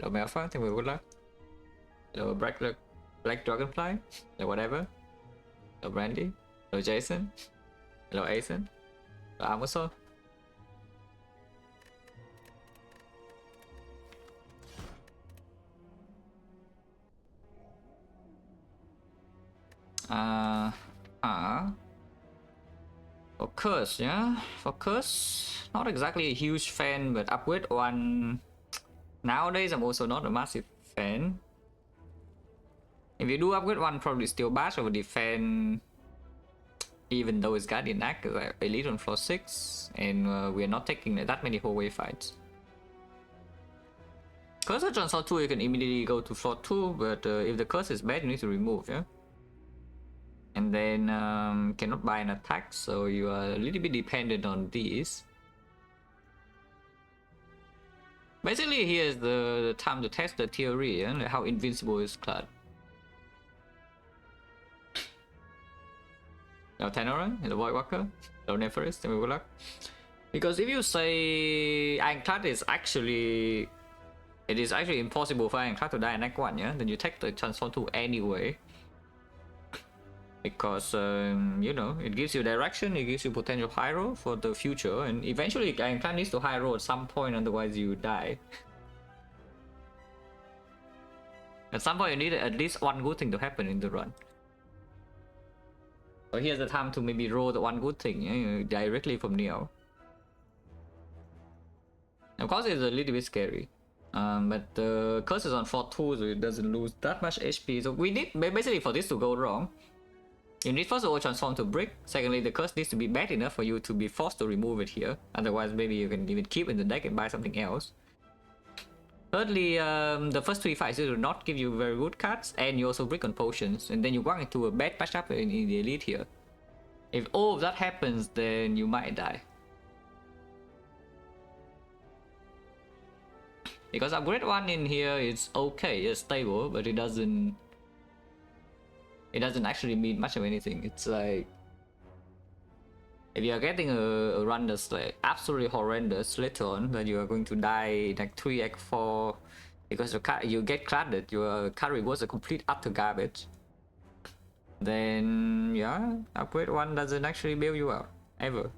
Hello Malfa, thank you, good luck. Hello Black Dragonfly, hello whatever. Hello Brandy, hello Jason, hello Asen, hello Amoso. Focus, yeah. Focus. Not exactly a huge fan, but upgrade one. Nowadays, I'm also not a massive fan. If you do upgrade one, probably still bash over defend. Even though it's Guardian Act, Elite on floor 6, and we're not taking that many hallway fights. Curse on floor 2, you can immediately go to floor 2, but if the curse is bad, you need to remove, yeah? And then cannot buy an attack, so you are a little bit dependent on these. Basically, here's the time to test the theory, yeah? Like how invincible is Clad. Hello Tenora, hello Voidwalker, hello Nephris, thank you, good luck. Because if you say Ironclad is actually... It is actually impossible for Ironclad to die in Act 1, yeah? Then you take the Transform 2 anyway. Because, you know, it gives you direction, it gives you potential high roll for the future, and eventually Ironclad needs to high roll at some point, otherwise you die. At some point you need at least one good thing to happen in the run. So here's the time to maybe roll the one good thing, yeah, directly from Neo. Of course it's a little bit scary. But the curse is on 4-2, so it doesn't lose that much HP. So we need, basically for this to go wrong, you need first of all transform to brick. Secondly, the curse needs to be bad enough for you to be forced to remove it here. Otherwise, maybe you can even keep it in the deck and buy something else. Thirdly, the first 3 fights will not give you very good cards, and you also brick on potions, and then you walk into a bad matchup in the elite here. If all of that happens, then you might die. Because upgrade 1 in here is okay, it's stable, but it doesn't actually mean much of anything. It's like, if you are getting a run that's like absolutely horrendous later on, then you are going to die in like 3 Act 4 because you get cladded, your card rewards are complete utter garbage. Then yeah, upgrade 1 doesn't actually bail you out, ever.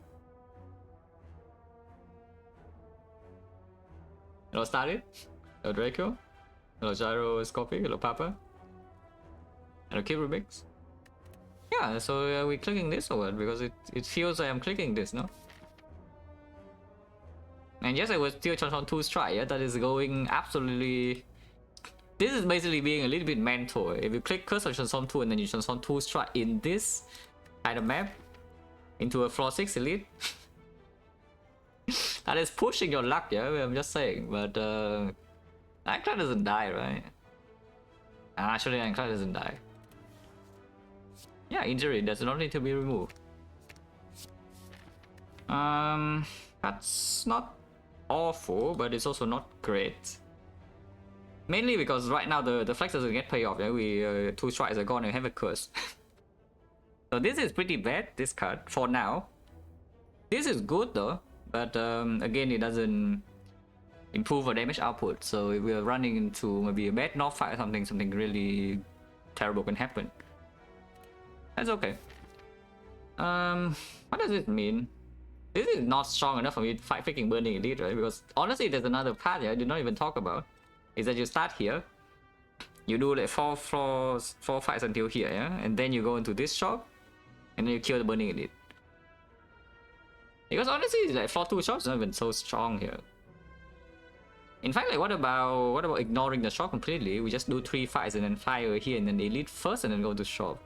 Hello Starlit, hello Draco, hello Gyro Scorpio, hello Papa, hello Kid Rubix. Yeah, so we're clicking this or what? Because it feels like I'm clicking this, no? And yes, I was still transform 2 strike, yeah, that is going absolutely... This is basically being a little bit mental. If you click Curse on transform 2 and then you transform 2 strike in this kind of map into a floor 6 elite, that is pushing your luck, yeah, I'm just saying. But Ironclad doesn't die, right? Actually, Ironclad doesn't die. Yeah, injury does not need to be removed. That's not awful, but it's also not great. Mainly because right now the flex doesn't get payoff. Yeah, we 2 strikes are gone and have a curse. So this is pretty bad, this card, for now. This is good though, but again, it doesn't improve our damage output. So if we are running into maybe a bad North fight or something really terrible can happen. That's okay. What does it mean? This is not strong enough for me to fight freaking Burning Elite, right? Because honestly, there's another path here I did not even talk about. Is that you start here, you do like 4 fights until here, yeah? And then you go into this shop, and then you kill the Burning Elite. Because honestly, like floor 2 shops not even so strong here. In fact, like what about ignoring the shop completely? We just do 3 fights and then fire here and then the Elite first and then go to shop.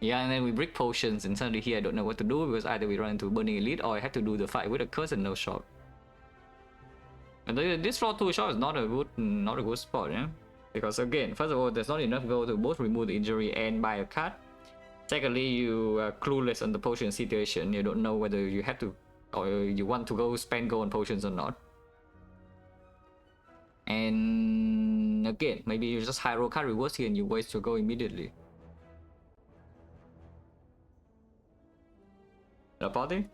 Yeah, and then we brick potions and suddenly here I don't know what to do because either we run into Burning Elite or I have to do the fight with a curse and no shop. And this floor 2 shop is not a good spot, yeah? Because again, first of all, there's not enough gold to both remove the injury and buy a card. Secondly, you are clueless on the potion situation. You don't know whether you have to or you want to go spend gold on potions or not. And again, maybe you just high roll card rewards here and you waste your gold immediately. The party?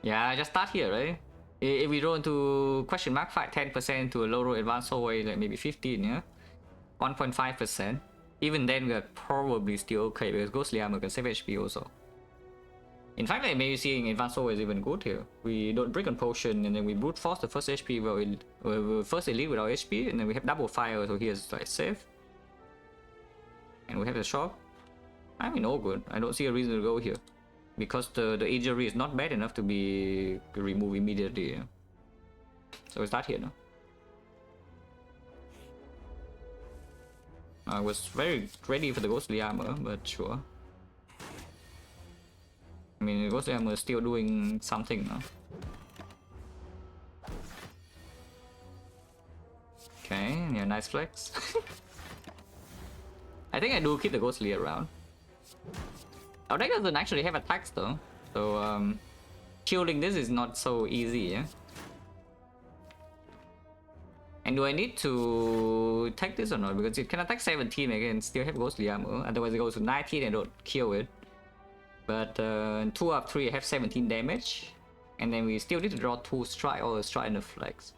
Yeah, just start here, right? If we roll into question mark 5, 10% to a low roll advanced hallway, like maybe 15, yeah? 1.5%. Even then, we're probably still okay because Ghostly Armor can save HP also. In fact, like, maybe seeing advanced hallway is even good here. We don't break on potion and then we brute force the first HP, first elite without HP, and then we have double fire, so here's like safe. And we have the shop. I mean, all good. I don't see a reason to go here. Because the injury is not bad enough to be removed immediately. Yeah? So we start here now. I was very ready for the Ghostly Armor, but sure. I mean, the Ghostly Armor is still doing something now. Okay, yeah, nice flex. I think I do keep the Ghostly around. Our deck doesn't actually have attacks though, so killing this is not so easy, yeah? And do I need to take this or not? Because it can attack 17 again and still have Ghostly Armor, otherwise it goes to 19 and don't kill it. But 2 up 3 I have 17 damage, and then we still need to draw 2 strike or a strike and a flex.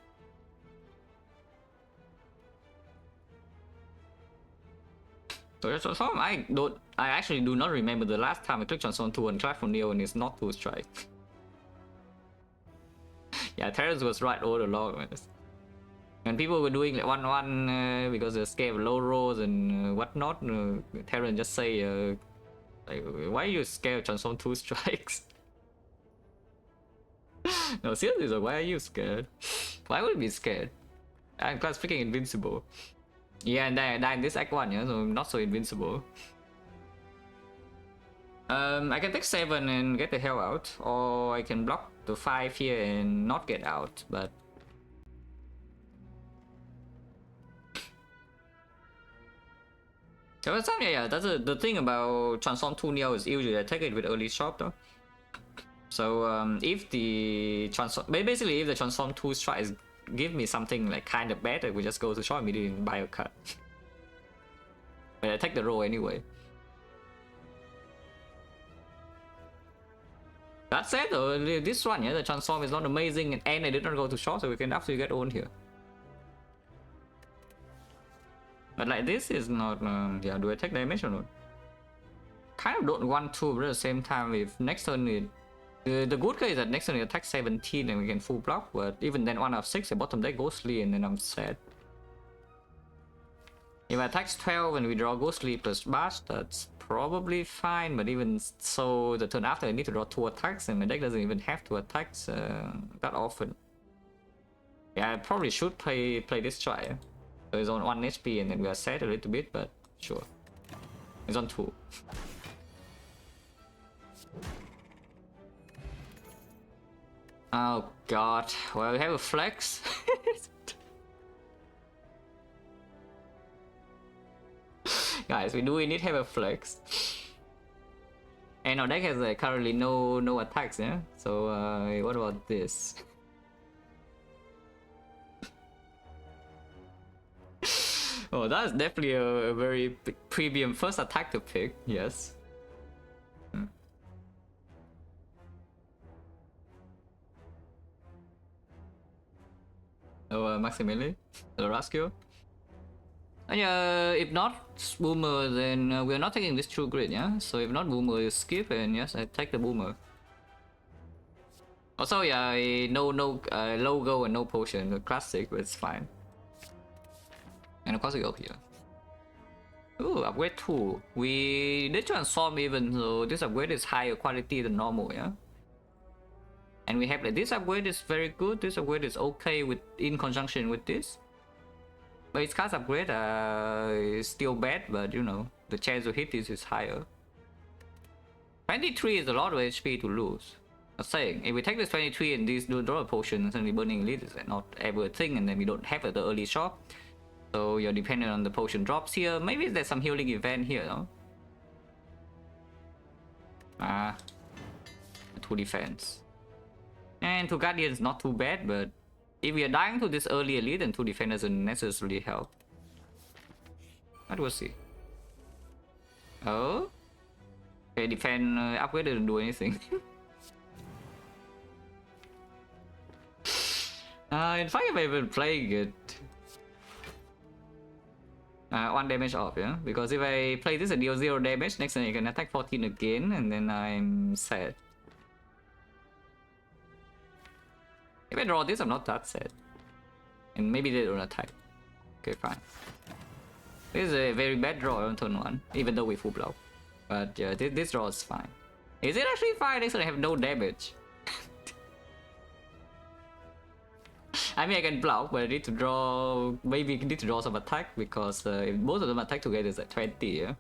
So transform, I actually do not remember the last time I clicked transform 2 on Clash from Neo and it's not 2 strike. Yeah, Terrence was right all along, man. When people were doing like 1-1 because they're scared of low rolls and whatnot, Terrence just say, like, why are you scared of transform 2 strikes? No, seriously, so why are you scared? Why would you be scared? I'm class freaking invincible. Yeah, and I die in this act 1, yeah, so I'm not so invincible. I can take 7 and get the hell out, or I can block the 5 here and not get out, but... Yeah, that's the thing about Transform 2 Neo is usually I take it with early shop though. So if the Transform... Basically, if the Transform 2 strikes give me something like kind of bad, I will just go to shop immediately and buy a cut. But I take the roll anyway. That said though, this one, yeah, the transform is not amazing and I did not go to short, so we can actually get owned here. But like this is not, yeah, do I take damage or not? Kind of don't want to, but at the same time, if next turn it... The good guy is that next turn it attacks 17 and we can full block, but even then 1 out of 6, I bottom deck Ghostly and then I'm sad. If I attacks 12 and we draw Ghostly plus Bash, that's probably fine, but even so, the turn after I need to draw 2 attacks and my deck doesn't even have 2 attacks that often. Yeah, I probably should play this try. So it's on 1 HP and then we are sad a little bit, but sure. It's on 2. Oh god, well we have a flex. Guys, we need to have a flex. And our deck has currently no attacks, yeah? So what about this? Oh, that's definitely a very premium first attack to pick, yes. Oh, Maximilian? The Rascal? If not Boomer, then we're not taking this true grid, yeah? So if not Boomer, you skip, and yes, I take the Boomer. Also, yeah, no logo and no potion, the classic, but it's fine. And of course we go here. Ooh, upgrade 2. We did transform even though this upgrade is higher quality than normal, yeah? And we have like this upgrade is very good, this upgrade is okay with in conjunction with this. But its cast upgrade is still bad, but you know, the chance to hit this is higher. 23 is a lot of HP to lose. I'm saying, if we take this 23 and these do draw a potion, and suddenly burning elite is not ever a thing, and then we don't have the early shop. So you're dependent on the potion drops here. Maybe there's some healing event here, no? 2 defense. And 2 guardians not too bad, but if we are dying to this early elite, then 2 defense doesn't necessarily help. But we'll see. Oh? Okay, defense upgrade didn't do anything. In fact, I've been playing it. 1 damage off, yeah? Because if I play this and deal 0 damage, next turn you can attack 14 again, and then I'm sad. If I draw this, I'm not that sad. And maybe they don't attack. Okay, fine. This is a very bad draw on turn 1, even though we full blow. But yeah, this draw is fine. Is it actually fine? Next turn I have no damage. I mean, I can block, but I need to draw. Maybe I need to draw some attack because if both of them attack together, it's at 20. Yeah.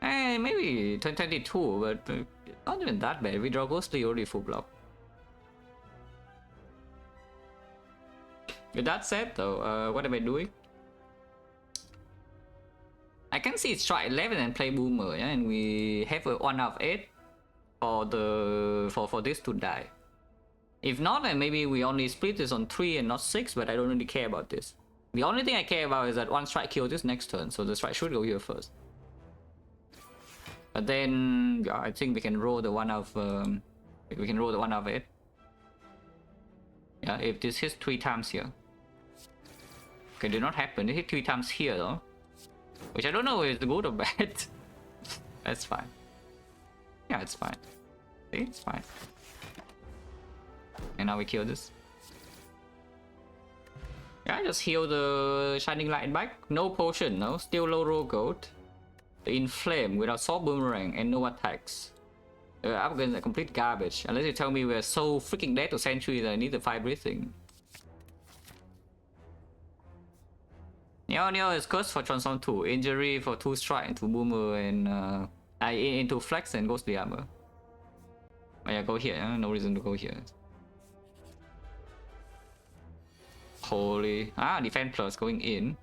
Maybe 22, but not even that bad. If we draw ghostly, already full block. With that said, though, what am I doing? I can see strike 11 and play boomer, yeah, and we have a 1 out of 8 for this to die. If not, then maybe we only split this on 3 and not 6, but I don't really care about this. The only thing I care about is that 1 strike kills this next turn, so the strike should go here first. But then, yeah, I think we can roll the 1 out of, we can roll the 1 out of 8. Yeah, if this hits 3 times here. Okay, did not happen. It hit 3 times here though. Which I don't know is good or bad. That's fine. Yeah, it's fine. See, it's fine. And now we kill this. Yeah, just heal the Shining Light back. No potion, no. Still low roll gold. Inflame without Sword Boomerang and no attacks. Up against a complete garbage. Unless you tell me we're so freaking dead to Sentry that I need the 5 breathing. Neo is cursed for Transform 2. Injury for 2 strike into Boomer and into Flex and Ghostly Armor. Oh yeah, go here. No reason to go here. Holy. Defense plus going in.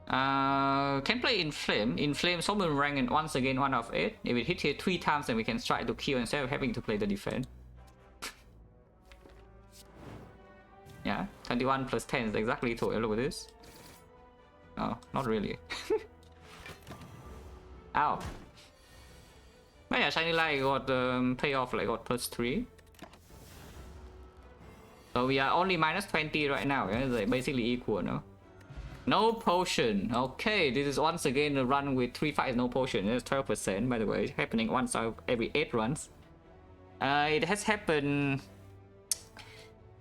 Can play Inflame. Inflame, Sword Boomerang, and once again 1 out of 8. If it hits here 3 times, then we can strike to kill instead of having to play the defense. Yeah, 21 plus 10 is exactly 12. Look at this. Oh, not really. Ow. But yeah, Shiny Light got payoff, like got plus 3. So we are only minus 20 right now. Yeah? It's like basically equal, no? No potion. Okay, this is once again a run with 3 fights, no potion. It's 12%, by the way. Happening once out of every 8 runs. It has happened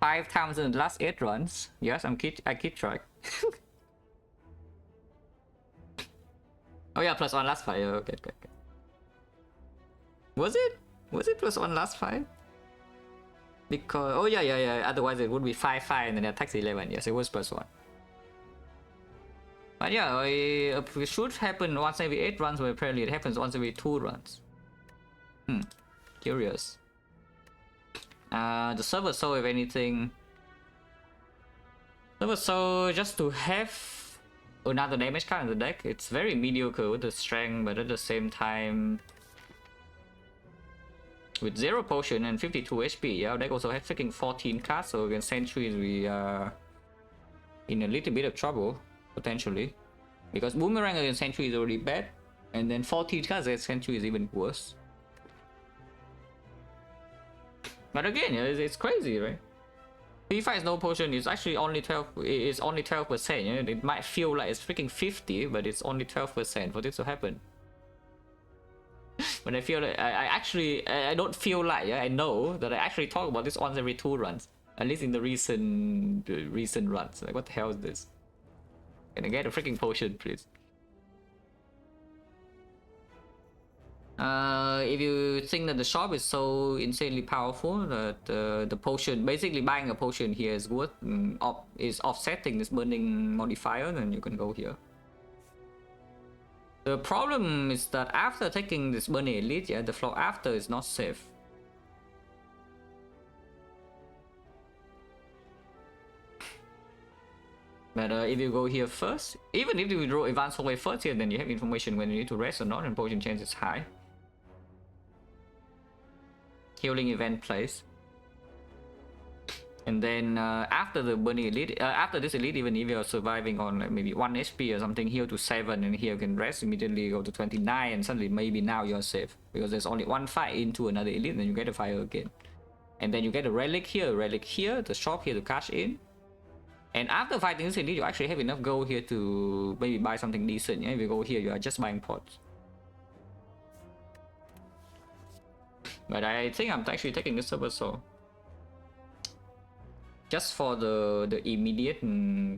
5 times in the last 8 runs. Yes, I keep track. Oh yeah, plus 1 last fight. Okay. Was it plus 1 last fight? Because oh yeah. Otherwise it would be 5-5 and then attacks 11. Yes, it was plus 1. But yeah, it should happen once every 8 runs, but apparently it happens once every 2 runs. Curious. The Server Soul, if anything. Server Soul, just to have another damage card in the deck. It's very mediocre with the strength, but at the same time, with 0 potion and 52 HP, yeah, our deck also has freaking 14 cards, so against Sentries we are in a little bit of trouble, potentially. Because Boomerang against Sentry is already bad, and then 14 cards against Sentry is even worse. But again, it's crazy, right? 3 fights no potion is actually only 12. It's only 12%. You know? It might feel like it's freaking 50, but it's only 12% for this to happen. But I feel like I don't feel like, I know that I actually talk about this once every 2 runs, at least in the recent runs. Like, what the hell is this? Can I get a freaking potion, please? If you think that the shop is so insanely powerful that the potion, basically buying a potion here is good, is offsetting this burning modifier, then you can go here. The problem is that after taking this burning elite, the floor after is not safe. But if you go here first, even if you draw advanced away first here, then you have information when you need to rest or not, and potion chance is high. Healing event place. And then after the burning elite, after this elite, even if you're surviving on like maybe 1 HP or something, heal to 7, and here you can rest immediately, go to 29, and suddenly maybe now you're safe. Because there's only 1 fight into another elite, then you get a fire again. And then you get a relic here, the shop here to cash in. And after fighting this elite, you actually have enough gold here to maybe buy something decent. Yeah? If you go here, you are just buying pots. But I think I'm actually taking this Silver Soul. Just for the immediate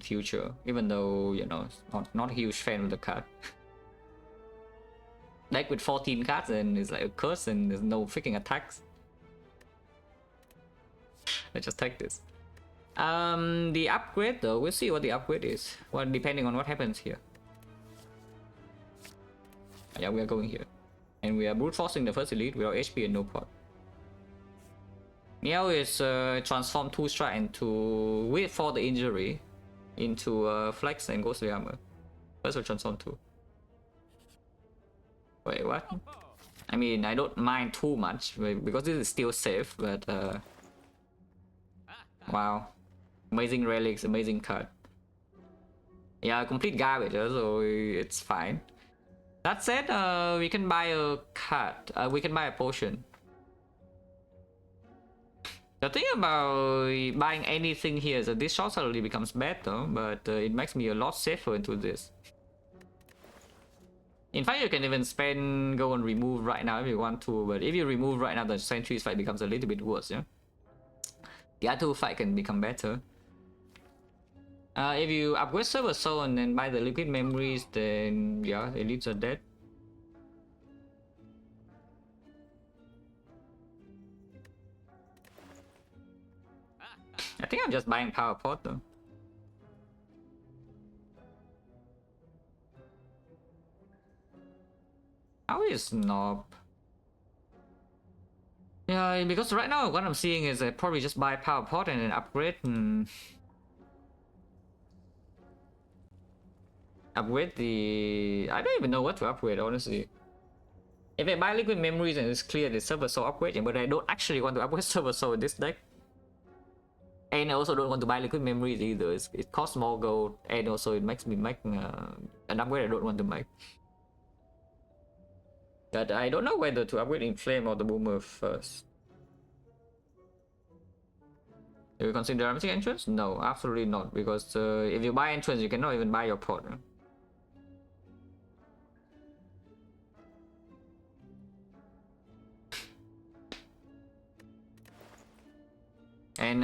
future, even though, you know, not a huge fan of the card. Deck with 14 cards and it's like a curse and there's no freaking attacks. Let's just take this. The upgrade though, we'll see what the upgrade is. Well, depending on what happens here. Yeah, we are going here. And we are brute forcing the first elite without HP and no pot. Meow is transform 2 strike into, wait for the injury, into flex and ghostly armor. First will transform 2. Wait, what? I mean, I don't mind too much because this is still safe, but wow. Amazing relics, amazing card. Yeah, complete garbage, so it's fine. That said, we can buy a card. We can buy a potion. The thing about buying anything here is that this shot suddenly becomes better, but it makes me a lot safer into this. In fact, you can even go and remove right now if you want to, but if you remove right now, the sentries fight becomes a little bit worse, yeah? The other fight can become better. If you upgrade Silver Soul and then buy the liquid memories, then yeah, elites are dead. I think I'm just buying power pot though. How is Knob? Yeah, because right now what I'm seeing is I probably just buy power pot and then upgrade upgrade the... I don't even know what to upgrade, honestly. If I buy liquid memories and it's clear the Silver Soul upgrade, but I don't actually want to upgrade Silver Soul in this deck. And I also don't want to buy liquid memories either. It costs more gold, and also it makes me make an upgrade I don't want to make. But I don't know whether to upgrade Inflame or the Boomer first. Do you consider dramatic entrance? No, absolutely not. Because if you buy entrance, you cannot even buy your pot. And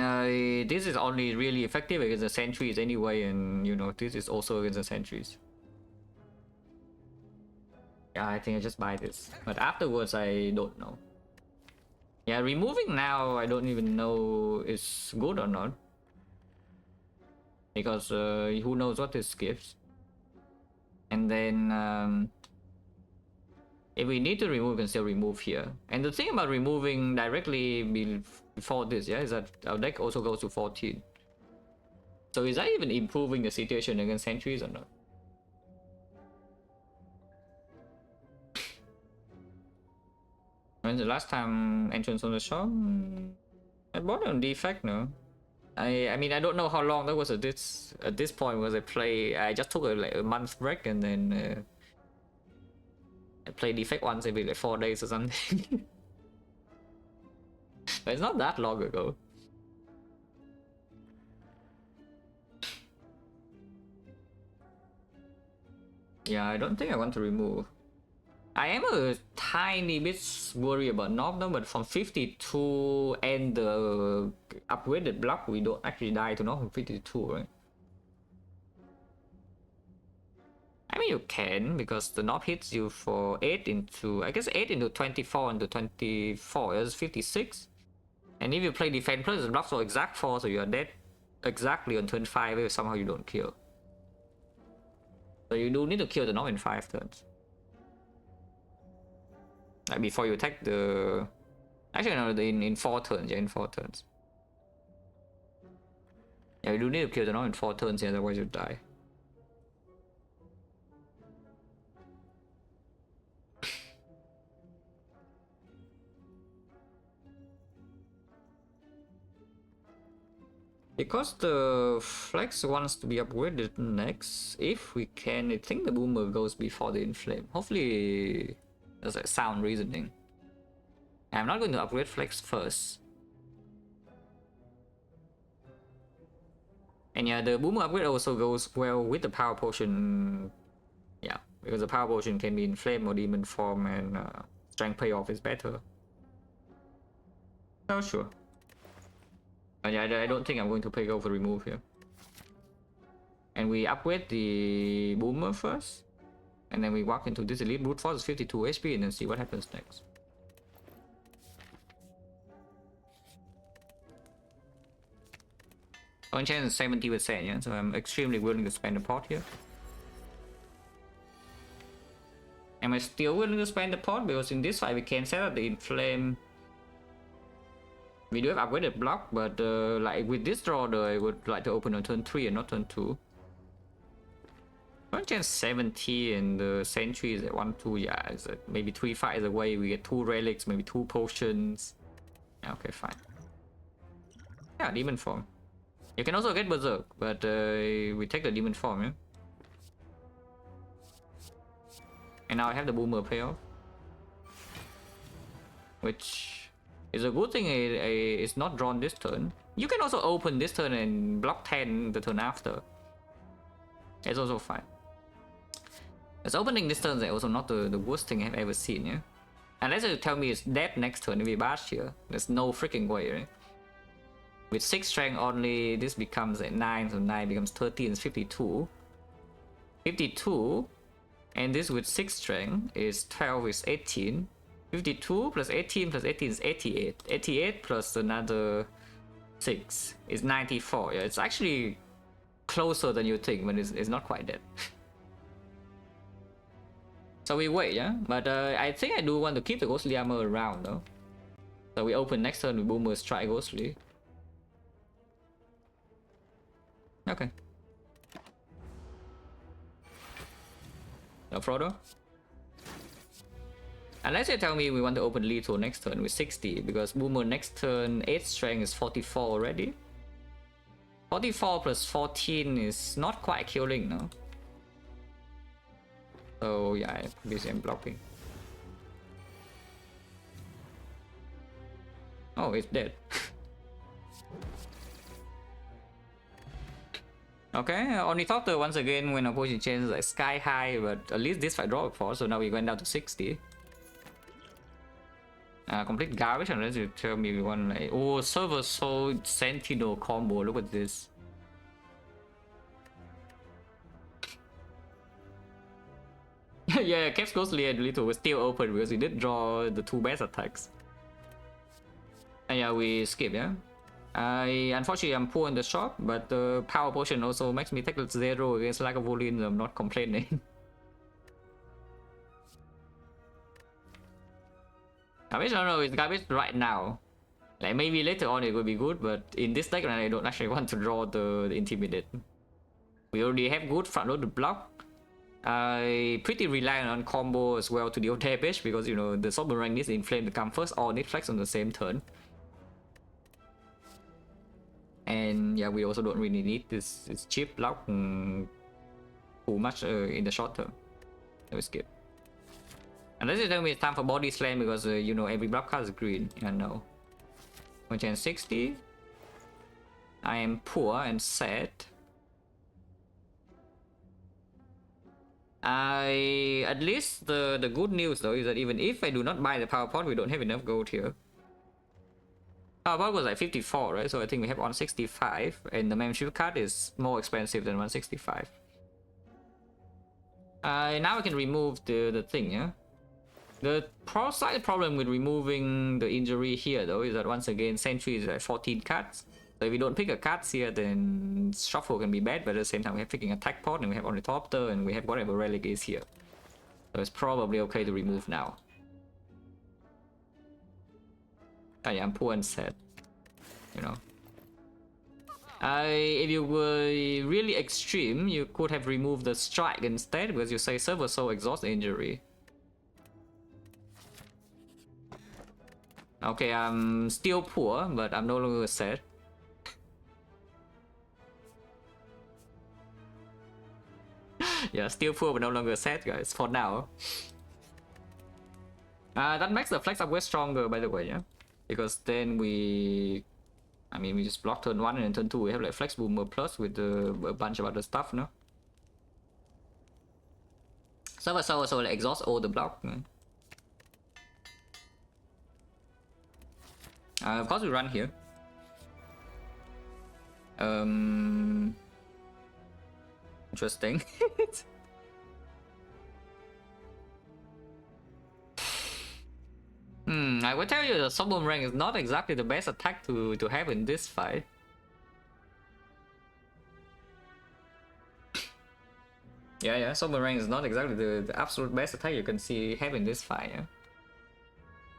this is only really effective against the sentries anyway, and you know, this is also against the sentries. Yeah, I think I just buy this. But afterwards, I don't know. Yeah, removing now, I don't even know is good or not. Because who knows what this gives. And then if we need to remove, we can still remove here. And the thing about removing directly before this, yeah, is that our deck also goes to 14. So is that even improving the situation against sentries or not? When's the last time entrance on the shop? I bought it on defect, no? I mean, I don't know how long that was at this point because I just took like a month break and then I play defect once every like 4 days or something. But it's not that long ago. Yeah, I don't think I want to remove. I am a tiny bit worried about Knob though, but from 52 and the upgraded block, we don't actually die to Knob from 52, right? I mean, you can, because the Knob hits you for 8 into, I guess 8 into 24 into 24 is 56. And if you play defense plus the block for exact 4, so you are dead exactly on turn 5 if somehow you don't kill. So you do need to kill the Knob in 5 turns. Like before you attack the... Actually no, in 4 turns, yeah, in 4 turns. Yeah, you do need to kill the Knob in 4 turns, yeah, otherwise you die. Because the Flex wants to be upgraded next, if we can, I think the Boomer goes before the Inflame. Hopefully, that's a sound reasoning. I'm not going to upgrade Flex first. And yeah, the boomer upgrade also goes well with the power potion. Yeah, because the power potion can be in flame or demon form, and strength payoff is better. Oh sure. Yeah, I don't think I'm going to pay over remove here. And we upgrade the boomer first, and then we walk into this elite. Brute force is 52 HP, and then see what happens next. On chance is 70%, yeah, so I'm extremely willing to spend a pot here. Am I still willing to spend the pot? Because in this fight we can set up the inflame. We do have upgraded block, but like with this draw, I would like to open on turn 3 and not turn 2. One chance 70 and the sentry is at 1-2. Yeah, it's maybe 3 fights away. We get 2 relics, maybe 2 potions. Yeah, okay, fine. Yeah, demon form. You can also get berserk, but we take the demon form, yeah. And now I have the boomer payoff, which is a good thing. It's not drawn this turn. You can also open this turn and block 10 the turn after. It's also fine. As opening this turn is also not the worst thing I've ever seen, yeah? Unless you tell me it's dead next turn if we bash here. There's no freaking way, right? With 6 strength only, this becomes at 9, so 9 becomes 13, it's 52. 52, and this with 6 strength is 12, is 18. 52 plus 18 plus 18 is 88. 88 plus another 6 is 94. Yeah, it's actually closer than you think, but it's not quite dead. So we wait, yeah? But I think I do want to keep the ghostly armor around, though. So we open next turn with boomer strike ghostly. Okay. No Frodo? Unless you tell me we want to open lethal next turn with 60, because boomer next turn 8 strength is 44 already. 44 plus 14 is not quite killing, no? So yeah, busy I'm blocking. Oh, it's dead. Okay, Ornithopter once again when opposition changes like sky high, but at least this fight drop 4, so now we went down to 60. Complete garbage unless you tell me we want like, oh, Server Soul Sentinel combo, look at this. Yeah, Caps Ghostly and Little was still open because we did draw the 2 best attacks. And yeah, we skip, yeah. Unfortunately, I'm poor in the shop, but the power potion also makes me take 0 against lack of volume. I'm not complaining. Garbage, I don't know, it's garbage right now. Like maybe later on it will be good, but in this deck I don't actually want to draw the Intimidate. We already have good front loaded block. I pretty reliant on combo as well to deal damage because you know the Sovereign needs Inflame to come first or need Flex on the same turn. And yeah, we also don't really need this cheap block too much in the short term. Let me skip. Unless you tell me it's time for body slam because you know every block card is green. Yeah, no. 160. I am poor and sad. At least the good news though is that even if I do not buy the power pot, we don't have enough gold here. Power pot was like 54, right? So I think we have 165, and the membership card is more expensive than 165. Now I can remove the thing, yeah. The slight problem with removing the injury here though is that once again Sentry is like 14 cards. So if we don't pick a cards here, then Shuffle can be bad, but at the same time we have picking Attack Pot and we have Ornithopter and we have whatever relic is here. So it's probably okay to remove now. Oh yeah, I'm poor and sad. You know. If you were really extreme, you could have removed the Strike instead because you say Server Soul exhaust injury. Okay, I'm still poor, but I'm no longer sad. Yeah, still poor but no longer sad, guys, for now. That makes the flex upgrade stronger, by the way, yeah? Because then we I mean, we just block turn 1 and then turn 2 we have like Flex Boomer plus with a bunch of other stuff, no? So like exhaust all the block. Of course we run here. Interesting. I will tell you the Sub Boomerang is not exactly the best attack to have in this fight. Yeah, Sub Boomerang is not exactly the absolute best attack you can see have in this fight. Yeah?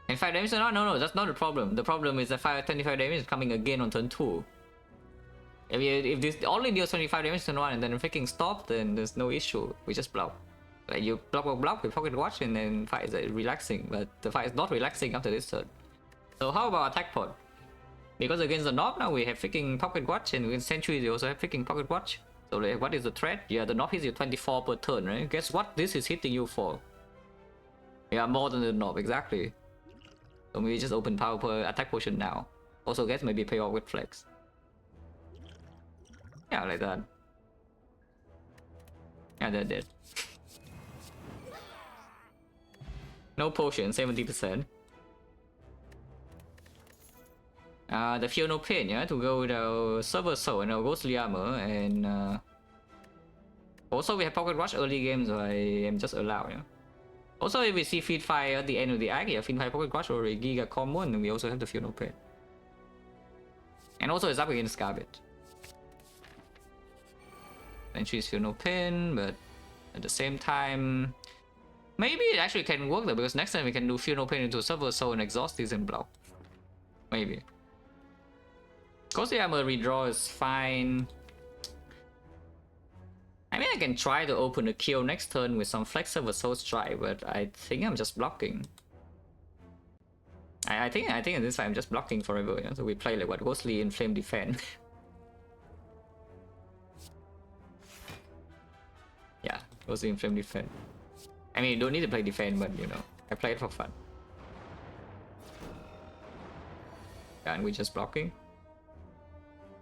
And 5 damage? No, that's not the problem. The problem is that 25 damage is coming again on turn 2. If this only deals 25 damage turn 1 and then freaking stop, then there's no issue. We just block. Like you block with Pocket Watch and then fight is relaxing, but the fight is not relaxing after this turn. So how about attack pod? Because against the Knob now we have freaking Pocket Watch, and against Sentry they also have freaking Pocket Watch. So like, what is the threat? Yeah, the Knob hits you 24 per turn, right? Guess what this is hitting you for? Yeah, more than the Knob, exactly. So maybe just open power per attack potion now. Also guess maybe pay off with Flex. Yeah, like that. Yeah, they're dead. No potion, 70%. The Feel No Pain, yeah, to go with our Server Soul and our Ghostly Armor, and also we have Pocket Watch early game, so I am just allowed, yeah. Also, if we see Feed Fire at the end of the act, yeah, Feed Fire Pocket Watch or a Giga combo, and we also have the Feel No Pain. And also it's up against Garbage. And she's Feel No Pain, but at the same time, maybe it actually can work though, because next time we can do Feel No Pain into Server Soul and exhaust this and block. Maybe. Ghostly Armor redraw is fine. I mean, I can try to open a kill next turn with some Flex Server Soul Strike, but I think I'm just blocking. I think in this fight I'm just blocking forever, yeah? So we play like what, Ghostly Inflame Defend. Yeah, Ghostly Inflame Defend. I mean, you don't need to play defend, but you know, I play it for fun. Yeah, and we're just blocking.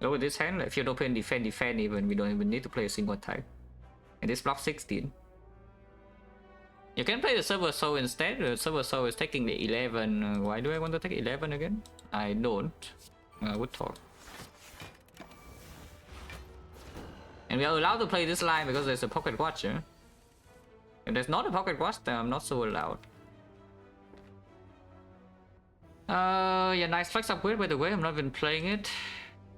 So with this hand, like, if you don't play defend even, we don't even need to play a single type. And this block 16. You can play the Server Soul instead. The Server Soul is taking the 11. Why do I want to take 11 again? I don't. I would talk. And we are allowed to play this line because there's a Pocket Watch. If there's not a Pocket Watch, then I'm not so allowed. Yeah, nice Flex Upgrade by the way. I'm not even playing it.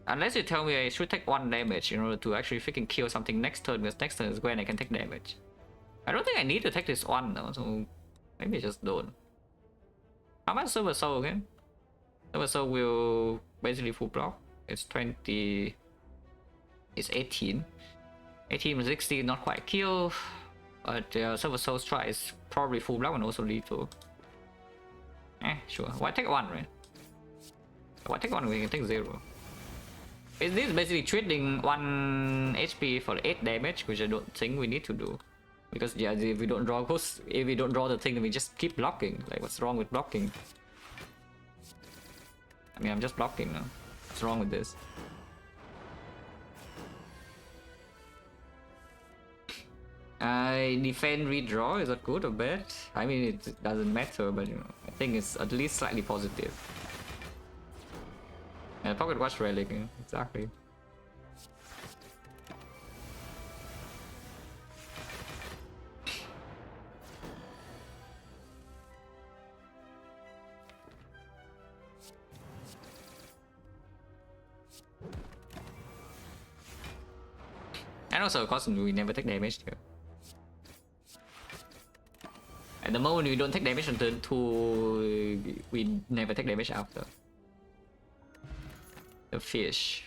Unless you tell me I should take 1 damage in order to actually freaking kill something next turn, because next turn is when I can take damage. I don't think I need to take this 1 though, so maybe I just don't. How much Server Soul again? Server Soul will basically full block. It's 20... It's 18. 18 and 16, not quite kill. But Server Soul Strike is probably full block and also lethal. Sure. Why take 1, right? Why take 1 when you can take 0? This is basically trading 1 HP for 8 damage, which I don't think we need to do. Because yeah, if we don't draw the thing, then we just keep blocking. Like, what's wrong with blocking? I mean, I'm just blocking now. What's wrong with this? Defend redraw, is that good or bad? I mean, it doesn't matter, but you know, I think it's at least slightly positive. And Pocket Watch Relic, exactly. And also, of course, we never take damage here. At the moment we don't take damage on turn 2, we never take damage after. The fish.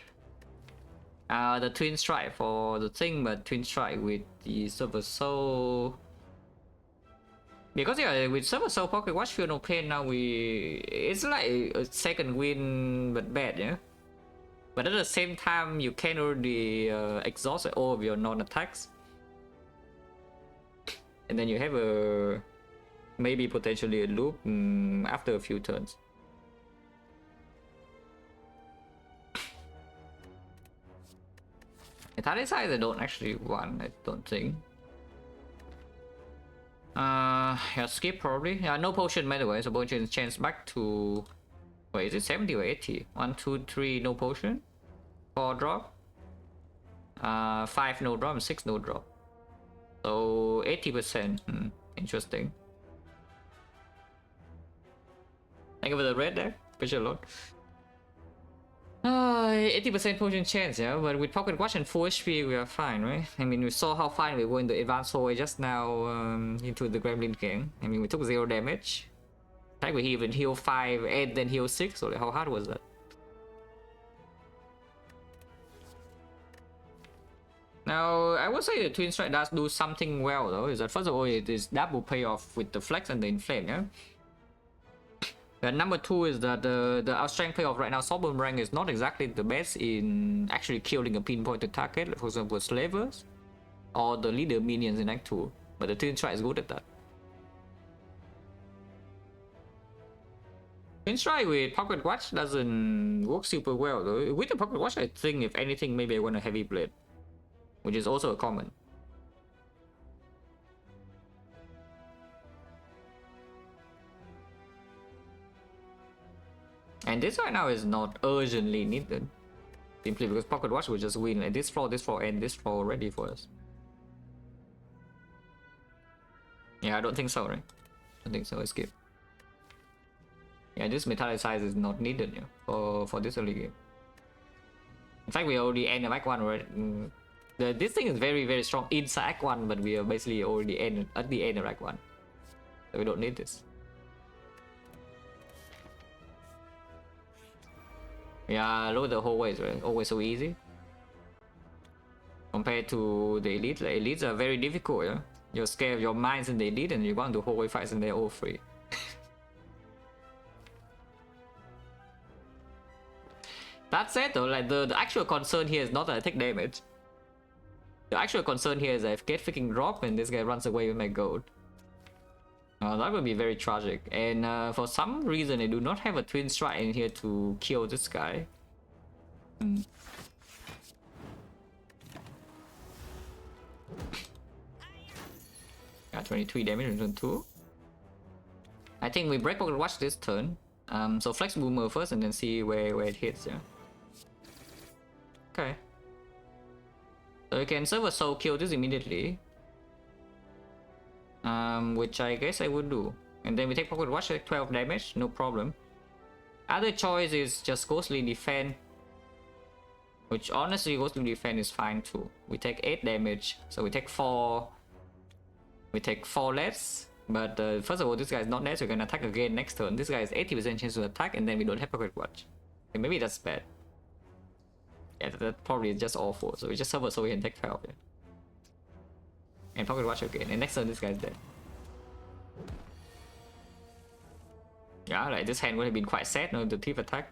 The Twin Strike for the thing, but Twin Strike with the Server Soul. Because yeah, with Server Soul Pocket Watch Feel No Pain now it's like a second win but bad, yeah? But at the same time you can already exhaust all of your non-attacks. And then you have a... maybe potentially a loop after a few turns. Metallicize I don't actually want, I don't think. Yeah, skip probably. Yeah, no potion by the way, so potion change back to... Wait, is it 70 or 80? 1, 2, 3, no potion. 4 drop. 5 no drop and 6 no drop. So 80%. Interesting. Thank you for the red there. Appreciate a lot. 80% potion chance, yeah, but with pocket watch and full HP we are fine, right? I mean, we saw how fine we were in the advanced hallway just now into the Gremlin King. I mean, we took 0 damage. Like we even heal 5 and then heal 6, so how hard was that? Now, I would say the Twin Strike does do something well though, is that first of all it is double payoff with the flex and the inflame, yeah? And number 2 is that the outstrength payoff right now, Sword Boomerang is not exactly the best in actually killing a pinpointed target, like for example Slavers or the leader minions in Act 2, but the Twin Strike is good at that. Twin Strike with Pocket Watch doesn't work super well though. With the Pocket Watch I think if anything maybe I want a Heavy Blade, which is also a common. And this right now is not urgently needed, simply because Pocket Watch will just win at this floor, and this floor already for us. Yeah, I don't think so, right? I don't think so, I skip. Yeah, this Metallicize is not needed, yeah, for this early game. In fact, we already end Act 1, right? This thing is very, very strong inside Act 1, but we are basically already at the end of Act 1. So we don't need this. Yeah, load the whole ways, right? Always so easy. Compared to the elite, the elites are very difficult, yeah? You're scared of your mines in the elite and you want to whole way fights and they're all free. That said though, like the actual concern here is not that I take damage. The actual concern here is that if I get freaking drop and this guy runs away with my gold. That would be very tragic. And for some reason, I do not have a Twin Strike in here to kill this guy. Got 23 damage in turn 2. I think we break Pocket Watch this turn. So Flex Boomer first and then see where it hits, yeah. Okay. So you can serve a soul kill this immediately. Which I guess I would do. And then we take Pocket Watch at 12 damage, no problem. Other choice is just Ghostly Defend. Which honestly, Ghostly Defend is fine too. We take 8 damage, so we take 4. We take 4 less. But first of all, this guy is not dead, so we can attack again next turn. This guy has 80% chance to attack, and then we don't have Pocket Watch. Okay, maybe that's bad. Yeah, that probably is just awful. So we just suffer so we can take 12. Yeah. And Pocket Watch again, and next turn this guy's dead. Yeah, like this hand would have been quite sad, no, the thief attack.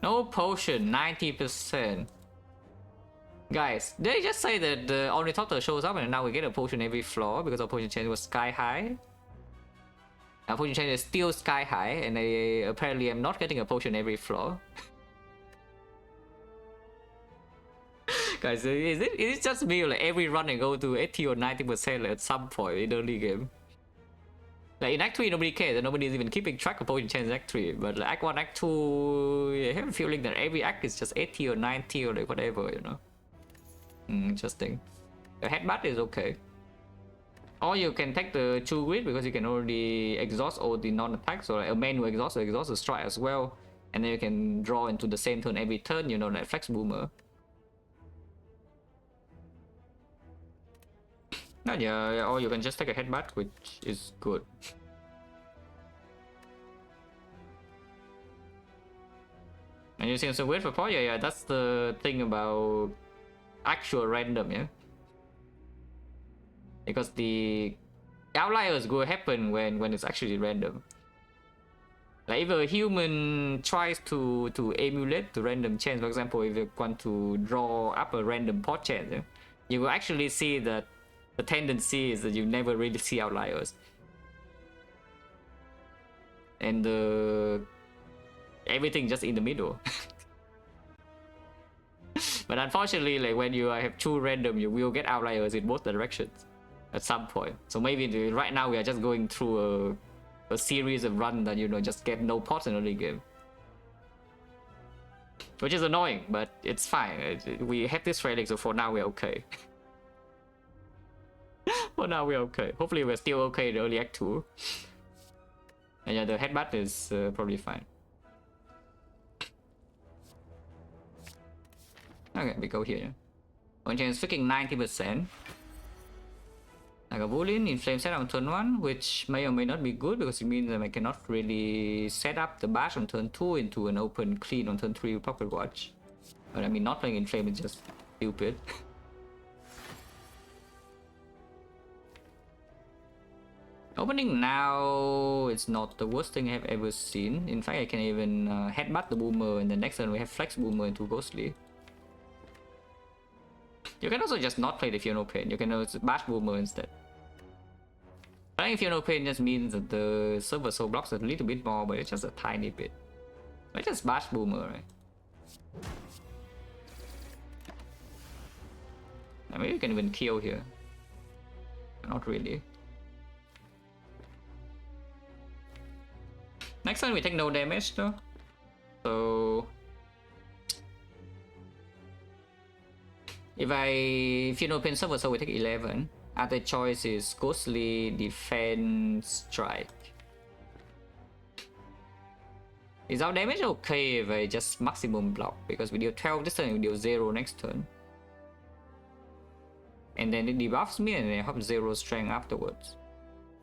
No potion, 90%. Guys, they just say that the Ornithopter shows up and now we get a potion every floor because our potion chain was sky high. Our potion chain is still sky high and I apparently am not getting a potion every floor. Guys, is it just me, like every run I go to 80 or 90% at some point in the early game? Like in Act 3 nobody cares and nobody's even keeping track of potion chains in Act 3, but like Act 1, Act 2, I have a feeling that every act is just 80 or 90 or like whatever, you know. Interesting. The headbutt is okay. Or you can take the True Grit because you can already exhaust all the non-attacks, or like a man who exhausts the strike as well, and then you can draw into the same turn every turn, you know, like Flex Boomer. Yeah, or you can just take a headbutt, which is good. And you see some weird for Paul, yeah, that's the thing about actual random, yeah. Because the outliers will happen when it's actually random. Like if a human tries to emulate the random chance, for example, if you want to draw up a random pot chance, yeah, you will actually see that the tendency is that you never really see outliers. And everything just in the middle. But unfortunately, like when you have two random, you will get outliers in both directions at some point. So maybe right now we are just going through a series of runs that, you know, just get no pots in early game, which is annoying, but it's fine. We have this relic, so for now we're okay. For now we're okay. Hopefully we're still okay in the early act 2. And yeah, the headbutt is probably fine. Okay, we go here. One chance freaking 90%. Like a Wooling inflame set on turn 1, which may or may not be good because it means that I cannot really set up the bash on turn 2 into an open clean on turn 3 with Pocket Watch. But I mean, not playing inflame is just stupid. Opening now, it's not the worst thing I've ever seen. In fact, I can even headbutt the Boomer, and the next turn we have Flex Boomer into Ghostly. You can also just not play the Fear No Pain. You can also bash Boomer instead. Playing Fear No Pain just means that the server soul blocks a little bit more, but it's just a tiny bit. Let's just bash Boomer, right? I mean, you can even kill here. Not really. Next turn we take no damage though. So if you know Pin Server, so we take 11. Other choice is Ghostly, Defense, Strike. Is our damage okay if I just maximum block? Because we deal 12 this turn, we deal 0 next turn. And then it debuffs me and I have 0 strength afterwards.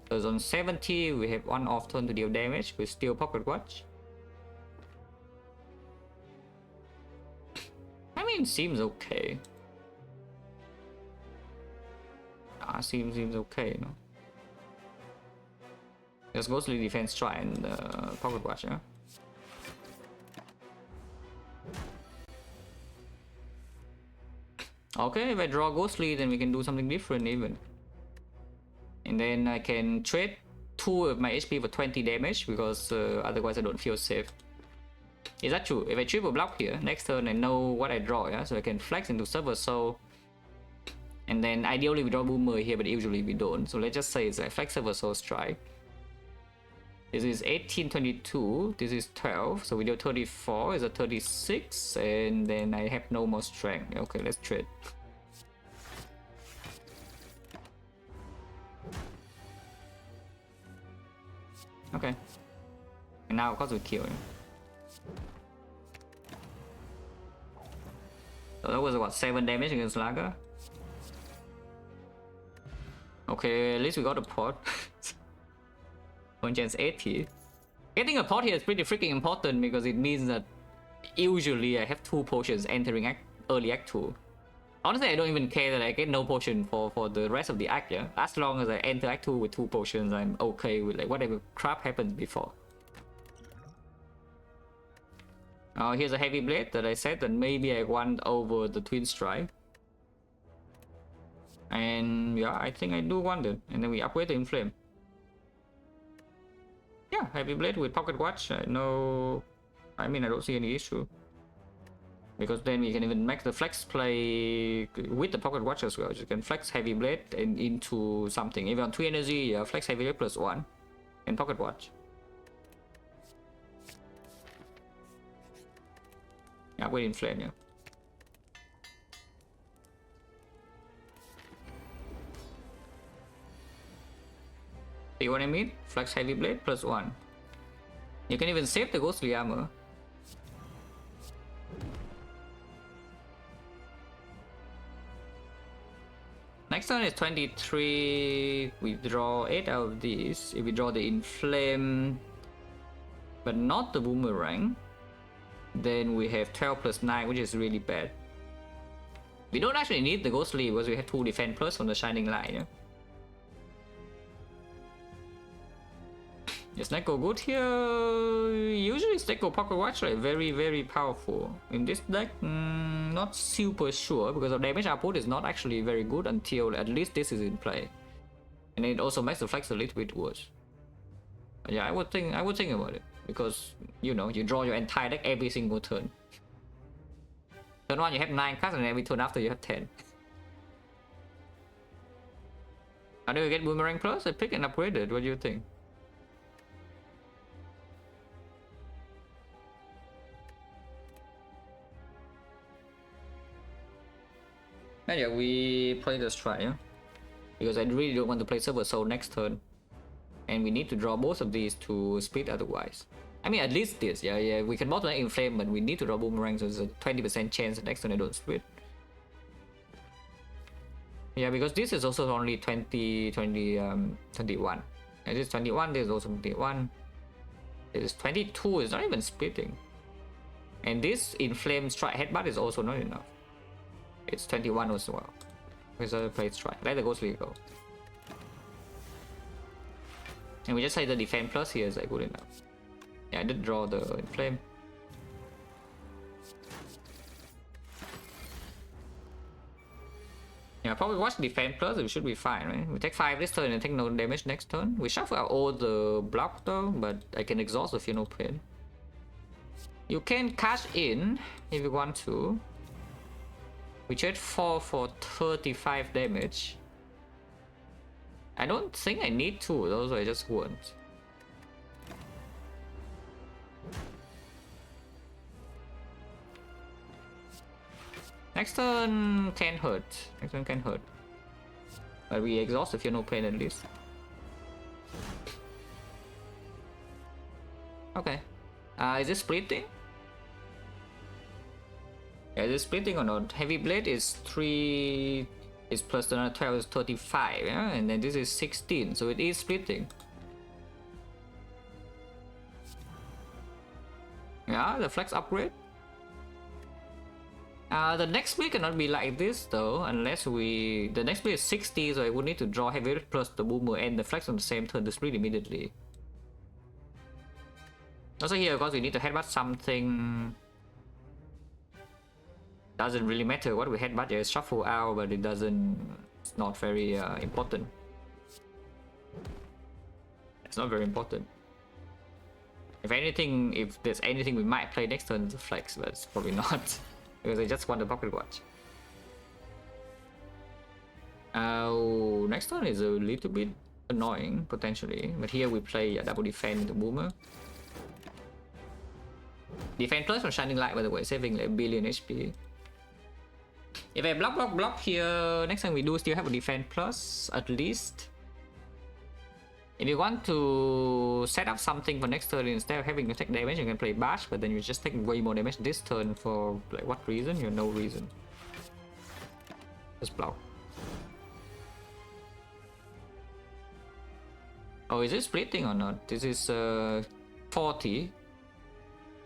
So on 70 we have 1 off turn to deal damage with Steel Pocket Watch. I mean, seems okay. Seems okay, no? Just Ghostly, Defense, try and Pocket Watch, yeah? Okay, if I draw Ghostly, then we can do something different even. And then I can trade 2 of my HP for 20 damage because otherwise I don't feel safe. Is that true? If I triple block here, next turn I know what I draw, yeah? So I can flex into Server Soul. And then ideally we draw Boomer here, but usually we don't. So let's just say it's a Flex Server Soul Strike. This is 18, 22, this is 12, so we do 34, is a 36, and then I have no more strength. Okay, let's trade. Okay. And now of course we kill him. So that was about 7 damage against Lager. Okay, at least we got a pot. 1 chance 80. Getting a pot here is pretty freaking important because it means that usually I have 2 potions entering early act 2. Honestly, I don't even care that I get no potion for the rest of the act, yeah? As long as I enter act 2 with 2 potions, I'm okay with like whatever crap happens before. Here's a heavy blade that I said that maybe I want over the twin strike. And yeah, I think I do want it. And then we upgrade the inflame. Yeah, heavy blade with pocket watch. I don't see any issue. Because then we can even make the flex play with the pocket watch as well. You can flex heavy blade and into something. If you're on 3 energy, yeah, flex heavy blade +1 and pocket watch. Yeah, with inflame, yeah. See what I mean? Flex heavy blade +1. You can even save the ghostly armor. Next one is 23. We draw 8 out of these. If we draw the inflame, but not the boomerang, then we have 12 +9, which is really bad. We don't actually need the ghostly because we have 2 defense plus from the shining light. Yeah? Is Neko good here? Usually Neko Pocket Watch are very powerful. In this deck, not super sure because the damage output is not actually very good until at least this is in play. And it also makes the flex a little bit worse. But yeah, I would think about it because you know you draw your entire deck every single turn. Turn 1 you have 9 cards, and every turn after you have 10. How do you get Boomerang Plus? I pick and upgrade it. What do you think? And yeah, we play the strike, yeah? Because I really don't want to play Silver Soul next turn. And we need to draw both of these to split otherwise. I mean, at least this, yeah, we can both Inflame, but we need to draw Boomerang, so there's a 20% chance the next turn I don't split. Yeah, because this is also only 21. And this is 21, this is also 21. This is 22, it's not even splitting. And this Inflame Strike Headbutt is also not enough. It's 21 as well. With a play strike. Let the Ghost League go. And we just say the defense plus here is like good enough. Yeah, I did draw the Inflame. Yeah, probably watch defense plus, we should be fine, right? We take 5 this turn and take no damage next turn. We shuffle out all the block though, but I can exhaust if you no pain. You can cash in if you want to. We trade 4 for 35 damage. I don't think I need to, though, so I just won't. Next turn can hurt. Next turn can hurt. But we exhaust if you no pain at least. Okay. Is this splitting? Yeah, is it splitting or not? Heavy Blade is 3... is plus another 12 is 35, yeah? And then this is 16, so it is splitting. Yeah, the flex upgrade. The next split cannot be like this though, unless we... The next split is 60, so I would need to draw Heavy Blade plus the Boomer and the flex on the same turn to split immediately. Also here, of course, we need to headbutt something. Doesn't really matter what we headbutt, yeah, shuffle out, but it doesn't... It's not very important. It's not very important. If anything, if there's anything we might play next turn, it's a flex, but it's probably not. Because I just want the pocket watch. Next turn is a little bit annoying, potentially. But here we play a double defense into Boomer. Defense plus from Shining Light, by the way, saving like a billion HP. If I block here, next time we do still have a defense plus, at least. If you want to set up something for next turn instead of having to take damage, you can play Bash, but then you just take way more damage this turn for like what reason? You have no reason. Just block. Oh, is it splitting or not? This is 40.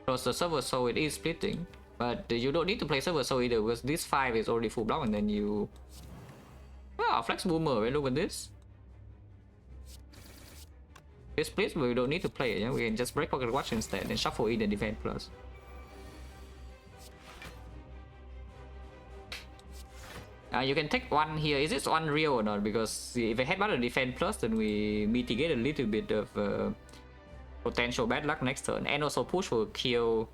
Plus the Silver Soul, it is splitting. But you don't need to play Silver Soul either, because this 5 is already full block, and then you... Ah, Flex Boomer, right? Look at this. It splits, but we don't need to play it, yeah? We can just break Pocket Watch instead, and shuffle in the defense plus. You can take 1 here. Is this 1 real or not? Because if I headbutt a defense plus, then we mitigate a little bit of potential bad luck next turn. And also push will kill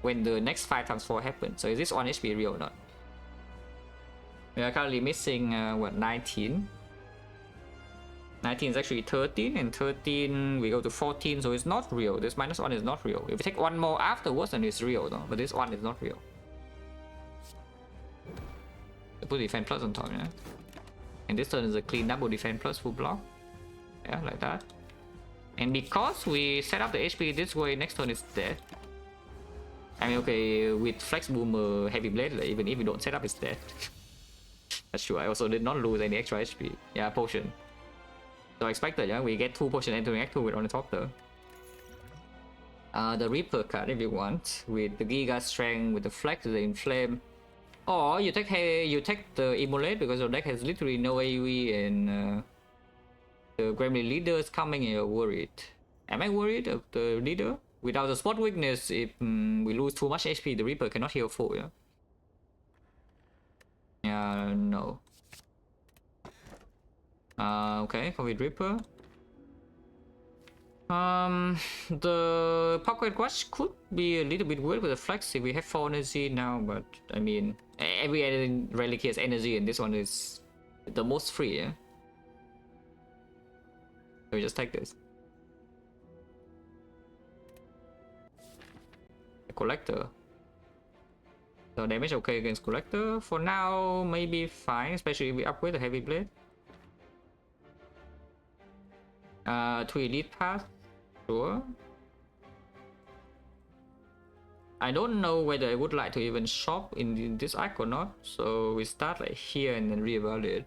when the next 5 times 4 happens. So is this 1 HP real or not? We are currently missing, what, 19? 19 is actually 13, and 13 we go to 14, so it's not real. This -1 is not real. If we take 1 more afterwards, then it's real, though. But this 1 is not real. I put defense plus on top, yeah? And this turn is a clean double defense plus full block. Yeah, like that. And because we set up the HP this way, next turn is dead. I mean, okay, with Flex Boomer Heavy Blade, like, even if you don't set up, it's dead. That's true, I also did not lose any extra HP. Yeah, potion. So expected, yeah, we get 2 potion entering Act 2 with on the top though. The Reaper card if you want, with the Giga Strength, with the Flex, the Inflame. Or you take the Immolate because your deck has literally no AoE and the Gremlin leader is coming and you're worried. Am I worried of the leader? Without the spot weakness, if we lose too much HP, the Reaper cannot heal full, yeah? Yeah, no. Okay, COVID Reaper. The pocket watch could be a little bit weird with the flex if we have 4 energy now, but I mean, every relic has energy, and this one is the most free, yeah? So we just take this. A collector. So damage okay against collector. For now, maybe fine, especially if we upgrade the heavy blade. 2 elite path. Sure. I don't know whether I would like to even shop in this arc or not, so we start like here and then reevaluate.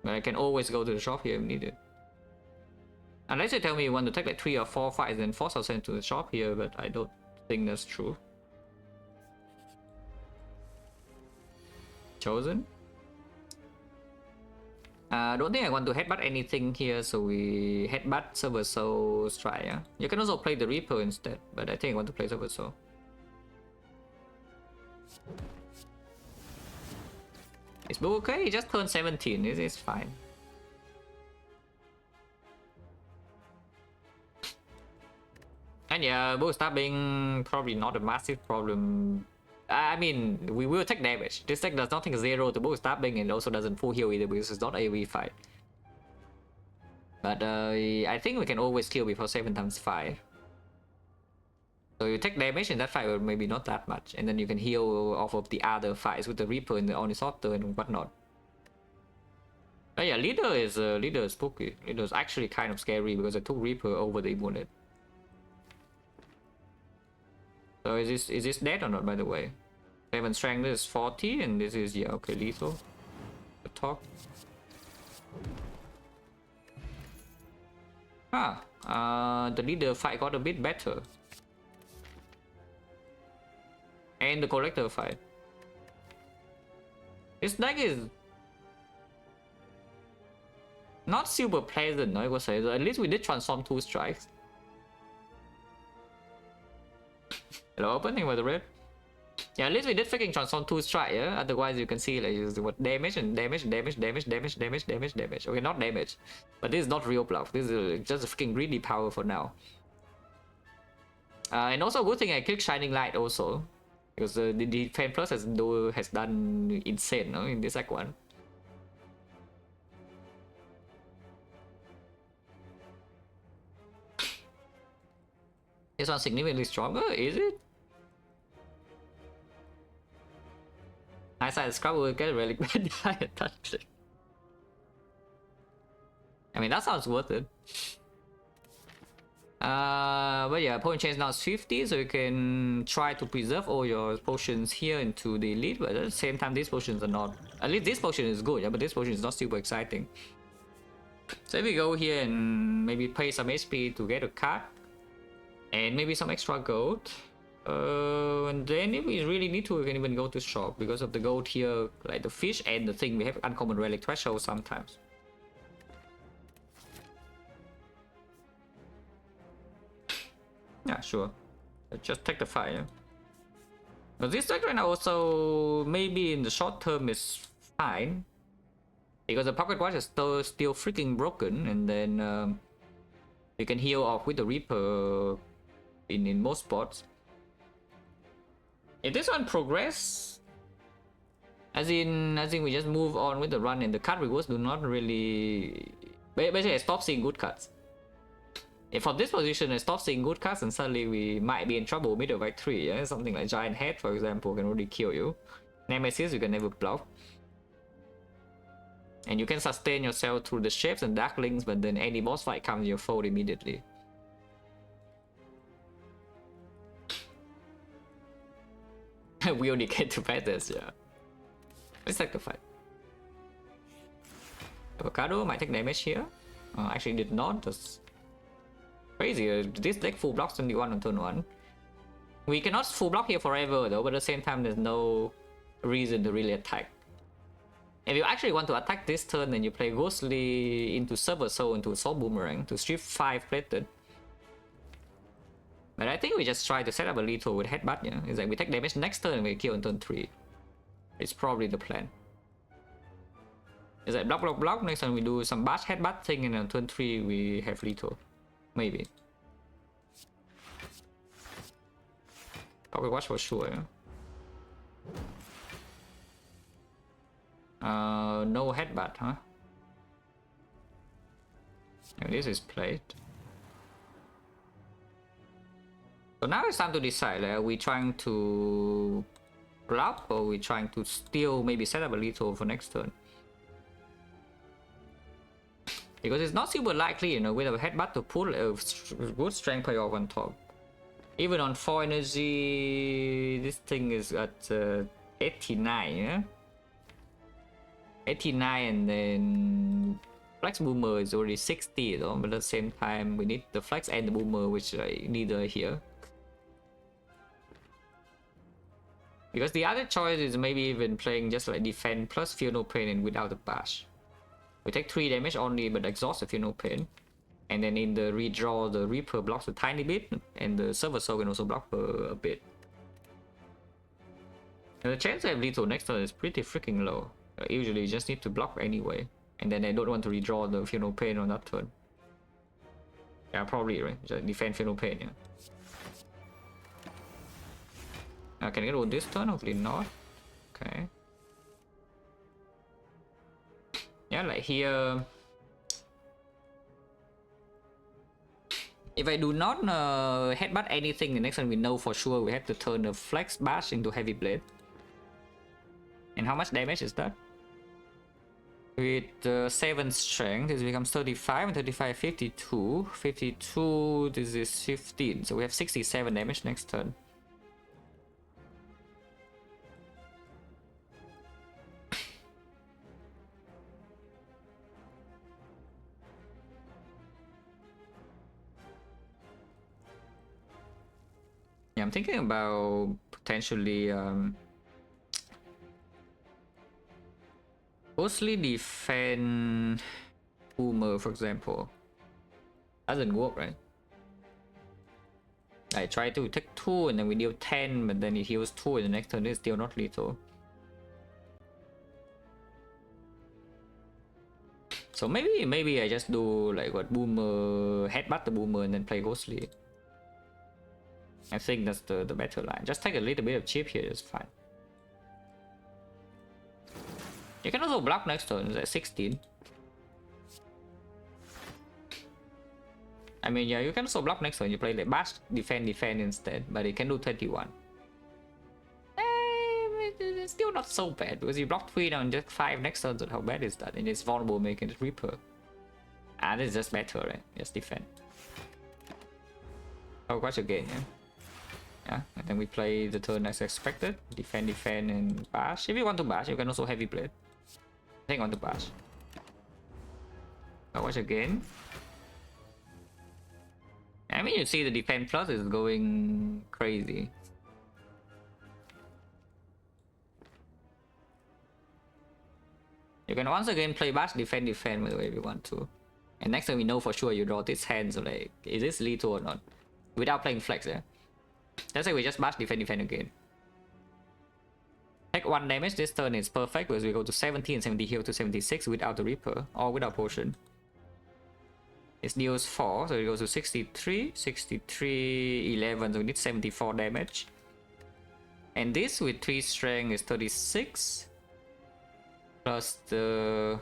But I can always go to the shop here if needed. Unless you tell me you want to take like 3 or 4 fights and force us into the shop here, but I don't think that's true. Chosen. I don't think I want to headbutt anything here, so we headbutt Silver Soul Strike. Yeah? You can also play the Reaper instead, but I think I want to play Silver Soul. Is Boo okay? He just turned 17, it is fine. And yeah, Boo stabbing probably not a massive problem. I mean, we will take damage. This deck does not take 0 to Boo stabbing, and also doesn't full heal either because it's not AoE fight. But I think we can always kill before 7 times 5. So you take damage in that fight, but maybe not that much, and then you can heal off of the other fights with the Reaper and the Onisotter and whatnot. But yeah, leader is spooky. Leader is actually kind of scary because I took Reaper over the Immunity. So is this dead or not, by the way? 7 strength is 40, and this is, yeah, okay, lethal. The top. The leader fight got a bit better. And the collector fight. This deck is not super pleasant, I would say. At least we did transform 2 strikes. Hello, opening with the red. Yeah, at least we did freaking transform 2 strike, yeah? Otherwise you can see like what damage and damage. Okay, not damage. But this is not real bluff. This is just a freaking greedy power for now. And also good thing I clicked Shining Light also. Because the defense plus has done insane, no, in this second one. This one's significantly stronger, is it? I said Scrub will get a relic bad touch. I mean, that sounds worth it. But yeah, point change now is 50, so you can try to preserve all your potions here into the elite, but at the same time these potions are not, at least this potion is good, yeah, but this potion is not super exciting. So if we go here and maybe pay some HP to get a card and maybe some extra gold, and then if we really need to, we can even go to shop because of the gold here, like the fish and the thing, we have uncommon relic threshold sometimes. Yeah, sure. Just take the fire. But this deck right now also maybe in the short term is fine. Because the pocket watch is still freaking broken, and then you can heal off with the Reaper in most spots. If this one progress, as in we just move on with the run, and the card rewards do not really, basically I stop seeing good cards. If from this position I stop seeing good cards, and suddenly we might be in trouble middle of 3, yeah? Something like Giant Head, for example, can already kill you. Nemesis you can never bluff. And you can sustain yourself through the shapes and darklings, but then any boss fight comes your fold immediately. We only get to fight this, yeah. Let's take the fight. Avocado might take damage here. Actually did not, that's crazy. This deck full blocks 21 on turn 1. We cannot full block here forever though, but at the same time there's no reason to really attack. If you actually want to attack this turn, then you play Ghostly into Silver Soul into Soul Boomerang to strip 5 plated. But I think we just try to set up a lethal with Headbutt, yeah? It's like we take damage next turn and we kill on turn 3. It's probably the plan. It's like block, block, block. Next time we do some bash headbutt thing, and on turn 3 we have lethal. Maybe. Pocket watch for sure. No headbutt, huh? And this is played. So now it's time to decide, like, are we trying to bluff or are we trying to steal, maybe set up a lethal for next turn? Because it's not super likely, you know, with a headbutt to pull a good strength payoff on top. Even on 4 energy, this thing is at 89, yeah? 89, and then flex boomer is already 60, though, but at the same time we need the flex and the boomer, which I neither here. Because the other choice is maybe even playing just like defend plus feel no pain and without the bash. We take 3 damage only but exhaust the feel no pain. And then in the redraw, the Reaper blocks a tiny bit, and the Server Soul can also block a bit. And the chance to have lethal next turn is pretty freaking low. Usually you just need to block anyway. And then I don't want to redraw the feel no pain on that turn. Yeah, probably, right? Just defend feel no pain, yeah. Can I get on this turn? Hopefully not. Okay. Yeah, like here. If I do not headbutt anything, the next time we know for sure we have to turn the flex bash into heavy blade. And how much damage is that? With 7 strength, this becomes 35, and 35, 52. 52, this is 15. So we have 67 damage next turn. Yeah, I'm thinking about potentially mostly defend boomer, for example. Doesn't work, right? I try to take 2 and then we deal 10, but then it heals 2 and the next turn is still not lethal. So maybe I just do like what, boomer, headbutt the boomer and then play ghostly. I think that's the better line. Just take a little bit of chip here, it's fine. You can also block next turn, it's at 16. I mean, yeah, you can also block next turn, you play the bash, defend instead, but it can do 21. It's still not so bad, because you block 3 on just 5 next turn, so how bad is that? And it's vulnerable making it Reaper. And it's just better, right? Just defend. Oh, watch again, yeah? Yeah, and then we play the turn as expected. Defend, and bash. If you want to bash, you can also heavy blade. I think I want to bash. Oh, watch again. I mean, you see the defend plus is going crazy. You can once again play bash, defend by the way if you want to. And next time we know for sure you draw this hand, so like, is this lethal or not? Without playing flex, yeah? Let's say we just bash, defend again. Take 1 damage, this turn is perfect because we go to 70 and 70 heal to 76 without the Reaper, or without potion. It deals 4, so it goes to 63, 63, 11, so we need 74 damage. And this with 3 strength is 36. Plus the...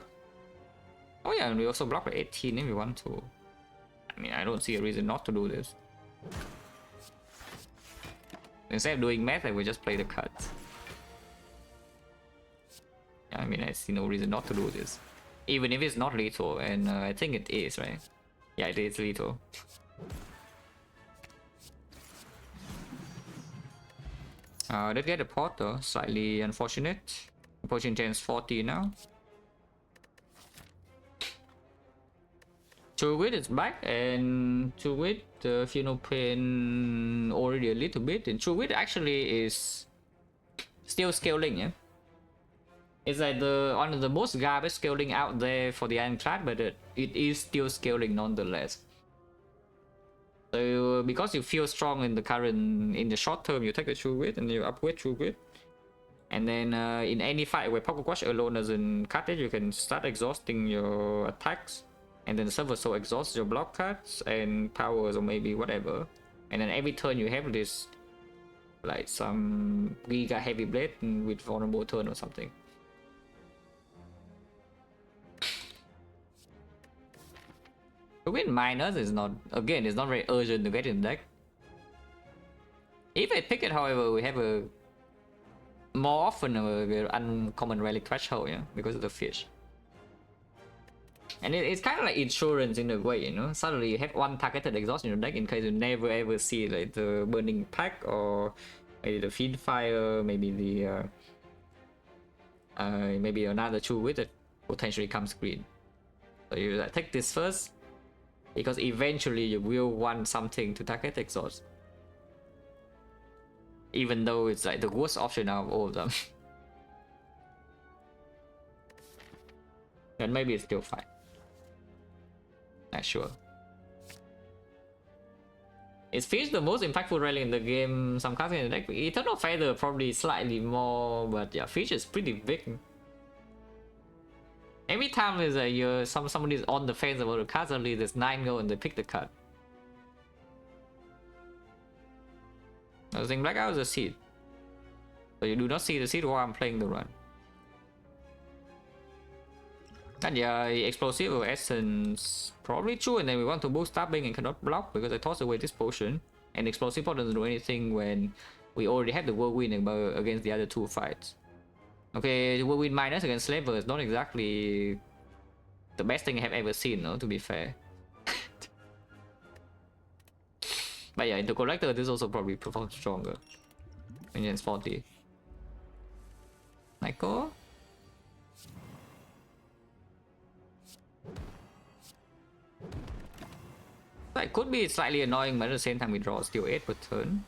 Oh yeah, and we also block by 18 if we want to. I mean, I don't see a reason not to do this. Instead of doing math, I will just play the cards. I mean, I see no reason not to do this. Even if it's not lethal, and I think it is, right? Yeah, it is lethal. Let's get a pot though, slightly unfortunate. Potion chance 40 now. Chewit is back, and Chewit, feel no pain already a little bit, and Chewit actually is still scaling, yeah? It's like one of the most garbage scaling out there for the Ironclad, but it is still scaling nonetheless. So because you feel strong in the short term, you take the Chewit and you upgrade Chewit. And then in any fight where Pocket Watch alone doesn't cut it, you can start exhausting your attacks. And then Silver Soul exhausts your block cards and powers or maybe whatever. And then every turn you have this, like some Giga Heavy Blade with vulnerable turn or something. To win minus is not, again, it's not very urgent to get in the deck. If I pick it, however, we have a more often a uncommon relic threshold, yeah, because of the fish. And it's kind of like insurance in a way, you know. Suddenly you have one targeted exhaust in your deck in case you never ever see like the burning pack or maybe the feed fire, maybe the maybe another two with it potentially comes green. So you like, take this first because eventually you will want something to target exhaust. Even though it's like the worst option out of all of them. And maybe it's still fine. Not sure. Is Fish the most impactful relic in the game? Some cards in the deck. Eternal Feather probably slightly more, but yeah, Fish is pretty big. Every time there's somebody's on the fence about the card, suddenly there's 9 go and they pick the card. I was thinking Blackout is a seed. So you do not see the seed while I'm playing the run. And yeah, Explosive Essence probably true, and then we want to boost Stabbing and cannot block because I tossed away this potion. And Explosive Pot doesn't do anything when we already have the Whirlwind against the other two fights. Okay, the Whirlwind minus against Slaver is not exactly the best thing I have ever seen, no, to be fair. But yeah, into Collector this also probably performs stronger. Against 40. Michael? It could be slightly annoying, but at the same time we draw still 8 per turn.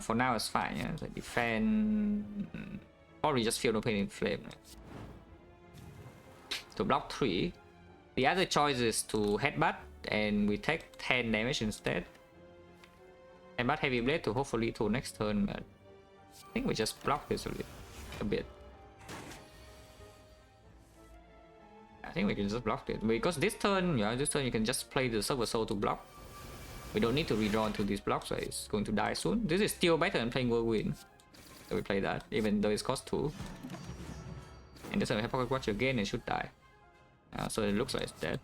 For now it's fine, yeah. So defend, probably just feel no pain in flame. To block 3. The other choice is to headbutt, and we take 10 damage instead. Headbutt Heavy Blade to hopefully to next turn, but I think we just block this a bit. I think we can just block it because this turn, yeah, this turn you can just play the Silver Soul to block. We don't need to redraw into these blocks, so it's going to die soon. This is still better than playing Whirlwind, so we play that, even though it's cost 2. And this time we have Pocket Watch again, it should die. So it looks like it's dead.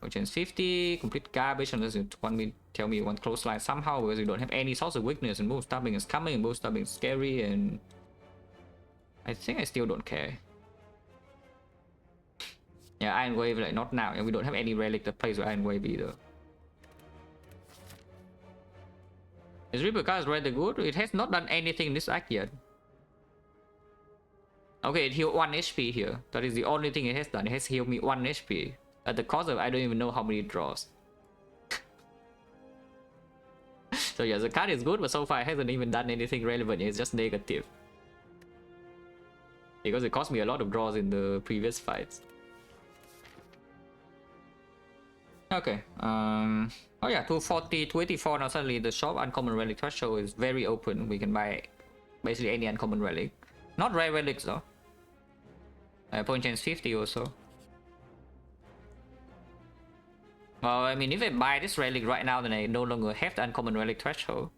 We change 50, complete garbage unless you want me tell me you want close line somehow, because you don't have any source of weakness and move stabbing is coming and move stabbing is scary, and I think I still don't care. Yeah, Iron Wave, like not now, and we don't have any relic that plays with Iron Wave either. Is Reaper card rather good? It has not done anything in this act yet. Okay, it healed 1 HP here. That is the only thing it has done. It has healed me 1 HP. At the cost of I don't even know how many it draws. So yeah, the card is good, but so far it hasn't even done anything relevant. It's just negative. Because it cost me a lot of draws in the previous fights. Okay, oh yeah, 240, 284 now suddenly the shop uncommon relic threshold is very open. We can buy basically any uncommon relic. Not rare relics though. Point chance 50 also. Well, I mean, if I buy this relic right now, then I no longer have the uncommon relic threshold.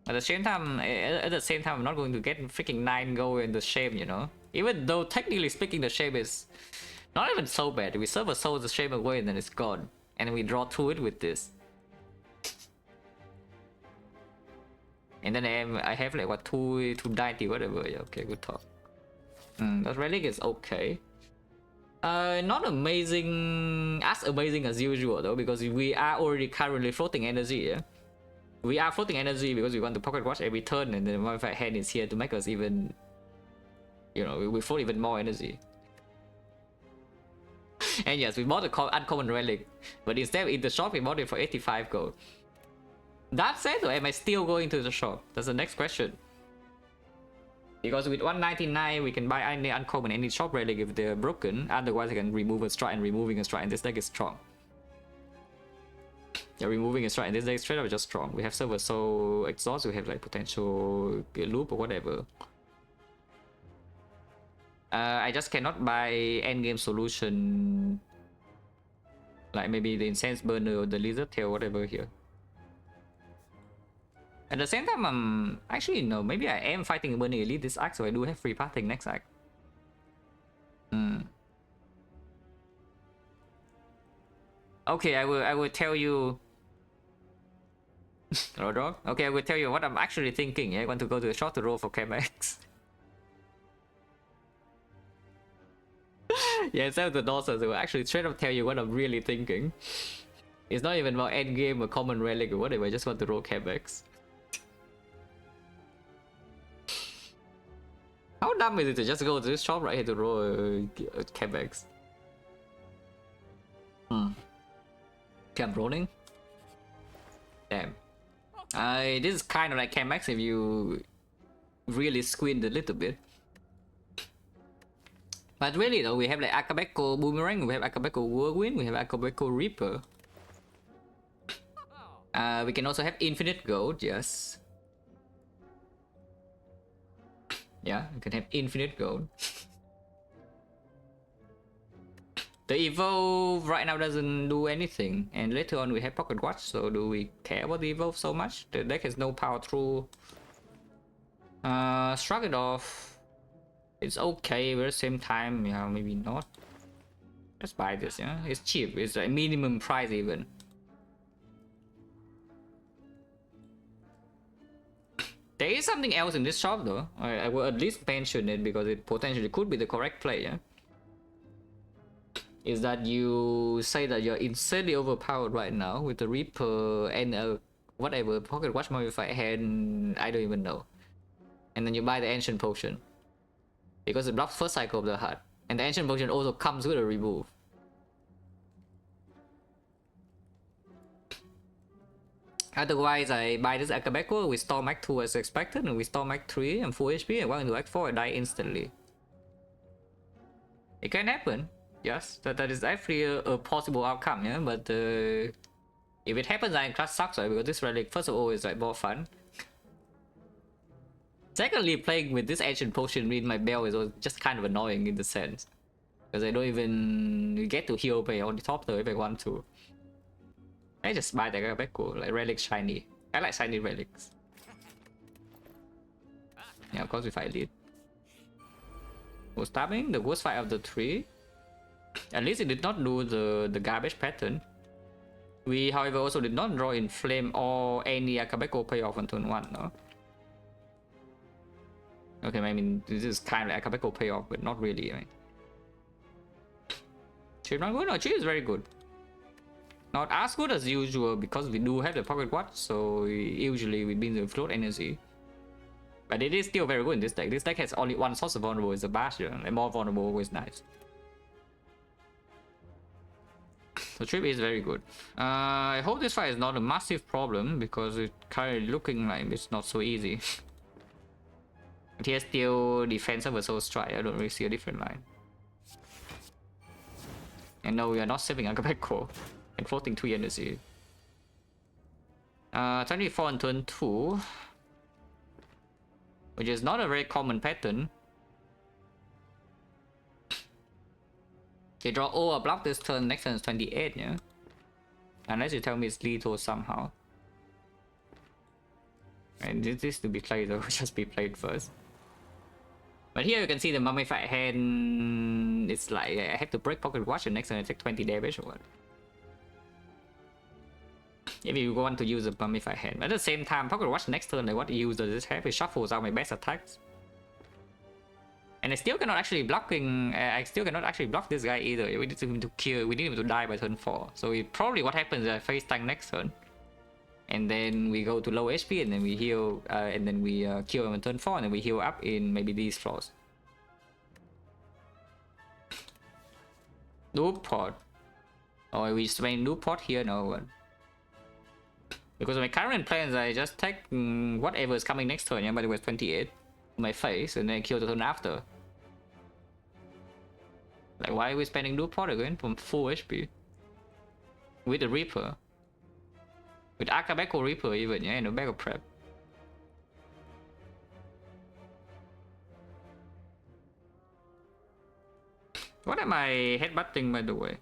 At the same time, I'm not going to get freaking 9 gold in the shame, you know. Even though technically speaking, the shame is not even so bad. We serve a soul the shame away and then it's gone. And we draw through it with this. And then I have like what 290 whatever. Yeah, okay, good talk. That relic is okay. Not amazing, as amazing as usual though, because we are already currently floating energy. Yeah, we are floating energy because we want to pocket watch every turn, and then modified hand is here to make us even, you know, we float even more energy. And yes, we bought the uncommon relic, but instead in the shop we bought it for 85 gold. That said though, am I still going to the shop? That's the next question. Because with 199 we can buy any uncommon, any shop relic if they're broken, otherwise I can remove a strike, and removing a strike, and this deck is strong. Yeah, removing a strike, and this deck straight up is just strong. We have Silver Soul Exhaust, we have like potential loop or whatever. I just cannot buy endgame solution, like maybe the Incense Burner or the Lizard Tail, whatever here. At the same time, I'm actually no, maybe I am fighting Burning Elite this act, so I do have free pathing next act. Okay, I will tell you. Rodog? Okay, I will tell you what I'm actually thinking. I want to go to a shorter roll for KMX. Yeah, instead of the nonsense, I will actually straight up tell you what I'm really thinking. It's not even about endgame or common relic or whatever, I just want to roll KMX. How dumb is it to just go to this shop right here to roll a KMX? Okay, I'm rolling. Damn. This is kind of like KMX if you really squint a little bit. But really though, we have like Akabeko Boomerang, we have Akabeko Whirlwind, we have Akabeko Reaper. We can also have Infinite Gold, yes. Yeah, we can have Infinite Gold. The Evolve right now doesn't do anything, and later on we have Pocket Watch, so do we care about the Evolve so much? The deck has no power through. Shrug it off. It's okay, but at the same time, yeah, maybe not. Let's buy this, yeah? It's cheap, it's a minimum price even. There is something else in this shop though. I will at least mention it because it potentially could be the correct play, yeah? Is that you say that you're insanely overpowered right now with the Reaper and whatever, Pocket Watch Modified Hand, I don't even know. And then you buy the Ancient Potion. Because it blocks first cycle of the heart. And the Ancient Potion also comes with a remove. Otherwise, I buy this Akabeko, we Storm Act 2 as expected, and we Storm Act 3, I'm full HP, and walk into Act 4, I die instantly. It can happen, yes, that is actually a possible outcome, yeah, but if it happens, Iron Class sucks, right, because this relic, first of all, is like more fun. Secondly, playing with this Ancient Potion in my belt is just kind of annoying in the sense. Because I don't even get to heal by on the top though if I want to. I just buy the Akabeko, like relic shiny. I like shiny relics. Yeah, of course we fight lead. Was stabbing the worst fight of the three. At least it did not do the garbage pattern. We, however, also did not draw in flame or any Akabeko payoff on turn 1, no? Okay, I mean, this is kind of like Akabeko payoff, but not really, I mean. Cheap not good? No, cheap is very good. Not as good as usual because we do have the Pocket Watch, so usually we bring the float energy. But it is still very good in this deck. This deck has only one source of vulnerable, is the Bastion, and more vulnerable always nice. The trip is very good. I hope this fight is not a massive problem because it's kind of looking like it's not so easy. But he has still defense over soul strike. I don't really see a different line. And no, we are not saving Akabeko and floating 3 energy. 24 on turn 2, which is not a very common pattern. They draw or block this turn, next turn is 28, yeah? Unless you tell me it's lethal somehow. And this to be played though, just be played first. But here you can see the Mummified Hand, it's like I have to break Pocket Watch and next turn I take 20 damage or what. If you want to use a Mummified Hand. But at the same time, Pocket Watch next turn, like what use does this have? It shuffles out my best attacks. And I still cannot actually block this guy either. We need him to kill, we need him to die by turn 4. So probably what happens is I face tank next turn. And then we go to low HP and then we heal, and then we kill him on turn 4 and then we heal up in maybe these floors. Loop pod. Oh, we swing loop pod here? No. Because my current plans, I just take whatever is coming next turn, yeah, but it was 28 on my face and then kill the turn after. Like, why are we spending loop pod again from full HP? With the Reaper. With Akabeko Reaper even, yeah, and a bag of prep. What am I headbutting, by the way?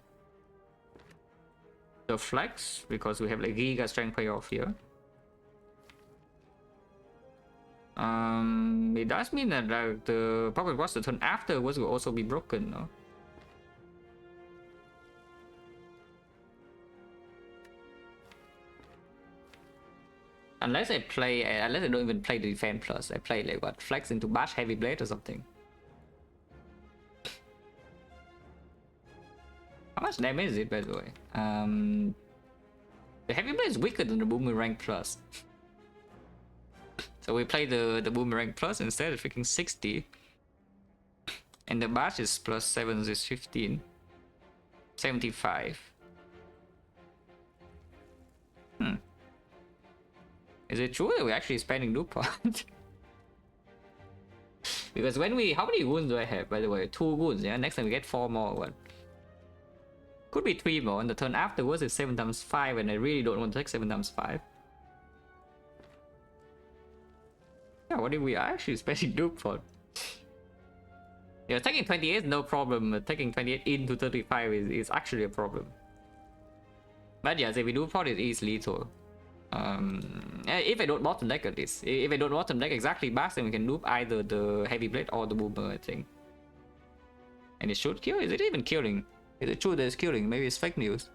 The flex, because we have like Giga Strength payoff here. It does mean that the Pocket Watch the turn afterwards will also be broken, no? Unless I don't even play the defense plus, I play like what, flex into bash heavy blade or something. How much damage is it, by the way? The heavy blade is weaker than the boomerang plus. So we play the boomerang plus instead of freaking 60. And the bash is plus 7 is 15. 75. Is it true that we're actually spending DuPont? Because when we... How many wounds do I have, by the way? 2 wounds, yeah? Next time we get 4 more. What? Could be 3 more. And the turn afterwards is 7 times 5. And I really don't want to take 7 times 5. Yeah, what if we are actually spending DuPont? Yeah, taking 28 is no problem. Taking 28 into 35 is actually a problem. But yeah, if we DuPont, it is lethal. If I don't bottom deck at least. If I don't bottom deck exactly bash, then we can loop either the heavy blade or the boomer, I think. And it should kill? Is it even killing? Is it true that it's killing? Maybe it's fake news.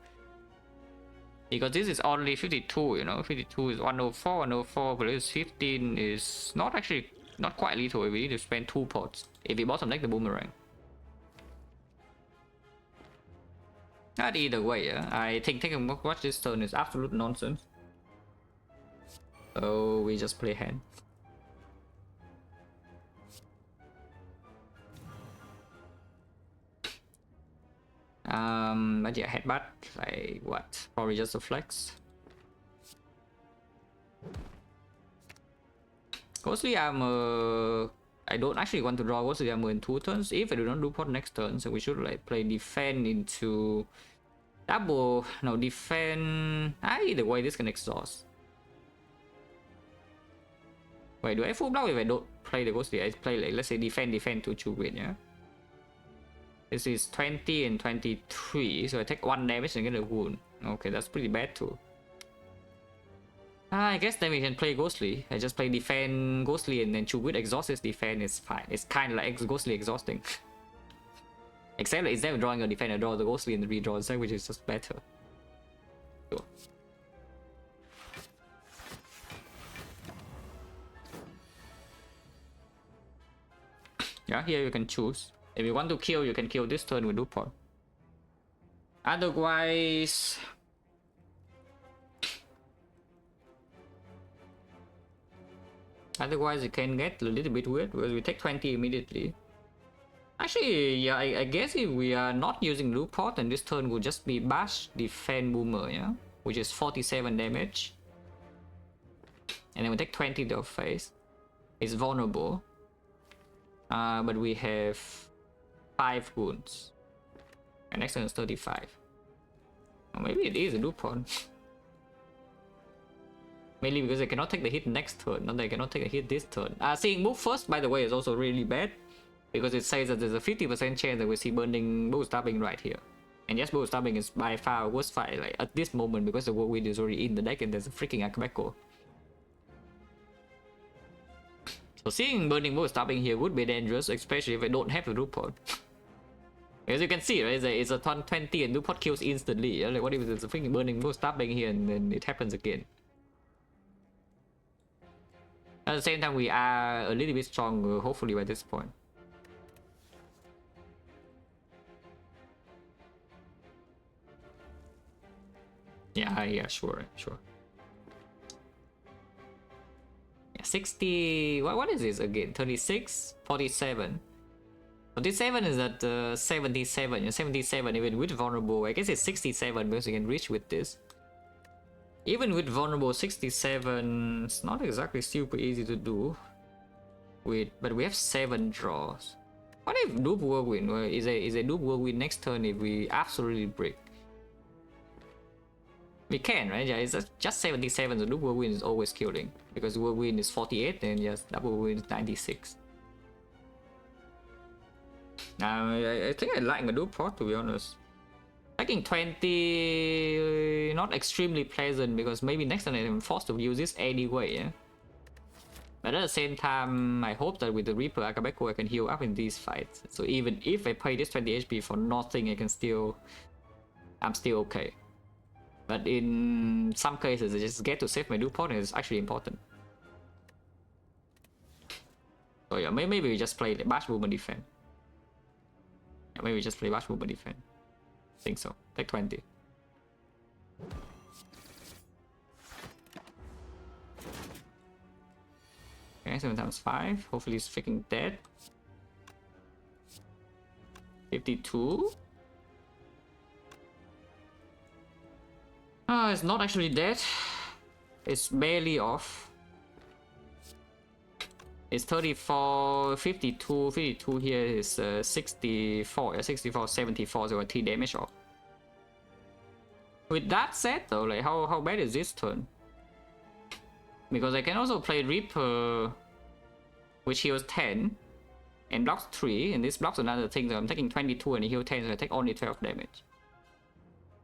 Because this is only 52, you know. 52 is 104, 104 plus 15 is not quite lethal. We need to spend 2 pots if we bottom deck the boomerang. Not either way, yeah. I think taking watch this turn is absolute nonsense. So we just play hand. But yeah, headbutt, like what? Probably just a flex. Ghostly Armor, I don't actually want to draw Ghostly Armor in 2 turns. If I do not do pot next turn, so we should like play defend into double. No, defend. Either way, this can exhaust. Wait, do I full block if I don't play the Ghostly? I play like, let's say defend to Chubin, yeah? This is 20 and 23, so I take 1 damage and get a wound. Okay, that's pretty bad too. I guess then we can play Ghostly. I just play defend Ghostly and then Chubut exhaust his defend is fine. It's kind of like Ghostly exhausting. Except like, instead of drawing a defend, I draw the Ghostly and redraw the set, which is just better. Sure. Yeah, here you can choose. If you want to kill, you can kill this turn with DuPont. Otherwise... Otherwise, it can get a little bit weird because we take 20 immediately. Actually, yeah, I guess if we are not using DuPont, then this turn will just be bash, defend, boomer, yeah? Which is 47 damage. And then we take 20 to our face. It's vulnerable. But we have 5 wounds. And next turn is 35. Or maybe it is a DuPont. Mainly because I cannot take the hit next turn, not that I cannot take a hit this turn. Seeing move first, by the way, is also really bad. Because it says that there's a 50% chance that we see burning bow stabbing right here. And yes, bow stabbing is by far worst fight like, at this moment because the whirlwind is already in the deck and there's a freaking Akabeko. So seeing burning bow stabbing here would be dangerous, especially if I don't have a DuPont. As you can see, right, it's a ton 20 and DuPont kills instantly. Yeah? Like, what if there's a freaking burning bow stabbing here and then it happens again? At the same time, we are a little bit stronger, hopefully, by this point. Yeah, sure. Yeah, 60... What is this again? 36? 47? 47 is at 77. 77 even with vulnerable. I guess it's 67 because you can reach with this. Even with vulnerable 67, it's not exactly super easy to do. But we have 7 draws. What if Dupe Whirlwind? Is a Dupe Whirlwind next turn if we absolutely break? We can, right? Yeah, it's just 77, so double win is always killing. Because double win is 48, and yes, double win is 96. I think I like a dual port, to be honest. Taking 20, not extremely pleasant, because maybe next time I'm forced to use this anyway, yeah? But at the same time, I hope that with the Reaper Akabeko I can heal up in these fights. So even if I pay this 20 HP for nothing, I'm still okay. But in some cases, I just get to save my dual port is actually important. So yeah, maybe we just play the Bash Movement Defense. Yeah, maybe we just play Bash Movement Defense. I think so. Take 20. Okay, 7 times 5. Hopefully it's freaking dead. 52. Oh, it's not actually dead. It's barely off. It's 34, 52, 52 here is 64, 64, 74, so 3 damage off. With that said though, like how bad is this turn? Because I can also play Reaper, which heals 10 and blocks 3, and this blocks another thing, so I'm taking 22 and he heals 10, so I take only 12 damage.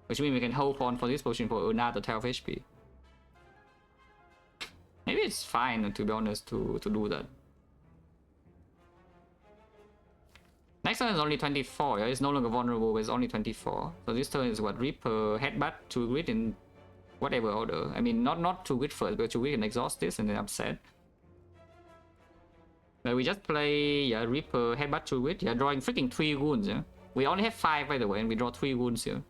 Which means we can hold on for this potion for another 12 HP. Maybe it's fine, to be honest, to do that. Next turn is only 24, yeah? It's no longer vulnerable, it's only 24. So this turn is what? Reaper, Headbutt, 2 grit in whatever order. I mean, not 2 grit first, but 2 grit and exhaust this and then upset. But we just play, yeah, Reaper, Headbutt, 2 grit, yeah, drawing freaking 3 wounds, yeah? We only have 5 by the way, and we draw 3 wounds here.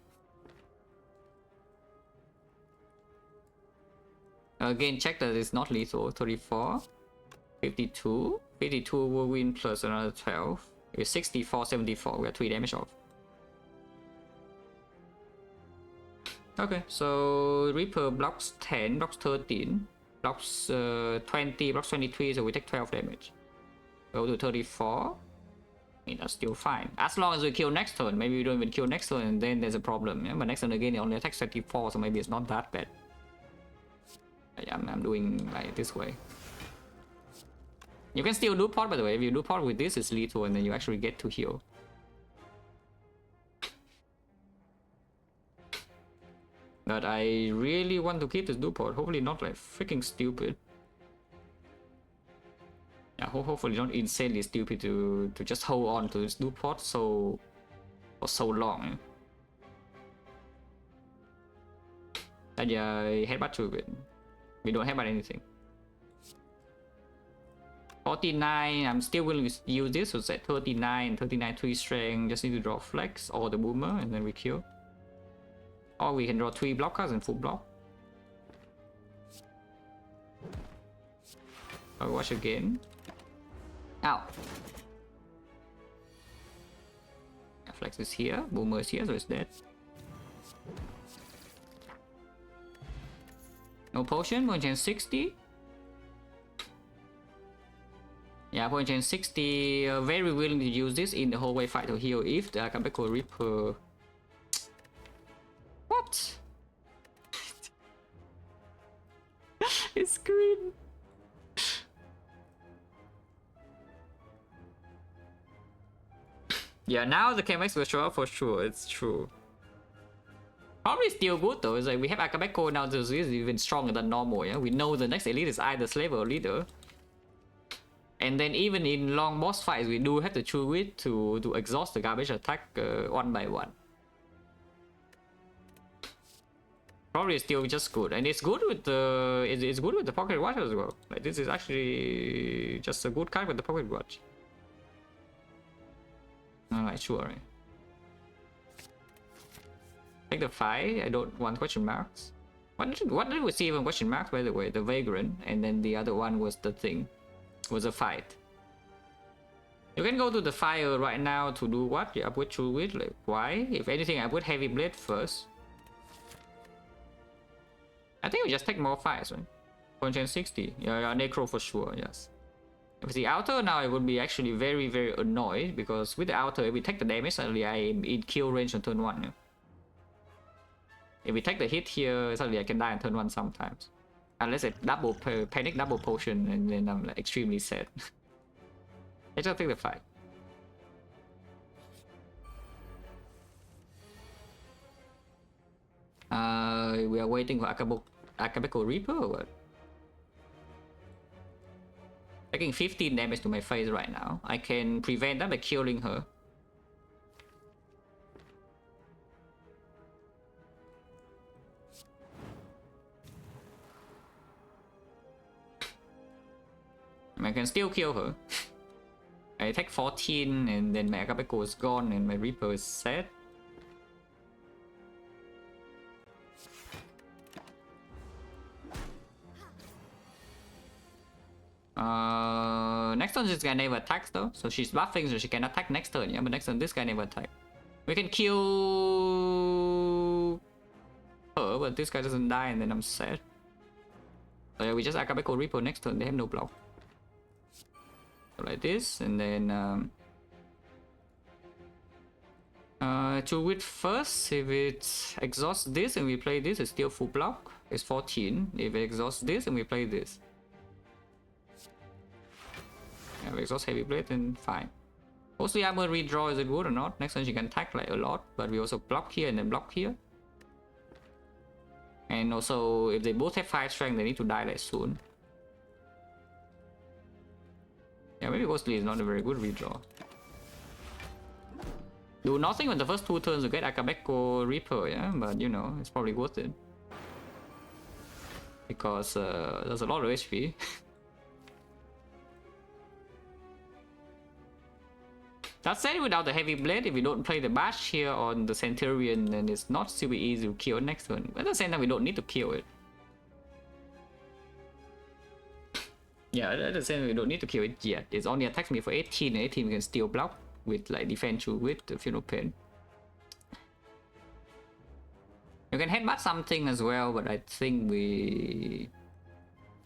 Again, check that it's not lethal. 34, 52, 52 will win plus another 12. It's 64, 74. We are 3 damage off. Okay, so Reaper blocks 10, blocks 13, blocks 20, blocks 23, so we take 12 damage. Go to 34. I mean, that's still fine. As long as we kill next turn. Maybe we don't even kill next turn and then there's a problem. Yeah? But next turn again, it only attacks 34, so maybe it's not that bad. I'm doing like this way. You can still do pot, by the way. If you do pot with this, it's lethal and then you actually get to heal. But I really want to keep this do pot. Hopefully not like freaking stupid. Yeah, hopefully not insanely stupid to just hold on to this do pot for so long. And yeah, headbutt to it. We don't headbutt anything. 49, I'm still willing to use this, so set 39, 3 strength, just need to draw flex or the boomer and then we kill. Or we can draw 3 blockers and full block. I'll watch again. Ow. Flex is here, boomer is here, so it's dead. No potion, point chain 60. Yeah, point chain 60. Very willing to use this in the hallway fight to heal if the Akabeko Reaper. What? It's green. Yeah, now the KMX will show up for sure, it's true. Probably still good though, it's like we have Akabeko now, this is even stronger than normal, yeah? We know the next elite is either slave or leader. And then even in long boss fights, we do have to chew it to exhaust the garbage attack one by one. Probably still just good, and it's good with the it's good with the pocket watch as well. Like this is actually just a good card with the pocket watch. Alright, sure. Take the 5. I don't want question marks. What did we see even question marks, by the way? The Vagrant, and then the other one was the thing. Was a fight. You can go to the fire right now to do what? You upgrade True Wit. Like, why? If anything, I put Heavy Blade first. I think we just take more fires, right? Point chain 60. Yeah, Necro for sure, yes. With the outer now, I would be actually very, very annoyed because with the outer, if we take the damage, suddenly I am in kill range on turn 1. Yeah? If we take the hit here, suddenly I can die on turn 1 sometimes. Unless it double panic double potion, and then I'm like extremely sad. I just take the fight. We are waiting for Akabeko Reaper or what? Taking 15 damage to my face right now. I can prevent that by killing her. I can still kill her. I take 14 and then my Akabeko is gone and my Reaper is set. Next turn this guy never attacks though, so she's buffing, so she can attack next turn, yeah, but next turn this guy never attack. We can kill her, but this guy doesn't die and then I'm sad. So yeah, we just Akabeko Reaper next turn, they have no block. So like this, and then to wit first, if it exhausts this and we play this, it's still full block, it's 14. If it exhausts this and we play this, yeah, we exhaust heavy blade, then fine. Mostly armor redraw, is it good or not? Next turn she can attack like a lot, but we also block here and then block here. And also, if they both have 5 strength, they need to die like soon. Yeah, maybe Ghostly is not a very good redraw. Do nothing on the first 2 turns to get Akabeko Reaper, yeah, but you know, it's probably worth it. Because there's a lot of HP. That said, without the heavy blade, if we don't play the bash here on the Centurion, then it's not super easy to kill next turn. But at the same time, we don't need to kill it. Yeah, at the same time, we don't need to kill it yet. It only attacks me for 18, and 18 we can still block with like defense with the Funeral Pen. You can headbutt something as well, but I think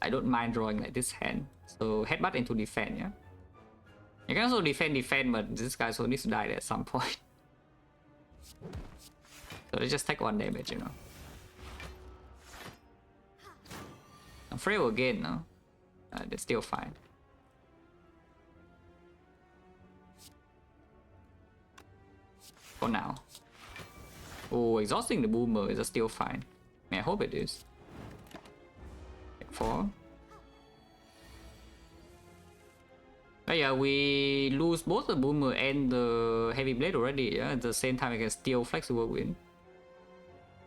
I don't mind drawing like this hand. So headbutt into defense, yeah? You can also defend, but this guy also needs to die at some point. So they just take 1 damage, you know. I'm frail again, no? They're still fine. For now. Oh, exhausting the boomer is still fine. I hope it is. Take 4. But yeah, we lose both the boomer and the heavy blade already. Yeah, at the same time I can steal Flexible Wind.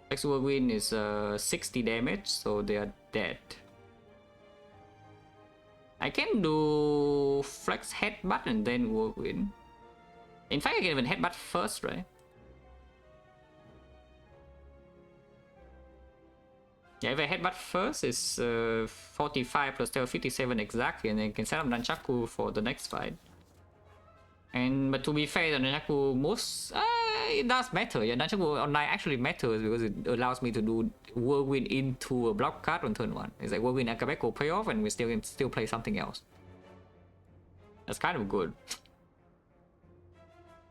Flexible Wind is 60 damage, so they are dead. I can do Flex Headbutt and then Whirlwind. In fact, I can even Headbutt first, right? Yeah, if I headbutt first, it's 45 plus 12, 57 exactly, and then you can set up Nunchaku for the next fight. But to be fair, the Nunchaku it does matter. Yeah, Nunchaku online actually matters because it allows me to do Whirlwind into a block card on turn 1. It's like Whirlwind Akabeko pay off, and we can still play something else. That's kind of good.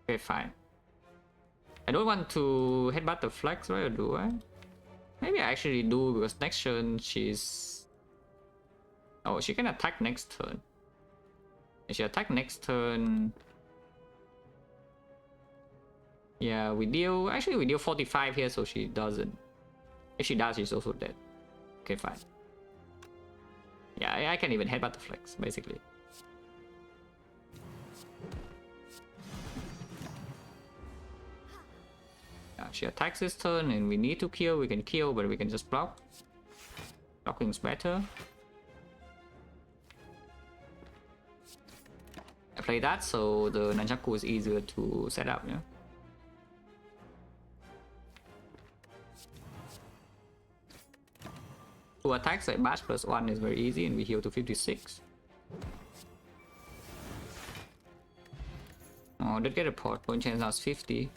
Okay, fine. I don't want to headbutt the flex, right? Or do I? Maybe I actually do, because next turn she's... Oh, she can attack next turn. If she attack next turn... Yeah, we deal... Actually, we deal 45 here, so she doesn't. If she does, she's also dead. Okay, fine. Yeah, I can even headbutt the flex, basically. Yeah, she attacks this turn, and we need to kill. We can kill, but we can just block. Blocking's better. I play that, so the Nunchaku is easier to set up, yeah? Two attacks like bash plus 1 is very easy, and we heal to 56. Oh, did get a point chance now is 50.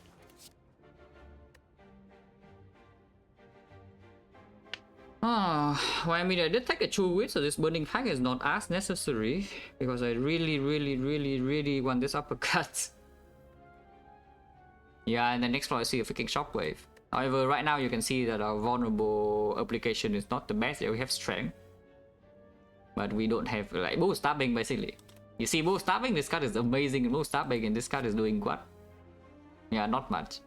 Well, I mean, I did take a true wit, so this burning pack is not as necessary because I really want this uppercut. Yeah, and then next floor I see a freaking shockwave. However, right now you can see that our vulnerable application is not the best. Yeah, we have strength, but we don't have like bow stabbing basically. You see, bow stabbing, this card is amazing. Bow stabbing, and this card is doing what? Yeah, not much.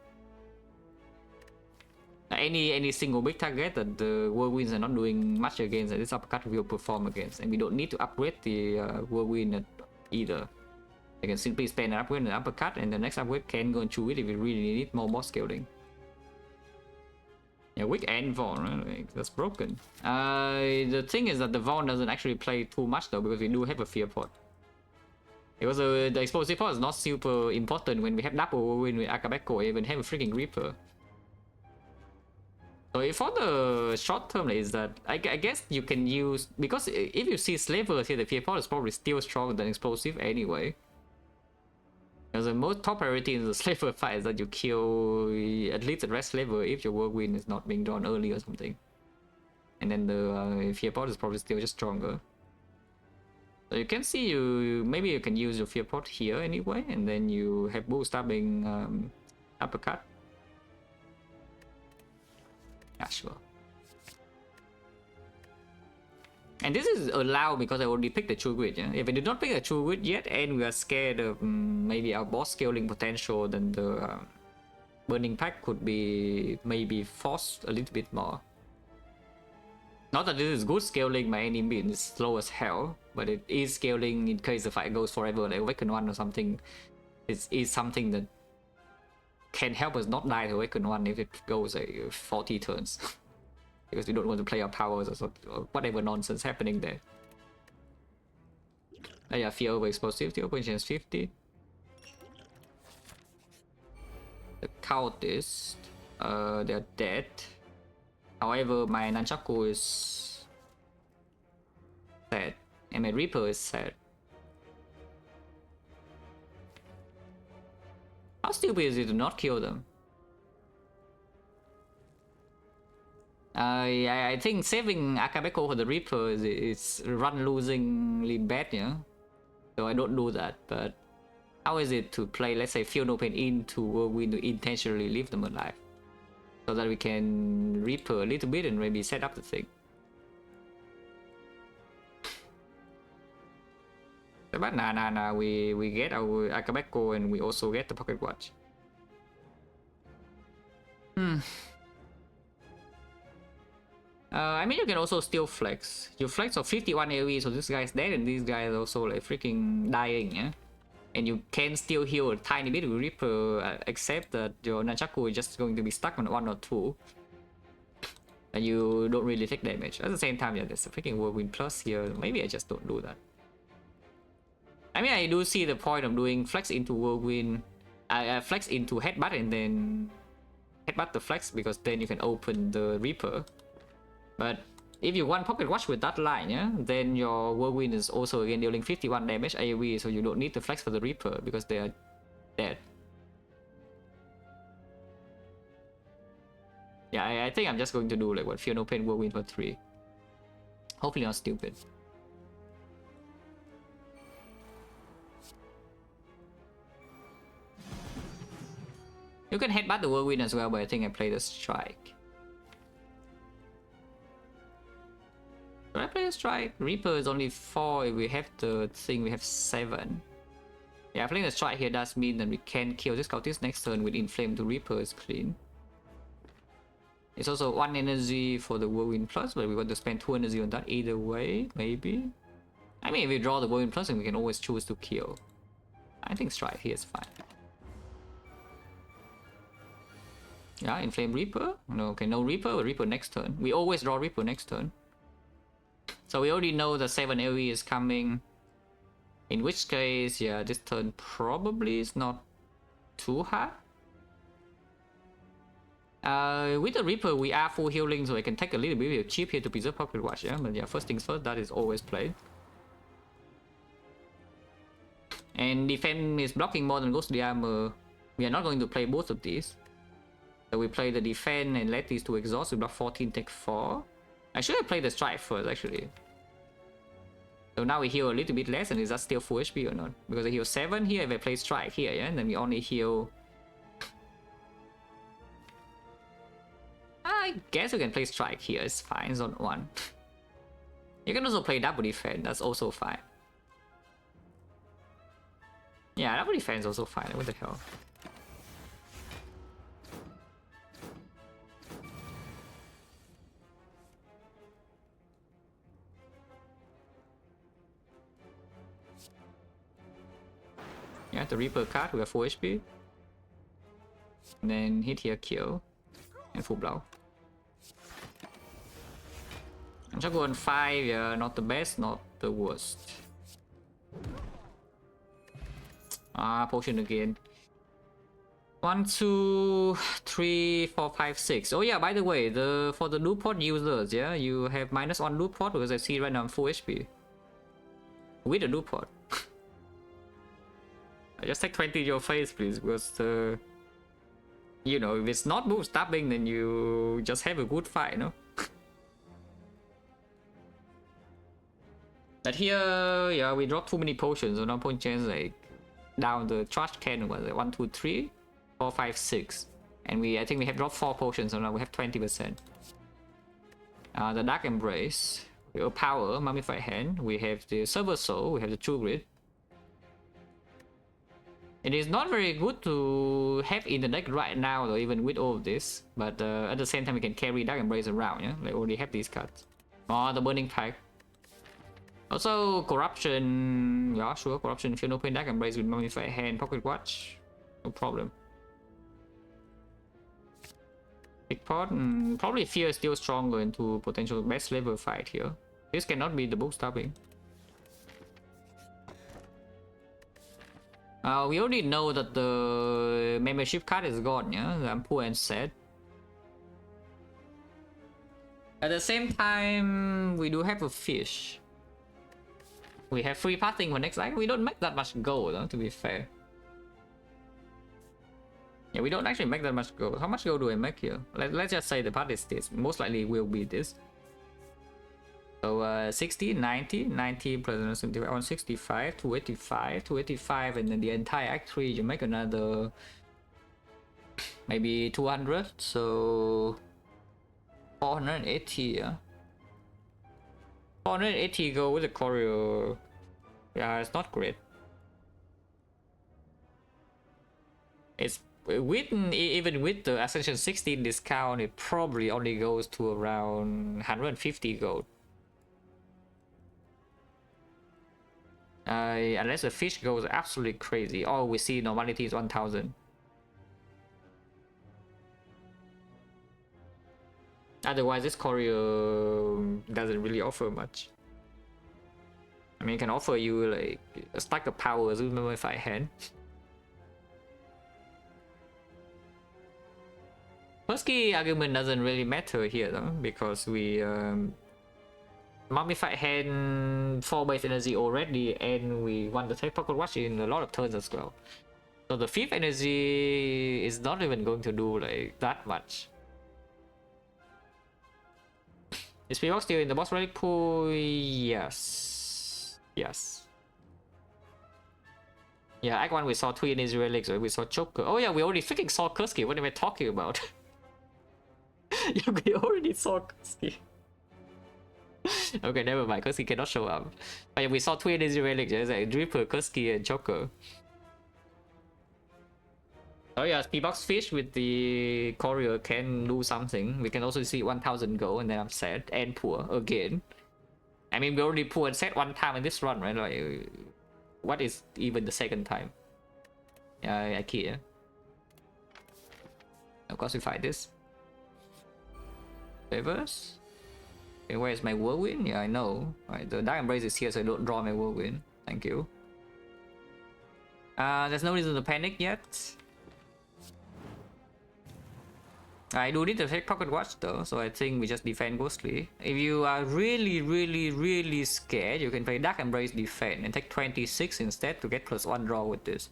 Any single big target that the whirlwinds are not doing much against, this uppercut will perform against, and we don't need to upgrade the whirlwind either. You can simply spend an upgrade and an uppercut, and the next upgrade can go and chew it if we really need more boss scaling. Yeah, weak and Vaughn, right? That's broken. The thing is that the Vaughn doesn't actually play too much though, because we do have a fear pot. Because the explosive pot is not super important when we have double whirlwind with Akabeko, even have a freaking Reaper. So for the short term is that I guess you can use, because if you see slavers here, the fear pot is probably still stronger than explosive anyway. Because the most top priority in the slaver fight is that you kill at least the rest slaver if your whirlwind is not being drawn early or something. And then the fear pot is probably still just stronger. So you can see maybe you can use your fear pot here anyway, and then you have bow stabbing uppercut. Yeah, sure. And this is allowed because I already picked the True Grit. Yeah? If I did not pick a True Grit yet and we are scared of maybe our boss scaling potential, then the Burning Pack could be maybe forced a little bit more. Not that this is good scaling by any means, it's slow as hell, but it is scaling in case the fight goes forever, like Awaken 1 or something. It is something that can help us not die to Awaken 1 if it goes 40 turns. Because we don't want to play our powers or whatever nonsense happening there. Yeah, fear over explosivity, open chance 50. The cultist, they're dead. However, my Nunchaku is sad, and my Reaper is sad. How stupid is it to not kill them? I think saving Akabeko for the Reaper is run-losingly bad, yeah? So I don't do that, but how is it to play, let's say, Feel No Pain into Whirlwind to intentionally leave them alive? So that we can Reaper a little bit and maybe set up the thing. But nah, we get our Akabeko and we also get the Pocket Watch. I mean, you can also still flex. You flex of 51 AoE, so this guy's dead, and this guy is also like freaking dying, yeah? And you can still heal a tiny bit with Reaper, except that your Nunchaku is just going to be stuck on 1 or 2. And you don't really take damage. At the same time, yeah, there's a freaking Whirlwind Plus here. Maybe I just don't do that. I mean, I do see the point of doing flex into Whirlwind, flex into Headbutt, and then Headbutt the flex, because then you can open the Reaper. But if you want Pocket Watch with that line, yeah, then your Whirlwind is also again dealing 51 damage AoE, so you don't need to flex for the Reaper because they are dead. Yeah, I think I'm just going to do like what, Fear No Pain Whirlwind for 3. Hopefully not stupid. You can headbutt the Whirlwind as well, but I think I play the Strike. Should I play a Strike? Reaper is only 4. If we have the thing, we have 7. Yeah, playing the Strike here does mean that we can kill this cultist next turn with Inflame to Reaper is clean. It's also 1 energy for the Whirlwind Plus, but we want to spend 2 energy on that either way, maybe. I mean, if we draw the Whirlwind Plus, then we can always choose to kill. I think Strike here is fine. Yeah, Inflame Reaper. No, okay, no Reaper, Reaper next turn. We always draw Reaper next turn. So we already know the 7 AoE is coming. In which case, yeah, this turn probably is not too hard. With the Reaper, we are full healing, so I can take a little bit of cheap here to preserve Pocket Watch, yeah? But yeah, first things first, that is always played. And defense is blocking more than Ghostly Armor. We are not going to play both of these. So we play the defense and let these two exhaust. We block 14, take 4. I should have played the Strike first, actually. So now we heal a little bit less, and is that still full HP or not? Because I heal 7 here, if I play Strike here, yeah? And then we only heal I guess you can play strike here, it's fine, zone 1. You can also play double defense, that's also fine. Yeah, double defense is also fine, what the hell. Yeah, the Reaper card, we have 4 HP. And then hit here, kill. And full blow. I'm just going 5, yeah, not the best, not the worst. Ah, potion again. 1, 2, 3, 4, 5, 6. Oh yeah, by the way, for the loot pod users, yeah, you have -1 loot pod because I see right now I'm full HP. With the loot pod. I just take 20 in your face, please, because you know, if it's not move stopping, then you just have a good fight, no? But here, yeah, we dropped too many potions, so no point chance like down the trash can was like 1, 2, 3, 4, 5, 6. And I think we have dropped 4 potions, so now we have 20%. The Dark Embrace, the Power, Mummified Hand, we have the Silver Soul, we have the True Grit. It is not very good to have in the deck right now though, even with all of this. But at the same time we can carry Dark Embrace around, yeah? Like already have these cards. Oh, the Burning Pack. Also, Corruption, yeah sure, Corruption, if you open Dark Embrace with Mummified Hand, Pocket Watch, no problem. Big Pot, probably Fear is still stronger into potential best level fight here. This cannot be the book stopping. We already know that the membership card is gone, yeah? I'm poor and sad. At the same time, we do have a fish. We have free pathing for next cycle. We don't make that much gold, though, to be fair. Yeah, we don't actually make that much gold. How much gold do I make here? Let's just say the part is this. Most likely will be this. So 60, 90, 90 plus 165, 285, 285, and then the entire act 3 you make another maybe 200, so 480, yeah. 480 gold with the choreo. Yeah, it's not great. It's even with the Ascension 16 discount, it probably only goes to around 150 gold. Unless the fish goes absolutely crazy. All we see normality is 1000. Otherwise, this choreo doesn't really offer much. I mean, it can offer you like a stack of powers with Mummified Hand. Husky argument doesn't really matter here though, because we Mummified Hand 4 base energy already, and we want to take Pocket Watch in a lot of turns as well. So the 5th energy is not even going to do like that much. Is P-Box still in the boss relic pool? Yes. Yes. Yeah, Act 1 we saw 3 energy relics, right? We saw Choker. Oh yeah, we already freaking saw Kursky. What am I talking about? Yeah, we already saw Kursky. Okay, never mind, Kursky cannot show up. But yeah, we saw 2 energy relics, yeah? It's like Dripper, Kursky, and Choker. Oh yeah, P-Box Fish with the choreo can do something. We can also see 1000 gold, and then I'm sad and poor again. I mean, we already poor and sad 1 time in this run, right? Like, what is even the 2nd time? Yeah, I key, yeah. Of course we fight this. Favors? Okay, where's my whirlwind? Yeah, I know. Alright, the Dark Embrace is here, so I don't draw my whirlwind. Thank you. There's no reason to panic yet. I do need to take Pocket Watch though, so I think we just defend Ghostly. If you are really scared, you can play Dark Embrace defend and take 26 instead to get +1 draw with this.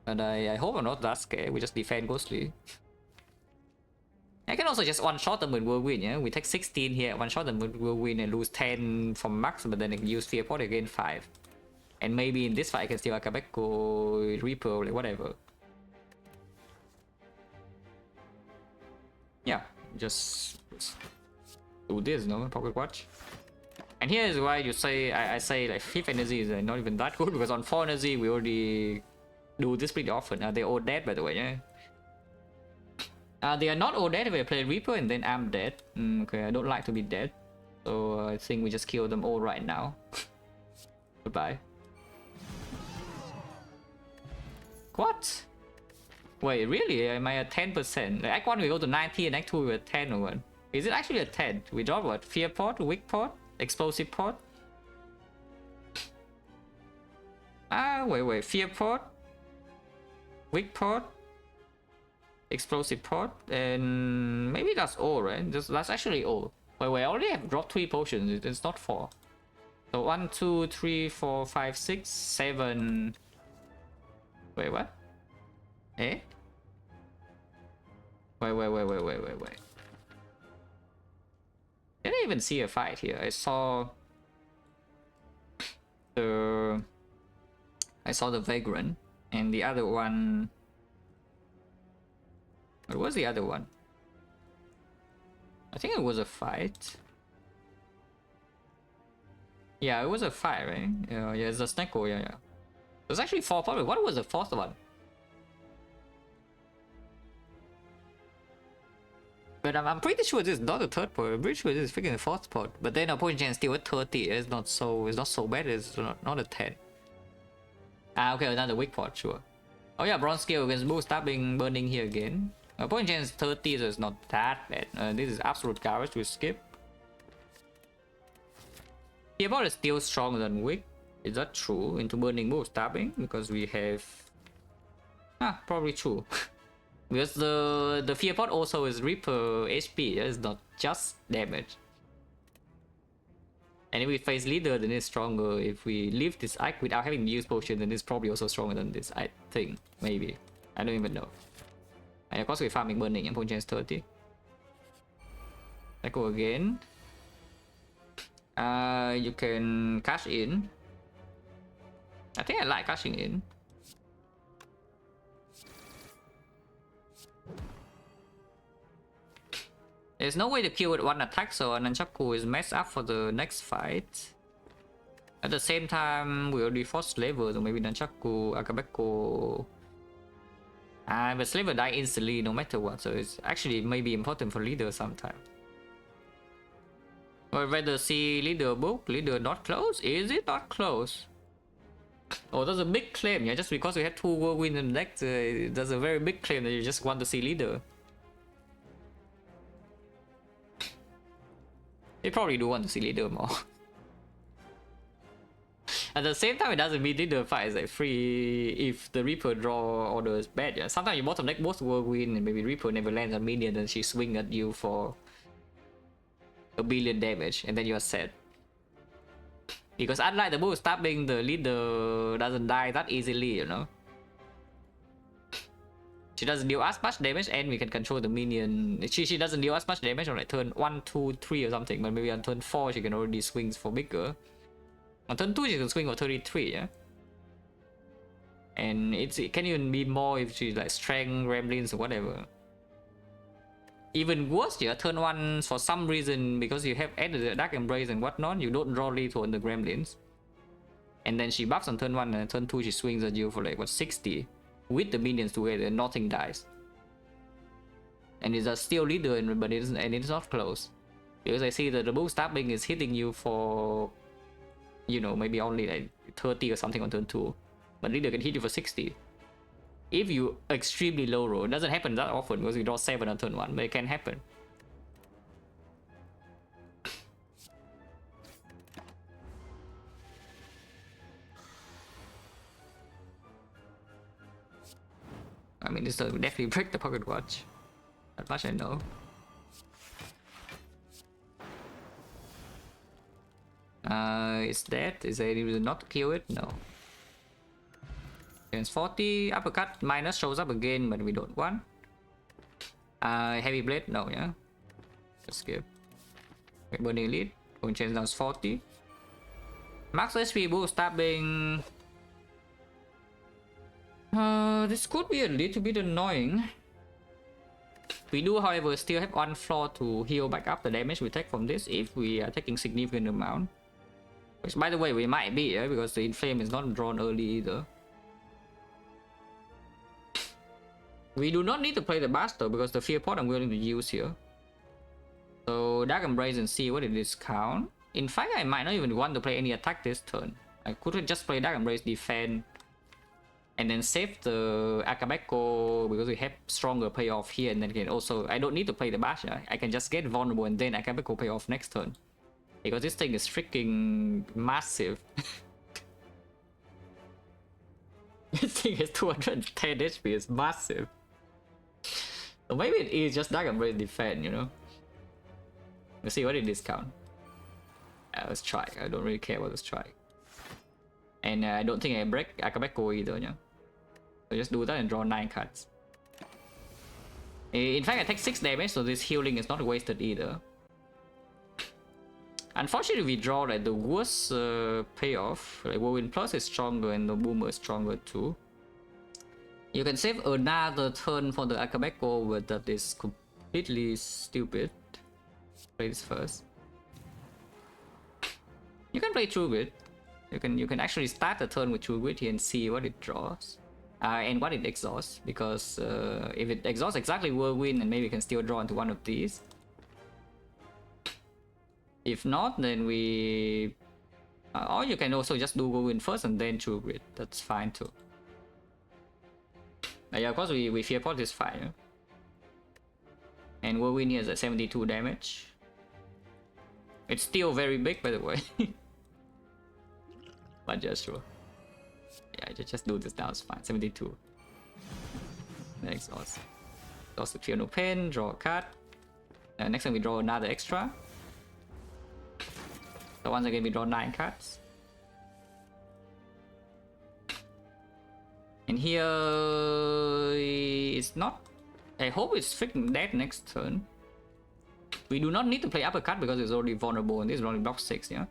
But I hope I'm not that scared, we just defend Ghostly. I can also just one-shot them with Whirlwind, yeah? We take 16 here, one-shot them with Whirlwind and lose 10 from max, but then I can use Fear Pot again 5. And maybe in this fight I can steal Akabeko, Reaper, like whatever. just do this, no? Pocket watch. And here is why you say, I say like 5th energy is not even that good, because on 4 energy we already do this pretty often. They're all dead, by the way, yeah? They are not all dead if I play Reaper and then I'm dead. Okay, I don't like to be dead. So I think we just kill them all right now. Goodbye. What? Wait, really? Am I at 10%? Like, Act 1 we go to 90 and Act 2 we're at 10 or what? Is it actually a 10? We drop what? Fear Pot, Weak Pot, Explosive Pot? Wait. Fear Pot, Weak Pot, Explosive Pot, and maybe that's all, right? That's actually all. Wait, I already have dropped 3 potions, it's not 4. So 1, 2, 3, 4, 5, 6, 7. Wait, what? Eh? Wait. Did I even see a fight here? I saw the Vagrant and the other one. What was the other one? I think it was a fight. Yeah, it was a fight, right? Yeah, it's a Snecko, yeah. There's actually 4 probably. What was the 4th one? But I'm pretty sure this is not the 3rd part. I'm pretty sure this is freaking the 4th part. But then our point chance still at 30. It's not so bad. It's not a 10. Okay, another weak part, sure. Oh yeah, bronze skill against boost stabbing burning here again. Point chance 30, so it's not that bad. This is absolute garbage to skip. Fearbot is still stronger than weak. Is that true? Into burning boost stabbing? Because we have... probably true. Because the Fearbot also is Reaper HP, it's not just damage. And if we face leader, then it's stronger. If we leave this Ike without having to use potion, then it's probably also stronger than this, I think. Maybe. I don't even know. And of course we're farming burning and point chance 30. Let's go again. You can cash in. I think I like cashing in. There's no way to kill with 1 attack, so Nunchaku is messed up for the next fight. At the same time, we already fought Slaver, so maybe Nunchaku, Akabeko. But Slaver die instantly no matter what, so it's actually maybe important for leader sometime. I'd rather see leader book, leader not close. Is it not close? Oh, that's a big claim, yeah. Just because we had 2 whirlwind in the deck, that's a very big claim that you just want to see leader. You probably do want to see leader more. At the same time, it doesn't mean leader fight is like free if the Reaper draw order is bad. Yeah, sometimes you bottom deck both whirlwind and maybe Reaper never lands a minion and she swing at you for a billion damage and then you're sad. Because unlike the bull stabbing, the leader doesn't die that easily, you know. She doesn't deal as much damage and we can control the minion. She doesn't deal as much damage on like turn 1, 2, 3 or something, but maybe on turn 4 she can already swing for bigger. On turn 2 she can swing for 33, yeah. And it can even be more if she's like strength, ramblings or whatever. Even worse, yeah, turn 1 for some reason, because you have added the Dark Embrace and whatnot, you don't draw lethal on the gremlins. And then she buffs on turn 1 and turn 2 she swings at you for like what, 60 with the minions together and nothing dies. And it's a still leader but it's not close. Because I see that the bull stabbing is hitting you for, you know, maybe only like 30 or something on turn 2. But leader can hit you for 60. If you extremely low roll. It doesn't happen that often because we draw 7 on turn 1, but it can happen. I mean, this will definitely break the pocket watch. That much I know. Is that? Is there any reason not to kill it? No. Against 40, uppercut minus shows up again, but we don't want. Heavy blade, no, yeah. Just skip. Okay, burning elite, going change down to 40. Max HP bull stabbing. This could be a little bit annoying. We do, however, still have one floor to heal back up the damage we take from this if we are taking significant amount. Which, by the way, we might be, because the Inflame is not drawn early either. We do not need to play the Bastard because the Fear Pot I'm willing to use here. So Dark Embrace and see what it discount. In fact, I might not even want to play any attack this turn. I could just play Dark Embrace, defend, and then save the Akabeko because we have stronger payoff here, and then can also, I don't need to play the Basha. I can just get vulnerable and then Akabeko pay off next turn. Because this thing is freaking massive. This thing is 210 HP, it's massive. So maybe it is just Dark Embrace defend, you know? Let's see what it discount. Let's try. I don't really care about the strike. And I don't think I break Akabeko either, yeah? So just do that and draw 9 cards. In fact, I take 6 damage, so this healing is not wasted either. Unfortunately, we draw like the worst payoff. Like Whirlwind Plus is stronger and the Boomer is stronger too. You can save another turn for the Akabeko, but that is completely stupid. Play this first. You can play True Grit. You can actually start the turn with True Grit here and see what it draws. And what it exhausts, because if it exhausts exactly Whirlwind, and maybe we can still draw into one of these. If not, then we... or you can also just do Whirlwind first and then True Grit. That's fine too. Yeah, of course we Fear Pot is fine. Yeah? And Whirlwind here is at 72 damage. It's still very big, by the way. But just sure. Yeah, just do this now, it's fine. 72. Next, exhaust. Exhaust the Feel No Pain, draw a card. Next time we draw another extra. So once again we draw 9 cards. And here it's not... I hope it's freaking dead next turn. We do not need to play uppercut because it's already vulnerable and this is only block 6, yeah?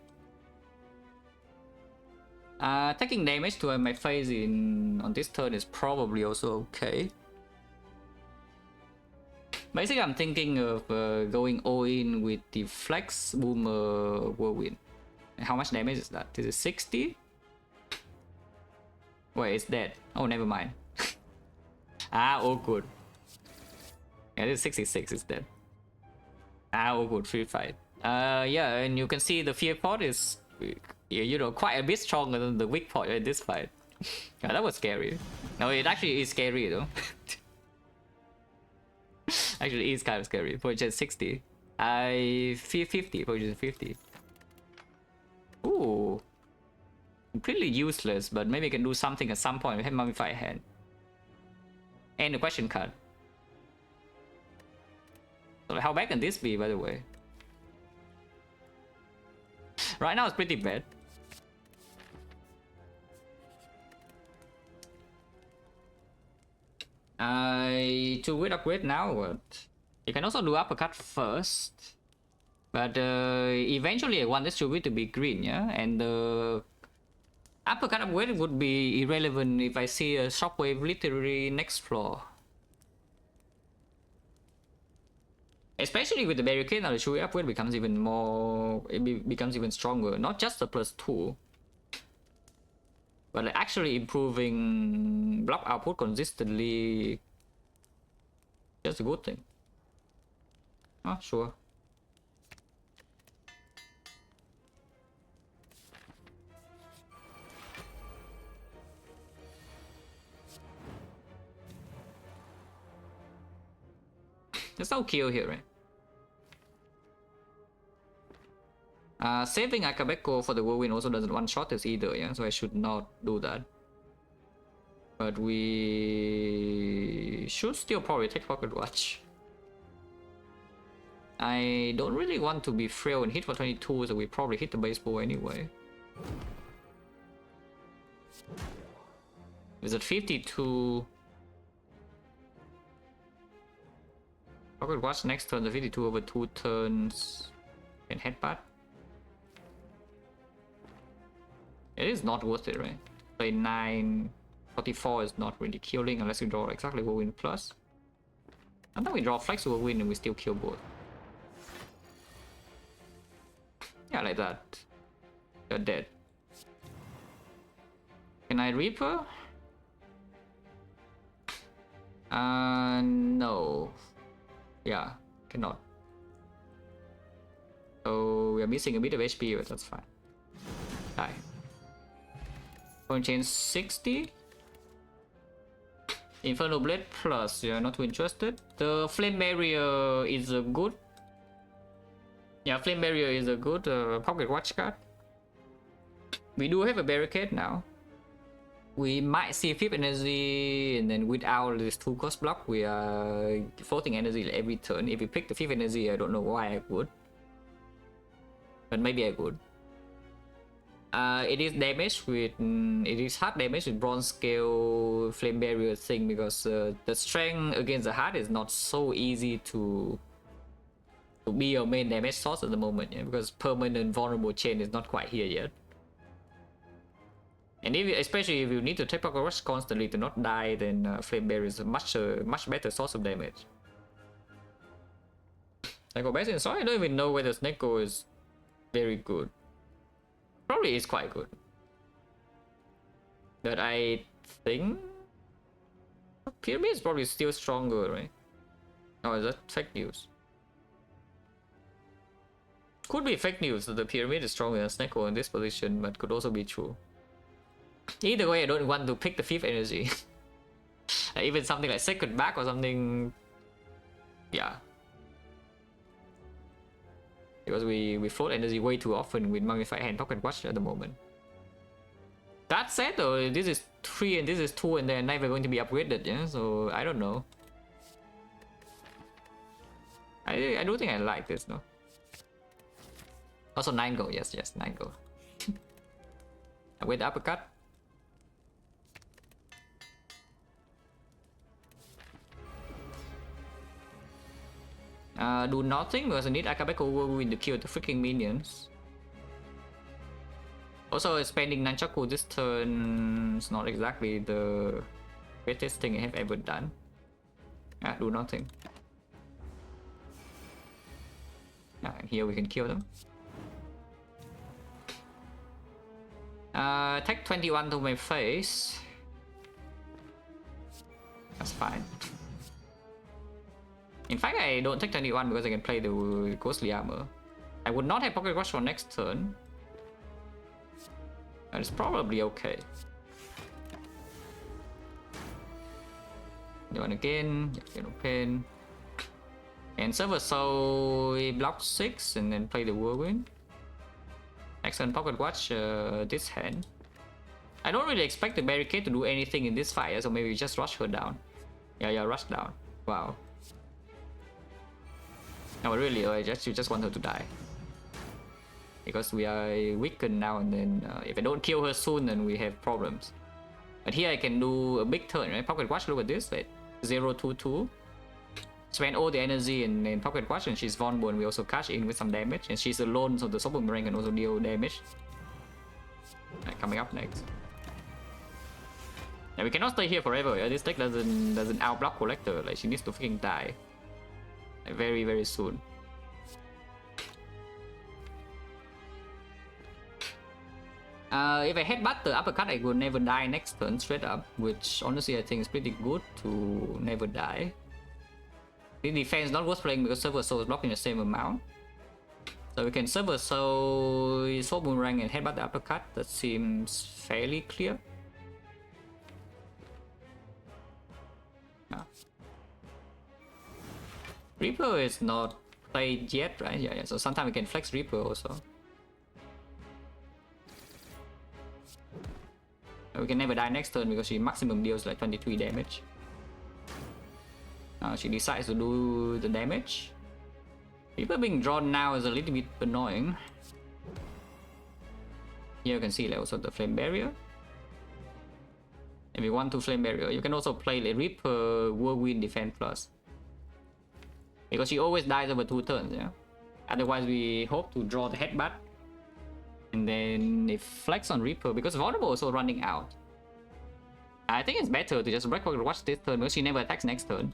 Taking damage to my face on this turn is probably also okay. Basically, I'm thinking of going all in with the Flex Boomer Whirlwind. And how much damage is that? Is it 60? Wait, it's dead. Oh, never mind. Oh good. Yeah, this is 66, it's dead. Oh good, free fight. Yeah, and you can see the Fear Pot is... you know, quite a bit stronger than the weak point in this fight. Yeah, that was scary. No, it actually is scary though. Actually, it is kind of scary. Position 60. I feel 50. Position 50. Ooh, completely useless, but maybe I can do something at some point with Mummified Hand. And the question card. So how bad can this be, by the way? Right now it's pretty bad. To with upgrade now, but you can also do uppercut first. But eventually I want this to be green, yeah? And the uppercut upgrade would be irrelevant if I see a shockwave literally next floor. Especially with the barricade now, the Shui upgrade becomes even more... it becomes even stronger. Not just the +2, but like actually improving block output consistently. Just a good thing. Oh, sure. There's no kill here, right? Saving Akabeko for the Whirlwind also doesn't one-shot this either, yeah? So I should not do that. But we should still probably take Pocket Watch. I don't really want to be frail and hit for 22, so we probably hit the baseball anyway. Is it 52? Pocket Watch next turn, the 52 over 2 turns. And headbutt. It is not worth it, right? Play 9, 44 is not really killing unless you draw exactly Whirlwind Plus. Sometimes we draw Flex Whirlwind and we still kill both. Yeah, like that. You're dead. Can I Reaper? No. Yeah, cannot. So we are missing a bit of HP, but that's fine. Die. Point change 60. Infernal Blade plus, yeah, not too interested. The Flame Barrier is a good. Yeah, Flame Barrier is a good Pocket Watch card. We do have a Barricade now. We might see 5th energy, and then without this 2 cost block, we are floating energy every turn. If we pick the 5th energy, I don't know why I would. But maybe I would. It is damage with it is hard damage with bronze scale flame barrier thing, because the strength against the heart is not so easy to be your main damage source at the moment, yeah? Because permanent vulnerable chain is not quite here yet. And especially if you need to take pocket rush constantly to not die, then flame barrier is a much better source of damage. Snecko best in, so I don't even know whether Snecko is very good. Probably is quite good, but I think Pyramid is probably still stronger, right? Oh, is that fake news? Could be fake news that the Pyramid is stronger than Snecko in this position, but could also be true. Either way, I don't want to pick the 5th energy. Even something like Second Back or something. Yeah. Because we float energy way too often with Mummified Hand Pocket Watch at the moment. That said though, this is 3 and this is 2 and they're never going to be upgraded, yeah? So I don't know. I do think I like this, no? Also 9 go, yes, 9 go. With the uppercut. Do nothing because I need Akabeko Whirlwind to kill the freaking minions. Also, spending Nunchaku this turn is not exactly the greatest thing I have ever done. Do nothing. And here we can kill them. Take 21 to my face. That's fine. In fact, I don't take 21 because I can play the Ghostly Armor. I would not have Pocket Rush for next turn. That is probably okay. Do one again, get open. And Server Soul block 6 and then play the Whirlwind. Next turn, Pocket Watch this hand. I don't really expect the Barricade to do anything in this fight, so maybe just rush her down. Yeah, rush down. Wow. No, really, you just want her to die. Because we are weakened now, and then if I don't kill her soon, then we have problems. But here I can do a big turn, right? Pocket Watch, look at this, wait. 0-2-2. Spend all the energy in Pocket Watch, and she's vulnerable, and we also cash in with some damage. And she's alone, so the Soul Boomerang can also deal damage. Right, coming up next. Now we cannot stay here forever, yeah? This deck doesn't outblock Collector, like she needs to freaking die. Very, very soon. If I headbutt the uppercut, I will never die next turn straight up, which honestly I think is pretty good to never die. The defense not worth playing because Server Soul is blocking the same amount. So we can Server Soul, Soul Boomerang and headbutt the uppercut. That seems fairly clear. Reaper is not played yet, right? Yeah, so sometimes we can flex Reaper also. We can never die next turn because she maximum deals like 23 damage. She decides to do the damage. Reaper being drawn now is a little bit annoying. Here you can see like also the Flame Barrier. If you want to Flame Barrier, you can also play like Reaper Whirlwind Defense Plus. Because she always dies over 2 turns, yeah? Otherwise we hope to draw the headbutt. And then if flex on Reaper, because Vulnerable is also running out. I think it's better to just break Pocket Watch this turn because she never attacks next turn.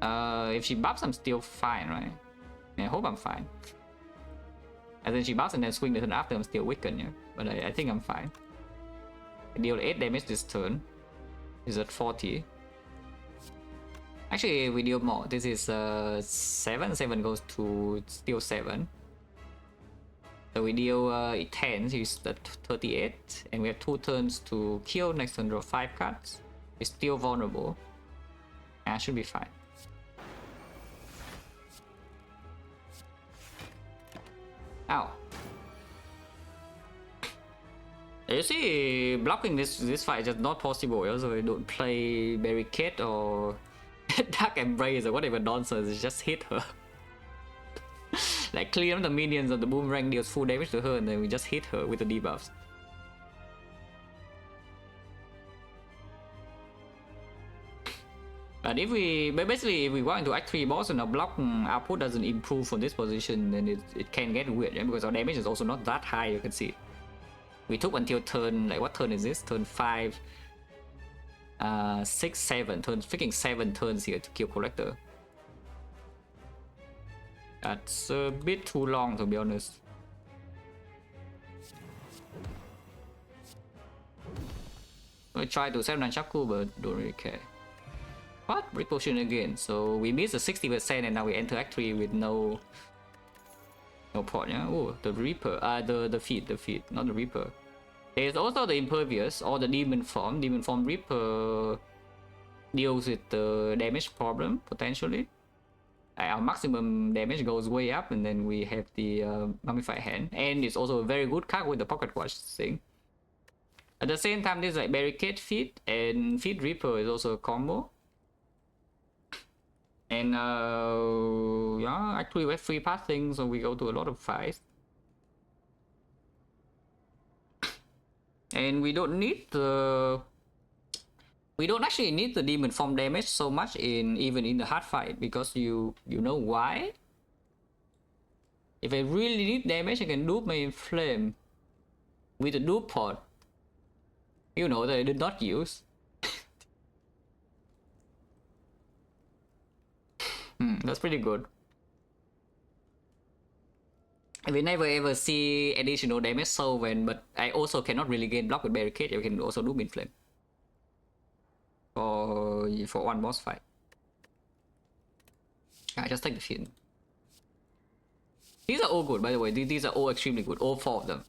If she buffs, I'm still fine, right? I hope I'm fine. And then she buffs and then swing the turn after, I'm still weakened, yeah. But I think I'm fine. I deal 8 damage this turn. Is at 40. Actually, we deal more. This is 7. 7 goes to still 7. So we deal 10, so it's at 38. And we have 2 turns to kill. Next turn, draw 5 cards. It's still vulnerable. And should be fine. Ow. You see, blocking this fight is just not possible. Also, we don't play Barricade or Dark Embrace or whatever nonsense. It's just hit her. Like clear the minions of the boomerang deals full damage to her, and then we just hit her with the debuffs. But basically if we go into Act 3 boss and our block output doesn't improve from this position, then it can get weird, yeah? Because our damage is also not that high, you can see. We took until turn, like what turn is this? Turn 5, 6, 7, freaking 7 turns here to kill Collector. That's a bit too long, to be honest. I try to set Nunchaku, but don't really care. What? Break potion again. So we missed the 60% and now we enter Act 3 with no port, yeah? Oh, the Reaper. The feet, not the Reaper. There's also the Impervious or the Demon Form. Demon Form Reaper deals with the damage problem, potentially. Our maximum damage goes way up, and then we have the Mummified Hand. And it's also a very good card with the Pocket Watch thing. At the same time, there's like Barricade Feet, and Feet Reaper is also a combo. And yeah, actually we have free passing, so we go to a lot of fights. And we don't need the... We don't actually need the demon form damage so much even in the hard fight, because you know why? If I really need damage, I can dupe my flame with a dupe pod. You know that I did not use. That's pretty good. We never ever see additional damage so but I also cannot really gain block with Barricade. You can also do Min Flame for one boss fight. I just take the feet. These are all good, by the way. These are all extremely good. All 4 of them.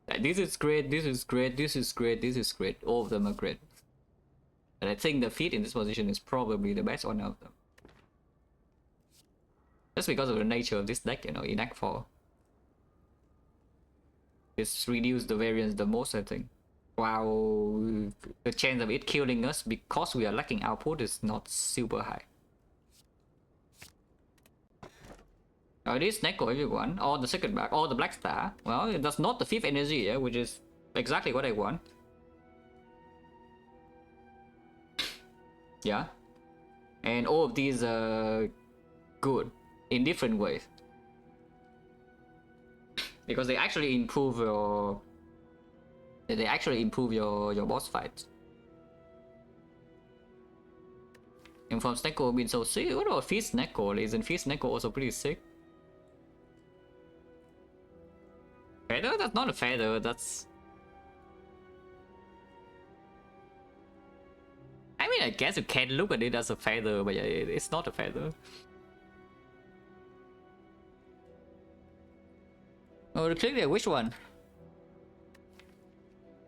Like, this is great. This is great. This is great. This is great. All of them are great. And I think the feet in this position is probably the best one of them. Just because of the nature of this deck, you know, in Act 4. It's reduced the variance the most, I think. While the chance of it killing us because we are lacking output is not super high. It is Neko everyone, or the second back, or the Black Star. Well, that's not the 5th energy, yeah, which is exactly what I want. Yeah. And all of these are good in different ways. Because they actually improve your boss fights. And from Snecko being so sick, what about Feast Snecko? Isn't Feast Snecko also pretty sick? Feather? That's not a feather, that's... I mean, I guess you can look at it as a feather, but yeah, it's not a feather. Oh, clearly, which one?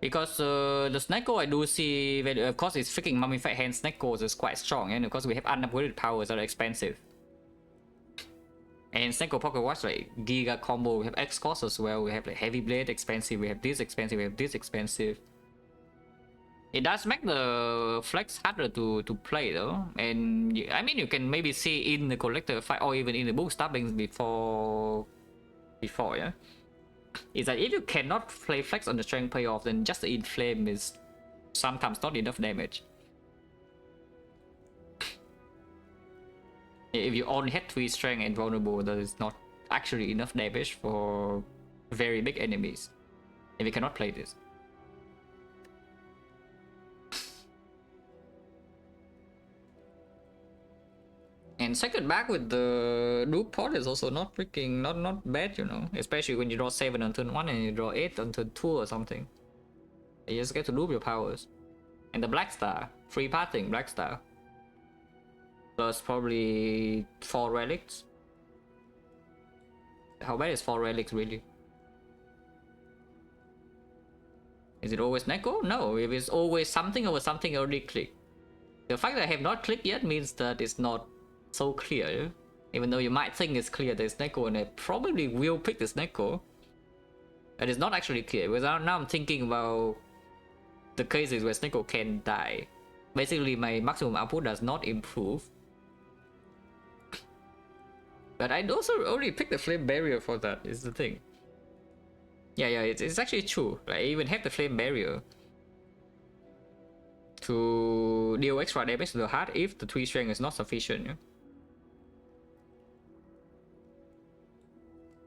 Because the Snecko I do see, of course, it's freaking Mummified Hand Snecko is quite strong, and of course we have unupgraded powers that are expensive. And Snecko Pocket Watch, like Giga combo, we have X-Cost as well, we have like Heavy Blade expensive, we have this expensive, we have this expensive. It does make the flex harder to play though, and I mean you can maybe see in the Collector fight or even in the book stabbings before, yeah? Is that if you cannot play flex on the strength payoff, then just the inflame is sometimes not enough damage. If you only had 3 strength and vulnerable, that is not actually enough damage for very big enemies. If you cannot play this. And second back with the Duke pot is also not freaking not bad, you know. Especially when you draw 7 on turn 1 and you draw 8 on turn 2 or something. You just get to loop your powers. And the Black Star, free pathing Black Star. Plus probably 4 relics. How bad is 4 relics really? Is it always Neko? No, if it's always something over something I already clicked. The fact that I have not clicked yet means that it's not so clear. Even though you might think it's clear there's Neko, and I probably will pick this Neko. It is not actually clear, because now I'm thinking about the cases where Neko can die. Basically my maximum output does not improve. But I also already picked the Flame Barrier for that, is the thing. Yeah, it's actually true. Like, I even have the Flame Barrier to deal extra damage to the heart if the 3 strength is not sufficient. Yeah?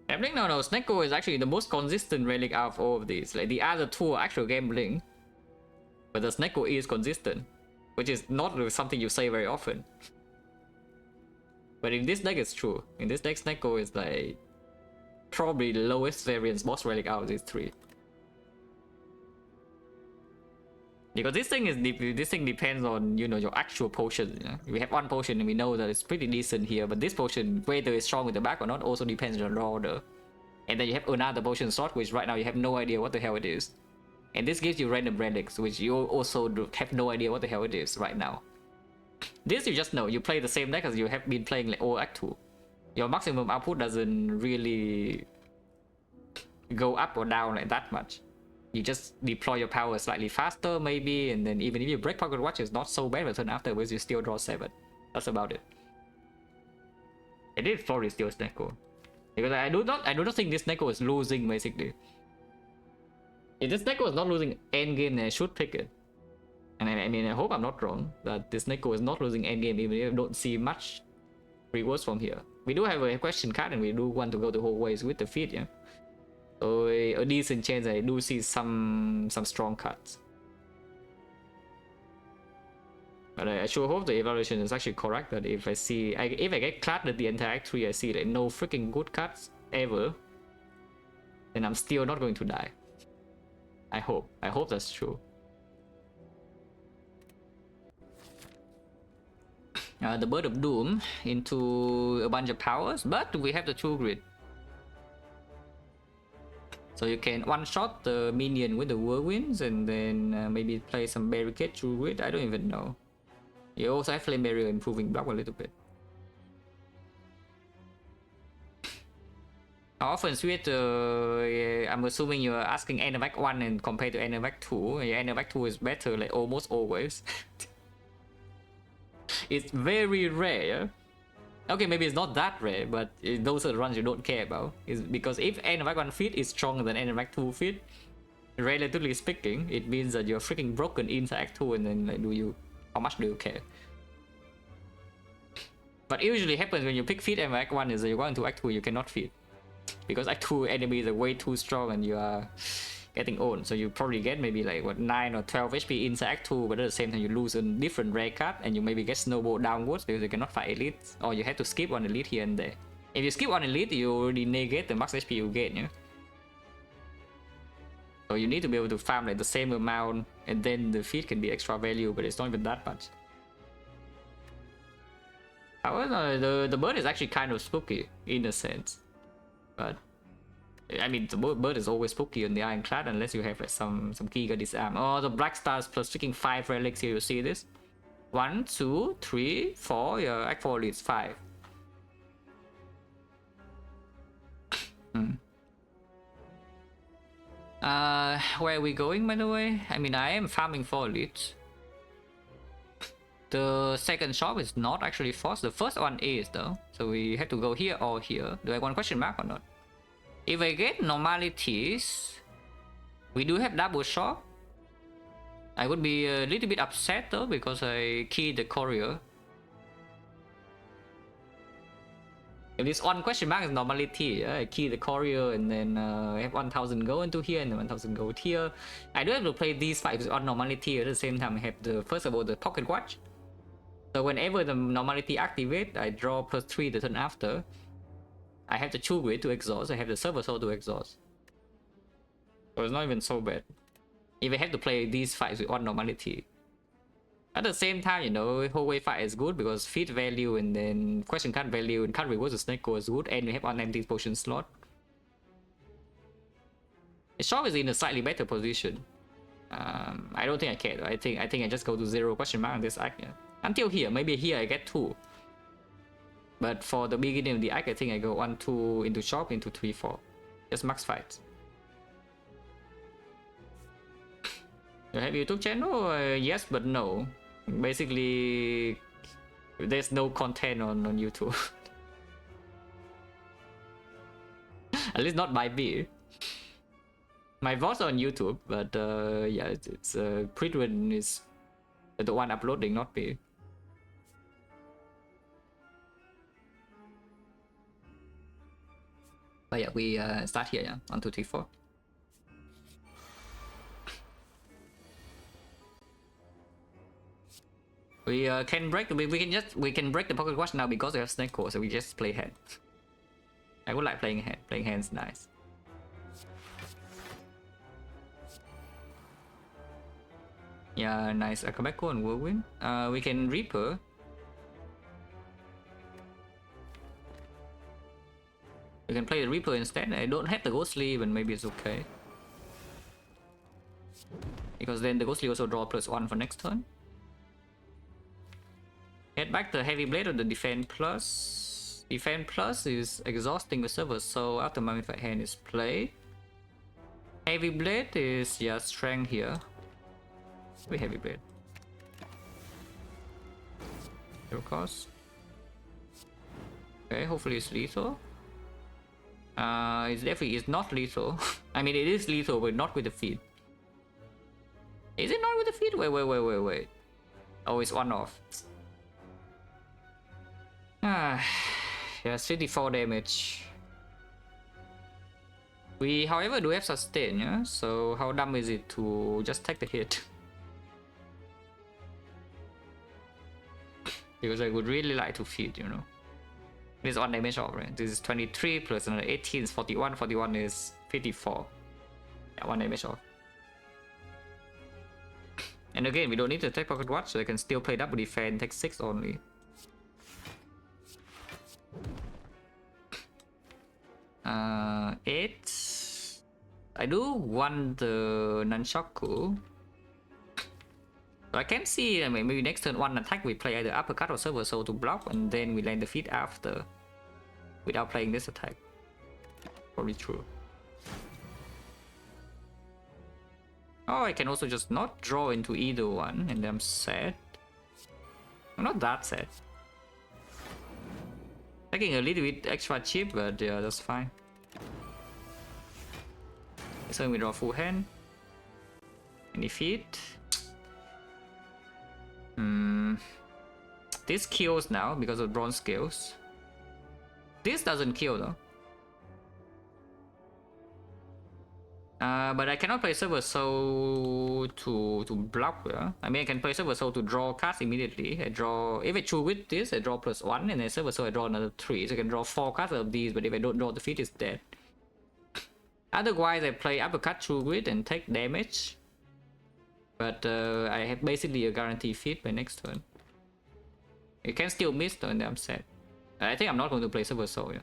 I think no, Snecko is actually the most consistent relic out of all of these. Like, the other 2 are actual gambling, but the Snecko is consistent, which is not something you say very often. But in this deck it's true. In this deck Snecko is like probably the lowest variance boss relic out of these 3. Because this thing depends on, you know, your actual potion. You know? We have 1 potion and we know that it's pretty decent here, but this potion, whether it's strong with the back or not, also depends on your order. And then you have another potion slot, which right now you have no idea what the hell it is. And this gives you random relics, which you also have no idea what the hell it is right now. This you just know, you play the same deck as you have been playing like all Act 2. Your maximum output doesn't really go up or down like that much. You just deploy your power slightly faster maybe, and then even if you break Pocket Watch, it's not so bad the turn afterwards, you still draw 7. That's about it. And this floor is still Snecko. Because I do not think this Snecko is losing basically. If this Snecko is not losing endgame, then I should pick it. And I mean, I hope I'm not wrong that this Neko is not losing endgame, even if I don't see much rewards from here. We do have a question card and we do want to go the whole ways with the feed, yeah. So a decent chance I do see some strong cards. But I sure hope the evaluation is actually correct, that if I see, if I get clapped the entire Act 3, I see like no freaking good cards ever, then I'm still not going to die. I hope that's true. The Bird of Doom into a bunch of powers, but we have the True Grid. So you can one-shot the minion with the Whirlwinds and then maybe play some Barricade True Grid, I don't even know. You also have Flame Barrier improving block a little bit. How often Sweet, I'm assuming you're asking Enervac 1 and compared to Enervac 2. Yeah, Enervac 2 is better like almost always. It's very rare. Okay, maybe it's not that rare, but those are the runs you don't care about. Is because if Enervac 1 feat is stronger than Enervac 2 feat, relatively speaking, it means that you're freaking broken into Act 2, and then like, how much do you care? But it usually happens when you pick feat Enervac 1 is that you go into Act 2, you cannot feat. Because Act 2 enemies are way too strong and you are getting owned, so you probably get maybe like what 9 or 12 HP inside Act 2, but at the same time you lose a different rare card and you maybe get snowballed downwards because you cannot fight elites, or you have to skip one elite here and there. If you skip one elite, you already negate the max HP you get, yeah? So you need to be able to farm like the same amount, and then the feat can be extra value, but it's not even that much. However, the bird is actually kind of spooky in a sense, but I mean, the bird is always spooky on the Ironclad unless you have like some Giga Disarm. Oh, the Black Stars plus freaking 5 relics here, you see this? 1, 2, 3, 4, yeah, Act 4 leads 5. Where are we going, by the way? I mean, I am farming 4 leads. The second shop is not actually forced. The first one is though, so we have to go here or here. Do I want question mark or not? If I get normalities, we do have double shop. I would be a little bit upset though because I keyed the courier. If this one question mark is normality, I key the courier and then I have 1000 go into here and then 1000 go here. I do have to play these 5 on normality at the same time. I have the first of all the pocket watch. So whenever the normality activate, I draw +3 the turn after. I have the True Grid to exhaust, I have the Server Soul to exhaust. So it's not even so bad. If I have to play these fights with one normality. At the same time, you know, whole way fight is good because feed value and then question card value and card rewards the snake core is good, and we have an empty potion slot. The shop is in a slightly better position. I don't think I care though. I think I just go to 0 question mark on this act. Yeah. Until here, maybe here I get 2. But for the beginning of the act, I think I go 1, 2 into shop into 3, 4. Just max fight. You have YouTube channel? Yes, but no. Basically, there's no content on YouTube. At least not by me. My voice on YouTube, but yeah, it's Pridwin is the one uploading, not me. But yeah, we start here, yeah. 1, 2, 3, 4. We can break. We can break the pocket watch now because we have snake core, so we just play hand. I would like playing hand. Playing hand's nice. Yeah, nice. Akabeko and Whirlwind. We can Reaper. We can play the Reaper instead. I don't have the Ghostly, but maybe it's okay. Because then the Ghostly also draw +1 for next turn. Head back the Heavy Blade or the Defend Plus. Defend Plus is exhausting the server, so after Mummified Hand is played. Heavy Blade is just strength here. We Heavy Blade. Zero cost. Okay, hopefully it's lethal. It's definitely is not lethal. I mean, it is lethal, but not with the feed. Is it not with the feed? Wait. Oh, it's one off. Ah, yeah, 54 damage. We, however, do have sustain, yeah? So how dumb is it to just take the hit? Because I would really like to feed, you know. This is 1 damage off, right? This is 23 plus another 18 is 41. 41 is 54. Yeah, 1 damage off. And again, we don't need to take pocket watch, so I can still play double defense, take 6 only. Eight. I do want the Nunchaku. So I can see, I mean, maybe next turn 1 attack we play either uppercut or server soul to block, and then we land the feet after without playing this attack. Probably true. Oh, I can also just not draw into either one, and I'm sad. I'm not that sad. Taking a little bit extra cheap, but yeah, that's fine. So we draw full hand. Any feet? This kills now because of bronze scales. This doesn't kill though. But I cannot play server soul to block. Yeah? I mean, I can play server soul to draw cards immediately. I draw, if I choose with this, I draw +1, and then server soul I draw another 3. So I can draw 4 cards of these. But if I don't draw, the feat is dead. Otherwise, I play uppercut True Grit and take damage. But I have basically a guarantee feat by next turn. You can still miss though, and I'm sad. I think I'm not going to play Silver Soul, yeah.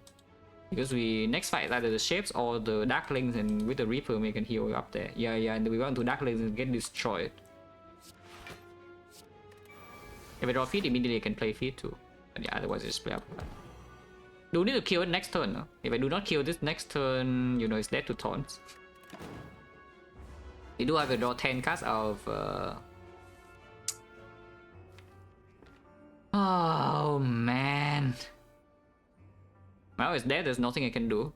Because we next fight either the shapes or the Darklings, and with the Reaper we can heal up there. Yeah, and we want to Darklings and get destroyed. If I draw feat, immediately I can play feat too. But yeah, otherwise I just play up. Do need to kill it next turn, no? If I do not kill this next turn, you know, it's dead to taunts. We do have to draw 10 cards out of oh man. Well, it's dead, there's nothing I can do.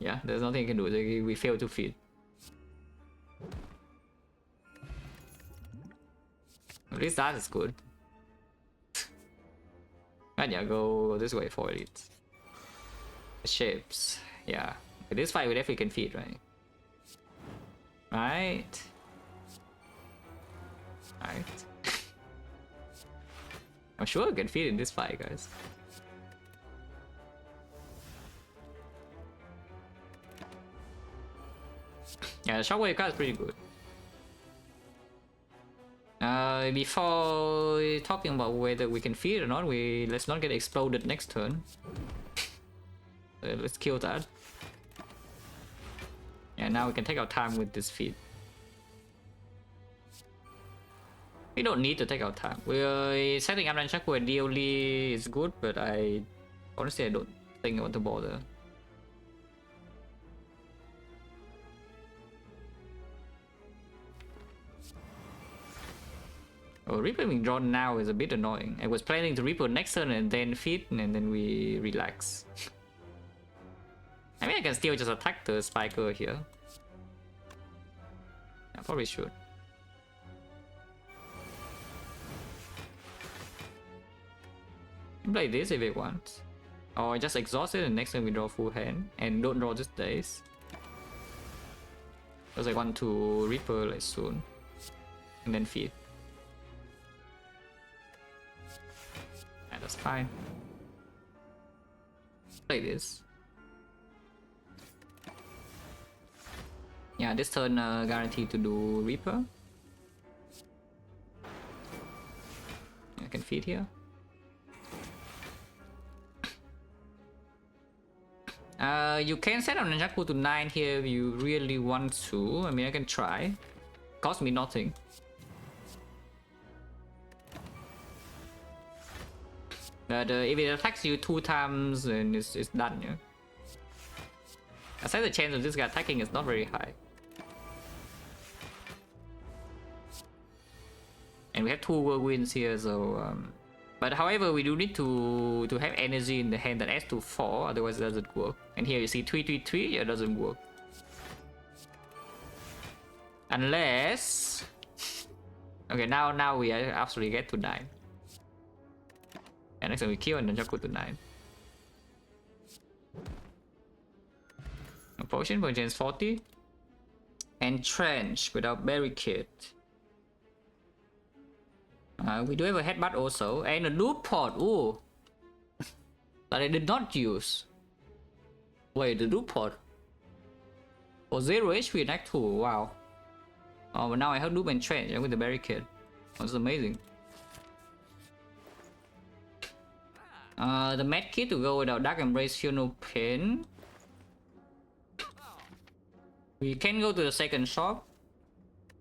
Yeah, there's nothing I can do. We fail to feed. At least that is good. And yeah, go this way for it. Shapes. Yeah. With this fight we definitely can feed, right? Right. fight. I'm sure I can feed in this fight, guys. Yeah, the shockwave card is pretty good. Before talking about whether we can feed or not, let's not get exploded next turn. Let's kill that. Yeah, now we can take our time with this feed. We don't need to take our time. We're setting up Nunchaku ideally is good, but honestly I don't think I want to bother. Oh, Reaper being drawn now is a bit annoying. I was planning to Reaper next turn and then feed and then we relax. I mean I can still just attack the Spiker here. I probably should. Play this if it wants. Or just exhaust it and next time we draw full hand. And don't draw this days. Because I want to Reaper like soon. And then feed. Yeah, that's fine. Play this. Yeah, this turn guaranteed to do Reaper. I can feed here. You can set up Nunchaku to 9 here if you really want to. I mean, I can try. Cost me nothing. But if it attacks you 2 times, then it's done, yeah. I say the chance of this guy attacking is not very high. And we have 2 whirlwinds here, so... But however, we do need to have energy in the hand that adds to 4, otherwise it doesn't work. And here you see 333, it doesn't work. Unless... Okay, now we actually get to 9. And next time we kill and then just go to 9. A potion for Gens 40. Entrench without barricade. We do have a headbutt also, and a loop pod, ooh. That I did not use. Wait, the loop pod. For 0 HP in Act 2, wow. Oh, but now I have loop and trench with the barricade. That's amazing. The med kit to go without Dark Embrace, Feel No Pain. We can go to the second shop.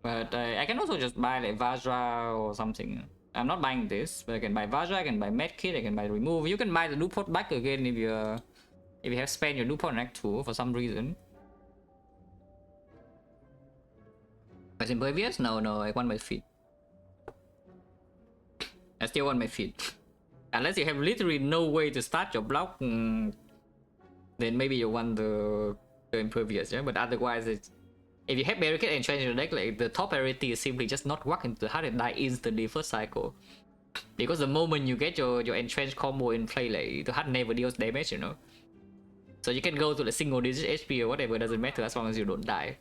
But I can also just buy like Vajra or something. I'm not buying this, but I can buy Vajra, I can buy Medkit, I can buy Remove. You can buy the loop pod back again if you have spent your loop pod in Act 2 for some reason. But impervious? No, I want my feet. I still want my feet. Unless you have literally no way to start your block, then maybe you want the impervious, yeah? But otherwise it's... If you have barricade and change your deck, like the top priority is simply just not walk into the heart and die instantly first cycle. Because the moment you get your entrenched combo in play, like the heart never deals damage, you know. So you can go to the single digit HP or whatever, doesn't matter as long as you don't die.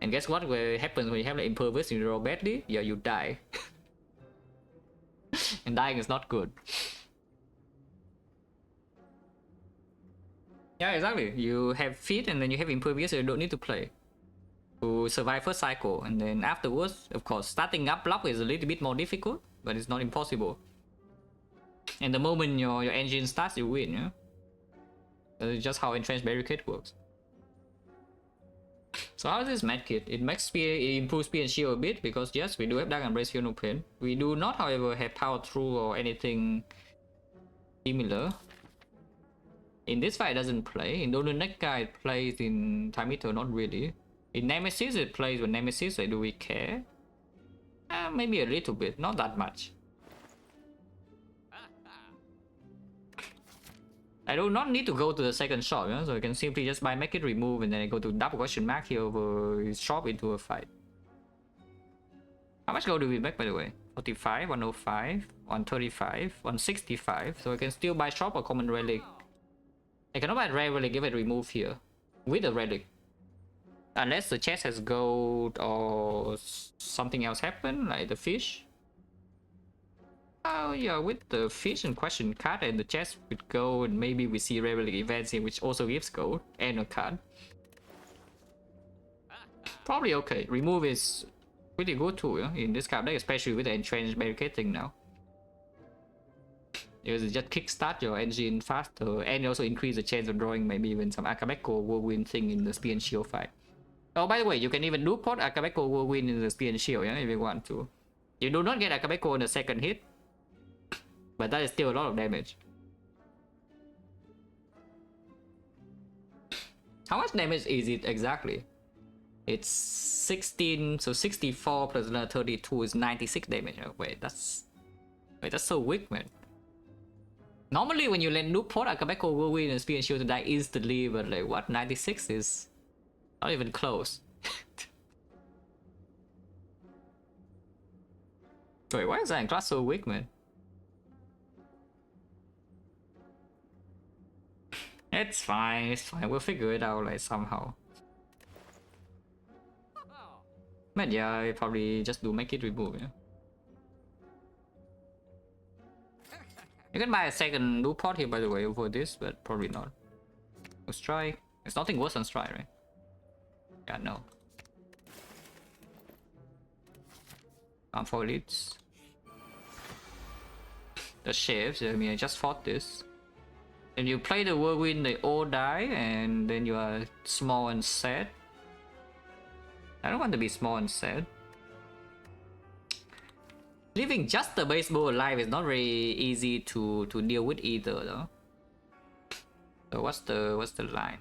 And guess what happens when you have like impervious and you draw badly? Yeah, you die. And dying is not good. Yeah, exactly. You have feet and then you have impervious, so you don't need to play. To survive first cycle, and then afterwards, of course, starting up block is a little bit more difficult, but it's not impossible. And the moment your engine starts, you win, yeah? That's just how entrenched barricade works. So how is this medkit? It makes speed, it improves speed and shield a bit, because yes, we do have Dark Embrace, Feel No Pain. We do not, however, have Power Through or anything similar. In this fight, it doesn't play. In Donuneka, it plays. In Time Eater, not really. In Nemesis, it plays with Nemesis, so do we care? Maybe a little bit, not that much. I do not need to go to the second shop, you know? So I can simply just buy Make It Remove and then I go to double question mark here over shop into a fight. How much gold do we make, by the way? 45, 105, 135, 165. So I can still buy shop or common relic. I cannot buy rare relic if I remove here with a relic. Unless the chest has gold or something else happen, like the fish. Oh yeah, with the fish and question card and the chest with gold, and maybe we see relic events here which also gives gold and a card. Probably okay. Remove is pretty good too, yeah? In this card deck, especially with the entrenched barricading now. Because it just kickstart your engine faster and also increase the chance of drawing maybe even some Akabeko whirlwind thing in the spear and shield fight. Oh, by the way, you can even do put Akabeko whirlwind in the spear and shield, yeah, if you want to. You do not get Akabeko on the second hit, but that is still a lot of damage. How much damage is it exactly? It's 16, so 64 plus another 32 is 96 damage. Oh, wait, that's so weak, man. Normally when you let noob port Akabeko whirlwind and spear and shield to die instantly, but like what, 96 is not even close. Wait, why is that class so weak, man? It's fine, we'll figure it out like somehow. But yeah, I probably just do make it remove, yeah. You can buy a second loop pot here, by the way, over this, but probably not. Let's try. It's nothing worse than strike, right? Yeah, no. For elites. The shifts, I mean, I just fought this. If you play the whirlwind, they all die, and then you are small and sad. I don't want to be small and sad. Leaving just the baseball alive is not very easy to deal with either, though. So what's the line?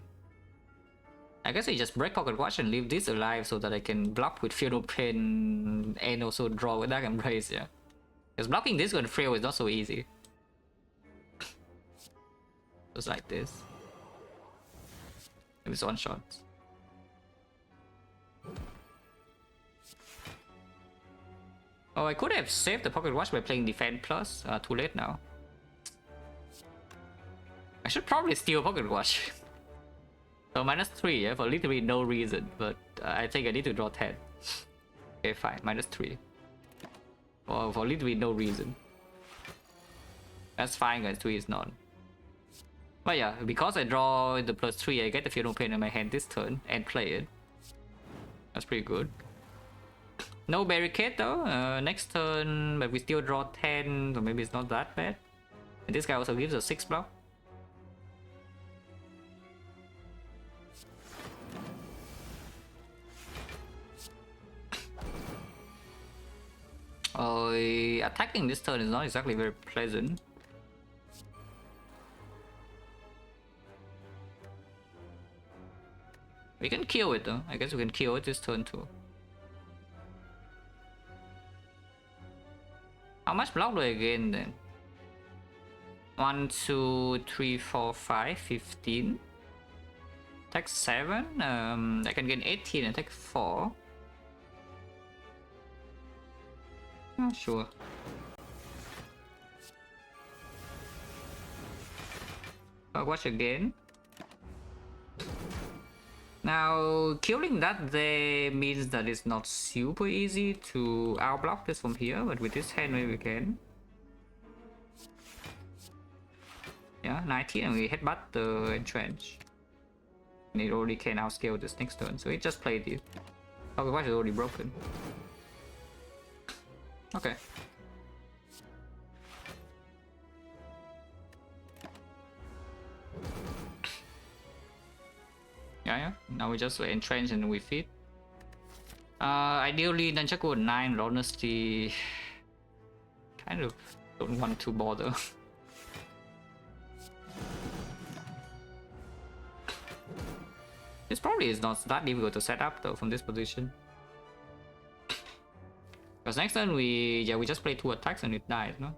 I guess I just break Pocket Watch and leave this alive so that I can block with Feudal Pen and also draw with Dark Embrace, yeah. Because blocking this with Frail is not so easy. Just like this. It was one shot. Oh, I could have saved the Pocket Watch by playing Defend Plus. Too late now. I should probably steal Pocket Watch. So -3, yeah, for literally no reason. But I think I need to draw 10. Okay, fine, -3. For literally no reason. That's fine, guys. 3 is none. But yeah, because I draw the +3, I get the Feudal Pen in my hand this turn and play it. That's pretty good. No barricade though, next turn, but we still draw 10, so maybe it's not that bad. And this guy also gives us 6 block. Attacking this turn is not exactly very pleasant. We can kill it though, I guess we can kill it this turn too. How much block do I gain then? 1, 2, 3, 4, 5, 15. Attack 7. I can gain 18 and attack 4. Not sure. I'll watch again. Now, killing that there means that it's not super easy to outblock this from here, but with this hand maybe we can. Yeah, 19 and we headbutt the entrench. And it already can outscale this next turn, so it just played it. Oh, the watch is already broken. Okay. Yeah. Now we just entrench and we feed. Ideally, Nunchaku 9, but honestly, kind of don't want to bother. This probably is not that difficult to set up though from this position. Because next turn we just play 2 attacks and it dies, no?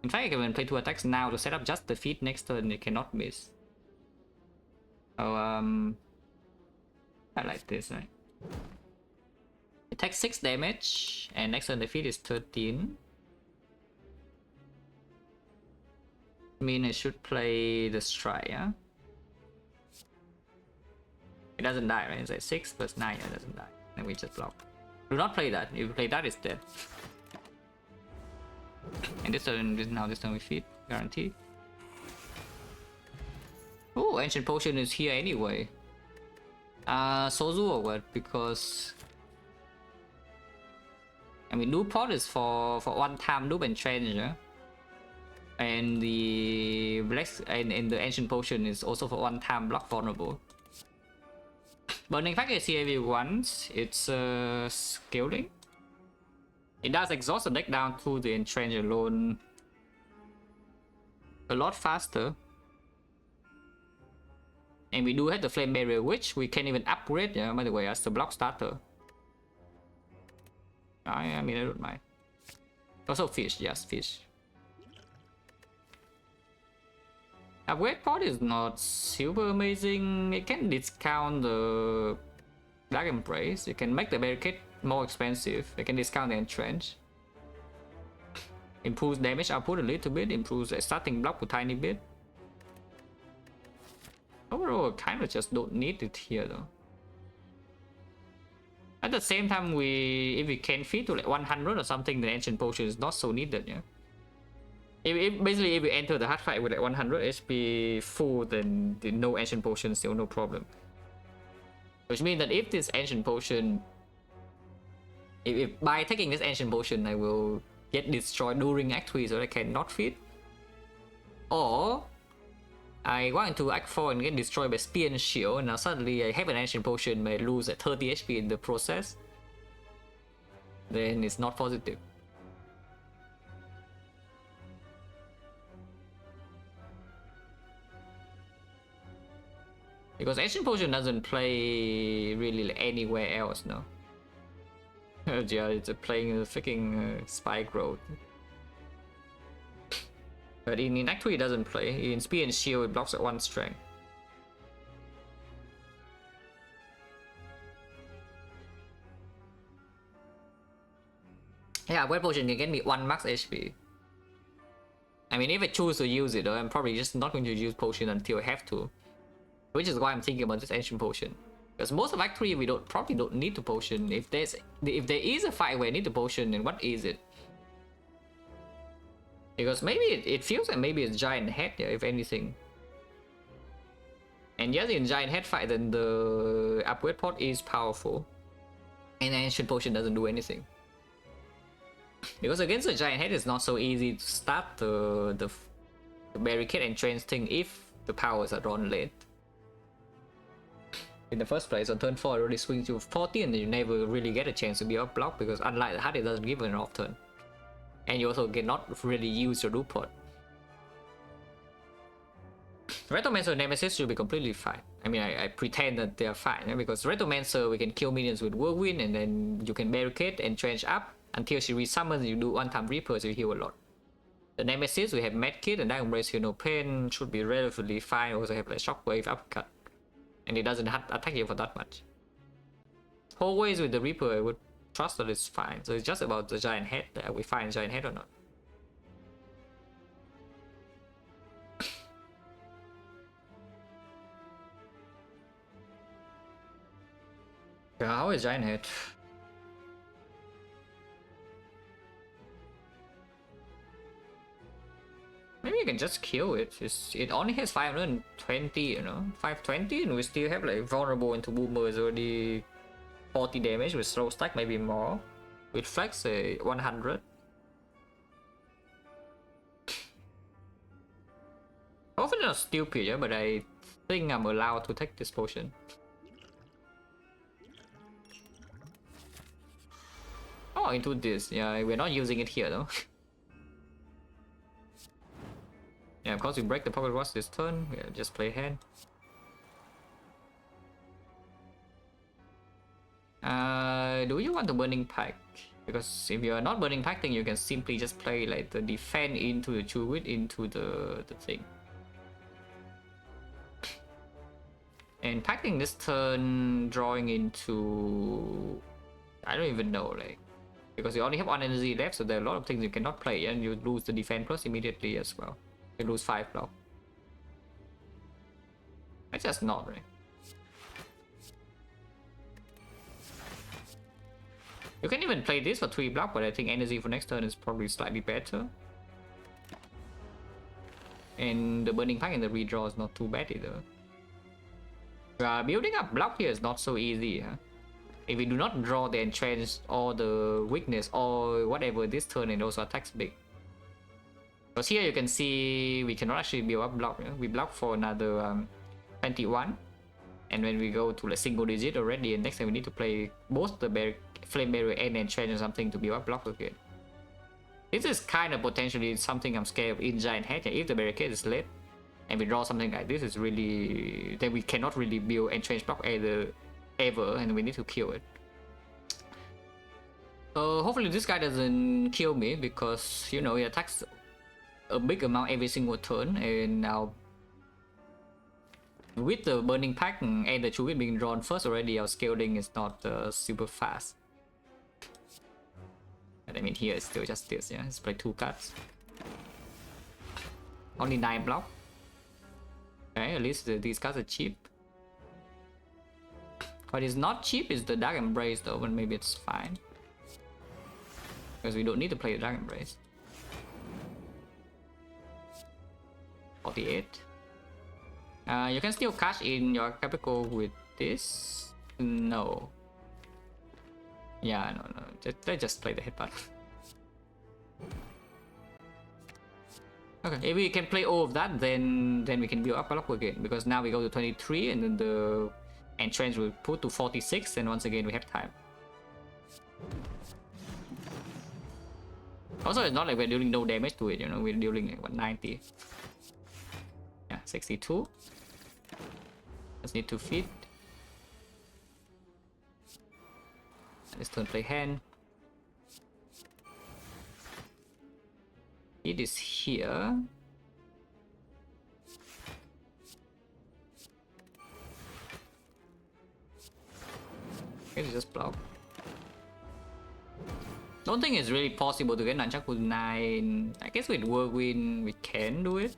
In fact, I can play 2 attacks now to set up just the feed next turn, it cannot miss. Oh, I like this, right? It takes 6 damage, and next turn the feed is 13. I mean, I should play the strike, yeah? It doesn't die, right? It's like 6 plus 9, it doesn't die. Then we just block. Do not play that. If you play that, it's dead. And this turn, this turn we feed, guarantee. Oh, Ancient Potion is here anyway. Sozu or what? Because I mean, loop pot is for one time loop and change, yeah? And the black and the Ancient Potion is also for one time block vulnerable. Burning Fact is here every once. It's scaling. It does exhaust the deck down to the Entrench alone a lot faster. And we do have the Flame Barrier, which we can even upgrade, yeah, by the way, as the block starter. I mean, I don't mind. Also fish, yes, fish. Upgrade pot is not super amazing. It can discount the Dark Embrace. It can make the barricade more expensive. It can discount the Entrench. Improves damage output a little bit. Improves the starting block a tiny bit. Overall, kind of just don't need it here though. At the same time, if we can feed to like 100 or something, the Ancient Potion is not so needed, yeah. Basically, if we enter the hard fight with like 100 HP full, then the no Ancient Potion still no problem. Which means that if this Ancient Potion, if by taking this Ancient Potion, I will get destroyed during Act 3, so I cannot feed. Or I go into Act 4 and get destroyed by Spear and Shield, and now suddenly I have an Ancient Potion, but I lose at 30 HP in the process. Then it's not positive. Because Ancient Potion doesn't play really anywhere else, no. Yeah, it's playing the freaking Spike Road. But in Act 3 it doesn't play. In Spear and Shield it blocks at 1 strength. Yeah, Wet Potion can get me 1 max HP. I mean, if I choose to use it, I'm probably just not going to use Potion until I have to. Which is why I'm thinking about this Ancient Potion. Because most of Act 3 we probably don't need the Potion. If there is a fight where I need the Potion, then what is it? Because maybe it feels like maybe it's Giant Head, yeah, if anything. And yes, in Giant Head fight, then the upgrade pot is powerful. And Ancient Potion doesn't do anything. Because against the Giant Head, it's not so easy to start the barricade and train thing if the powers are drawn late. In the first place, on turn 4 it already swings you 40 and then you never really get a chance to be up block, because unlike the hard, it doesn't give an off turn. And you also cannot really use your loop pod. Retomancer and Nemesis should be completely fine. I mean, I pretend that they are fine, yeah? Because Retomancer, we can kill minions with Whirlwind, and then you can barricade and trench up until she resummons. You do one-time Reaper, so you heal a lot. The Nemesis, we have Medkit and Dark Embrace, Heal No Pain, should be relatively fine. Also have like Shockwave, Uppercut. And it doesn't attack you for that much. Always with the Reaper, I would trust that it's fine. So it's just about the Giant Head, that we find Giant Head or not. Yeah, how is Giant Head? Maybe you can just kill it. It only has 520, you know, 520, and we still have like vulnerable into Boomer is already 40 damage with slow stack, maybe more. With flex 100. Hopefully not stupid, yeah, but I think I'm allowed to take this potion. Oh, into this. Yeah, we're not using it here though. Yeah, of course we break the Pocket Watch this turn. Yeah, just play hand. Do you want the Burning Pack? Because if you are not Burning Pack, then you can simply just play like the defend into the Chewit into the thing. And packing this turn, drawing into... I don't even know, like... Because you only have 1 energy left, so there are a lot of things you cannot play, and you lose the defense plus immediately as well. You lose 5 block. That's just not right. You can even play this for 3 block, but I think energy for next turn is probably slightly better. And the burning pack and the redraw is not too bad either. Building up block here is not so easy, huh? If we do not draw the entrench or the weakness or whatever this turn, it also attacks big. Because here you can see we cannot actually build up block. We block for another 21. And when we go to a single digit already, and next time we need to play both the flame barrier and entrench or something to build up block again. This is kind of potentially something I'm scared of in Giant Head. If the barricade is late and we draw something like this, is really then we cannot really build entrench block ever, and we need to kill it. Hopefully this guy doesn't kill me, because you know he attacks a big amount every single turn, and now with the burning pack and the Chewit being drawn first already, our scaling is not super fast. But I mean here it's still just this, yeah. Let's play 2 cards. Only 9 block. Okay, at least these cards are cheap. What is not cheap is the Dark Embrace though, but maybe it's fine. Because we don't need to play the Dark Embrace. 48. You can still cash in your capital with this. No. Yeah, no. Let's just play the headbutt. Okay, if we can play all of that, then we can build up a block again. Because now we go to 23, and then the entrench will put to 46, and once again we have time. Also, it's not like we're dealing no damage to it, you know, we're dealing like what, 90. Yeah, 62. Just need to feed. This turn play hand. It is here. Okay, just block. Don't think it's really possible to get Nunchaku 9. I guess with Whirlwind we can do it.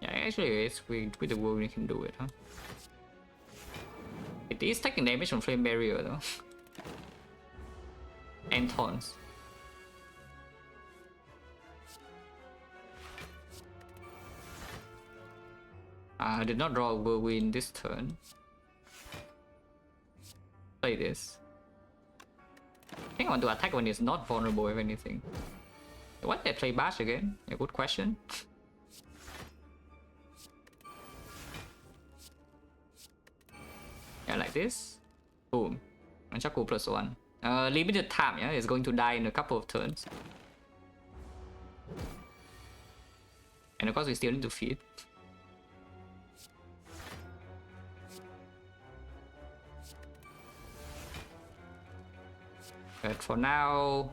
Yeah, actually it's with the Whirlwind we can do it, huh? It is taking damage from Flame Barrier though. And taunts. I did not draw a Whirlwind this turn. Play this. I think I want to attack when it's not vulnerable, if anything. Why did I play Bash again? A good question. Yeah, like this. Boom. Nunchaku +1. Limited time, yeah? It's going to die in a couple of turns. And of course we still need to feed. But for now,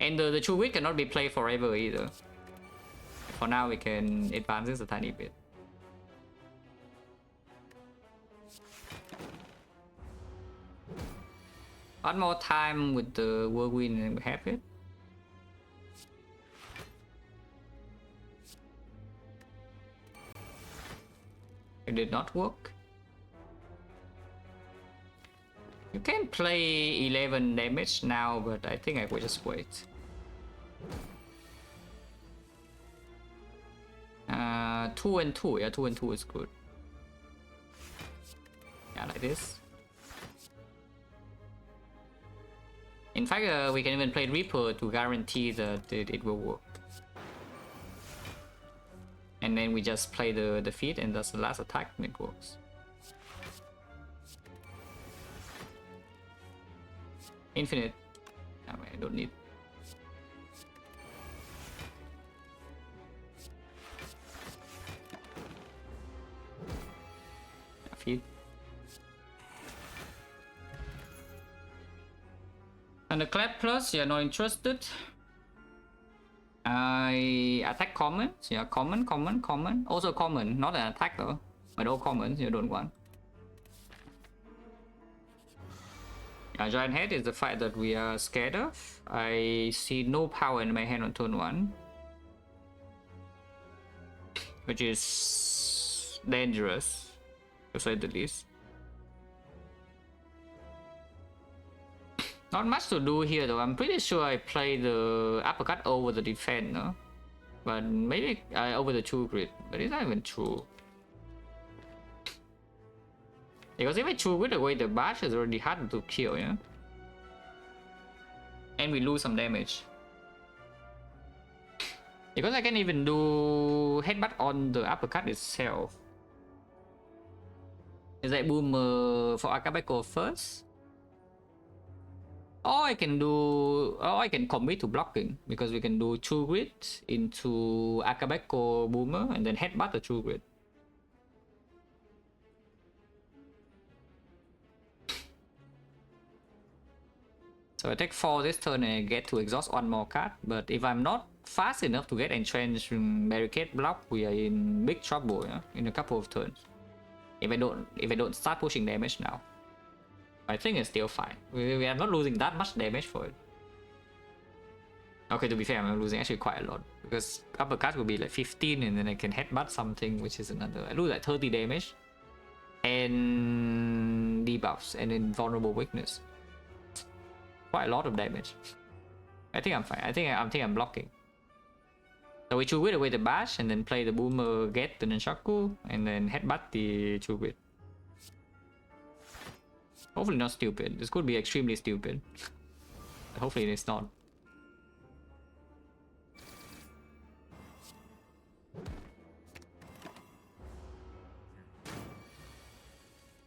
and the Chewit cannot be played forever either. For now, we can advance this a tiny bit. One more time with the Whirlwind and we have it. It did not work. You can play 11 damage now, but I think I will just wait. 2 and 2, yeah, 2 and 2 is good. Yeah, like this. In fact, we can even play Reaper to guarantee that it will work. And then we just play the feat, and that's the last attack, and it works. Infinite. No, I don't need. Feed. And the Clap Plus, you're not interested. I attack commons. Yeah, common. Also common, not an attack though. But all commons you don't want. Giant Head is the fight that we are scared of. I see no power in my hand on turn 1. Which is dangerous, to say the least. Not much to do here though. I'm pretty sure I play the uppercut over the defense, no? But maybe over the true grid, but it's not even true. Because if I true grid away, the bash is already hard to kill, yeah? And we lose some damage. Because I can even do headbutt on the uppercut itself. Is that boomer for Akabeko first? Or I can do, or I can commit to blocking, because we can do true grid into Akabeko boomer and then headbutt the true grid. So I take 4 this turn and I get to exhaust one more card. But if I'm not fast enough to get entrenched barricade block, we are in big trouble, yeah? In a couple of turns. If I don't start pushing damage now. I think it's still fine. We are not losing that much damage for it. Okay, to be fair, I'm losing actually quite a lot. Because uppercut will be like 15 and then I can headbutt something, which is another... I lose like 30 damage. And debuffs and invulnerable weakness. Quite a lot of damage. I think I'm fine. I think I'm blocking. So we true grid away the bash and then play the boomer, get the nunchaku, and then headbutt the true grid. Hopefully not stupid. This could be extremely stupid. Hopefully it's not.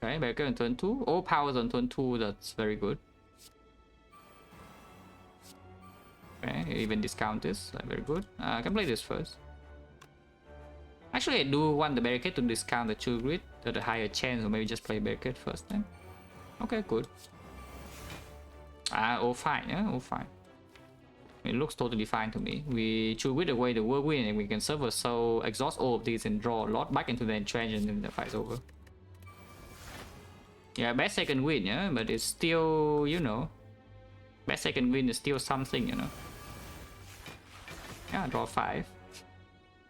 Okay, barricade on turn 2. All powers on turn 2, that's very good. Okay, even discount this, very good. I can play this first. Actually, I do want the barricade to discount the true grid at a higher chance, or maybe just play barricade first then. Okay, good. All fine, yeah, all fine. It looks totally fine to me. We true grid away the whirlwind and we can serve us, so exhaust all of these and draw a lot back into the entrench and then the fight's over. Yeah, best second win, yeah, but it's still, you know, best second win is still something, you know. Yeah, draw 5.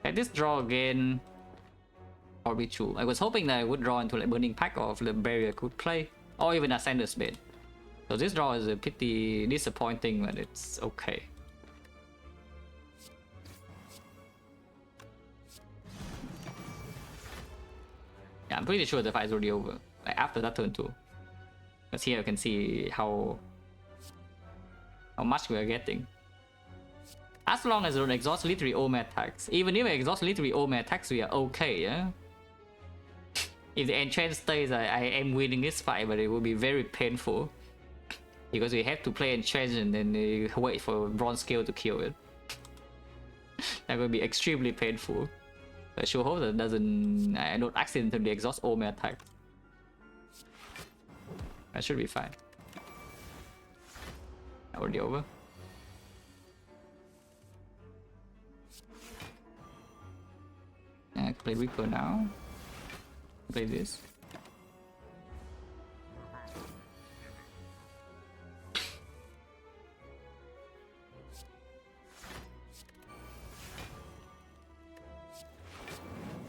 At this draw again, or be true. I was hoping that I would draw into like Burning Pack or the barrier could play, or even Ascender's Bed. So this draw is a pretty disappointing, but it's okay. Yeah, I'm pretty sure the fight is already over. Like after that turn 2. Because here you can see how much we are getting. As long as we don't exhaust literally all my attacks. Even if I exhaust literally all my attacks, we are okay, yeah? If the enchant stays, I am winning this fight, but it will be very painful. Because we have to play enchant and then wait for bronze scale to kill it. That will be extremely painful. I sure hope that I don't accidentally exhaust all my attacks. That should be fine. Already over. I can play Reaper now. Play this.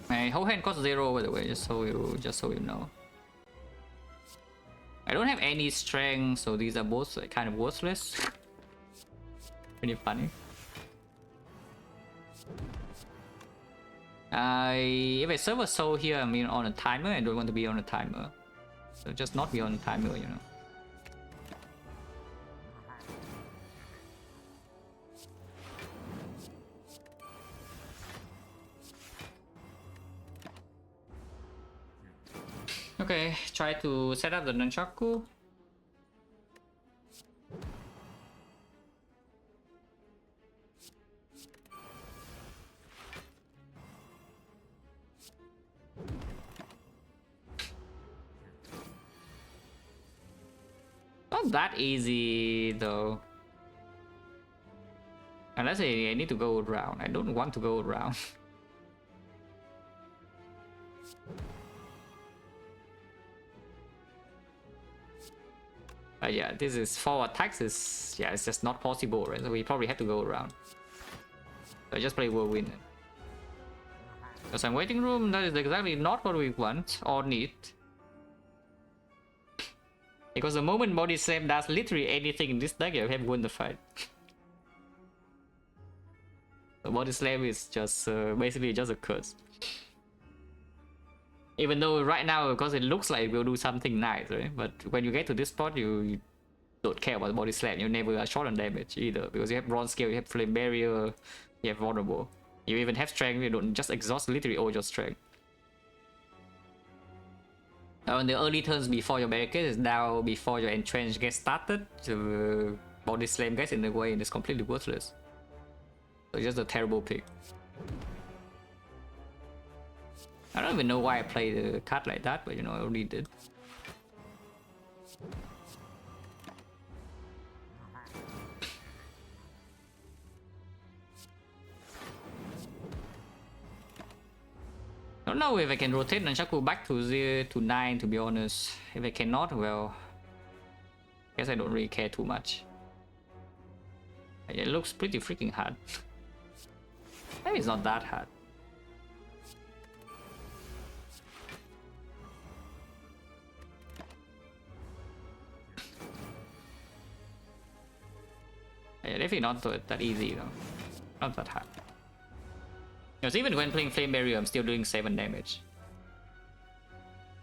My whole hand costs 0 by the way, just so you know. I don't have any strength, so these are both like, kind of worthless. Pretty funny. If I serve a soul here, I'm on a timer. I don't want to be on a timer, so just not be on a timer, you know. Okay, try to set up the nunchaku. Not that easy though. Unless I need to go around. I don't want to go around. Yeah, this is 4 attacks. Yeah, it's just not possible, right? So we probably have to go around. So I just play Whirlwind. Because I'm waiting room, that is exactly not what we want or need. Because the moment body slam does literally anything in this deck, you have won the fight. The body slam is just basically just a curse. Even though right now, because it looks like it will do something nice, right? But when you get to this spot, you don't care about the body slam. You never are short on damage either, because you have bronze scale, you have flame barrier, you have vulnerable. You even have strength. You don't just exhaust literally all your strength. On the early turns before your barricade is down, before your entrench gets started, the body slam gets in the way and it's completely worthless. So it's just a terrible pick. I don't even know why I played the card like that, but you know, I already did. I don't know if I can rotate Nunchaku back to 0 to 9, to be honest. If I cannot, well, I guess I don't really care too much. It looks pretty freaking hard. Maybe it's not that hard. Yeah, definitely not that easy though. Not that hard. Because even when playing Flame Barrier, I'm still doing 7 damage.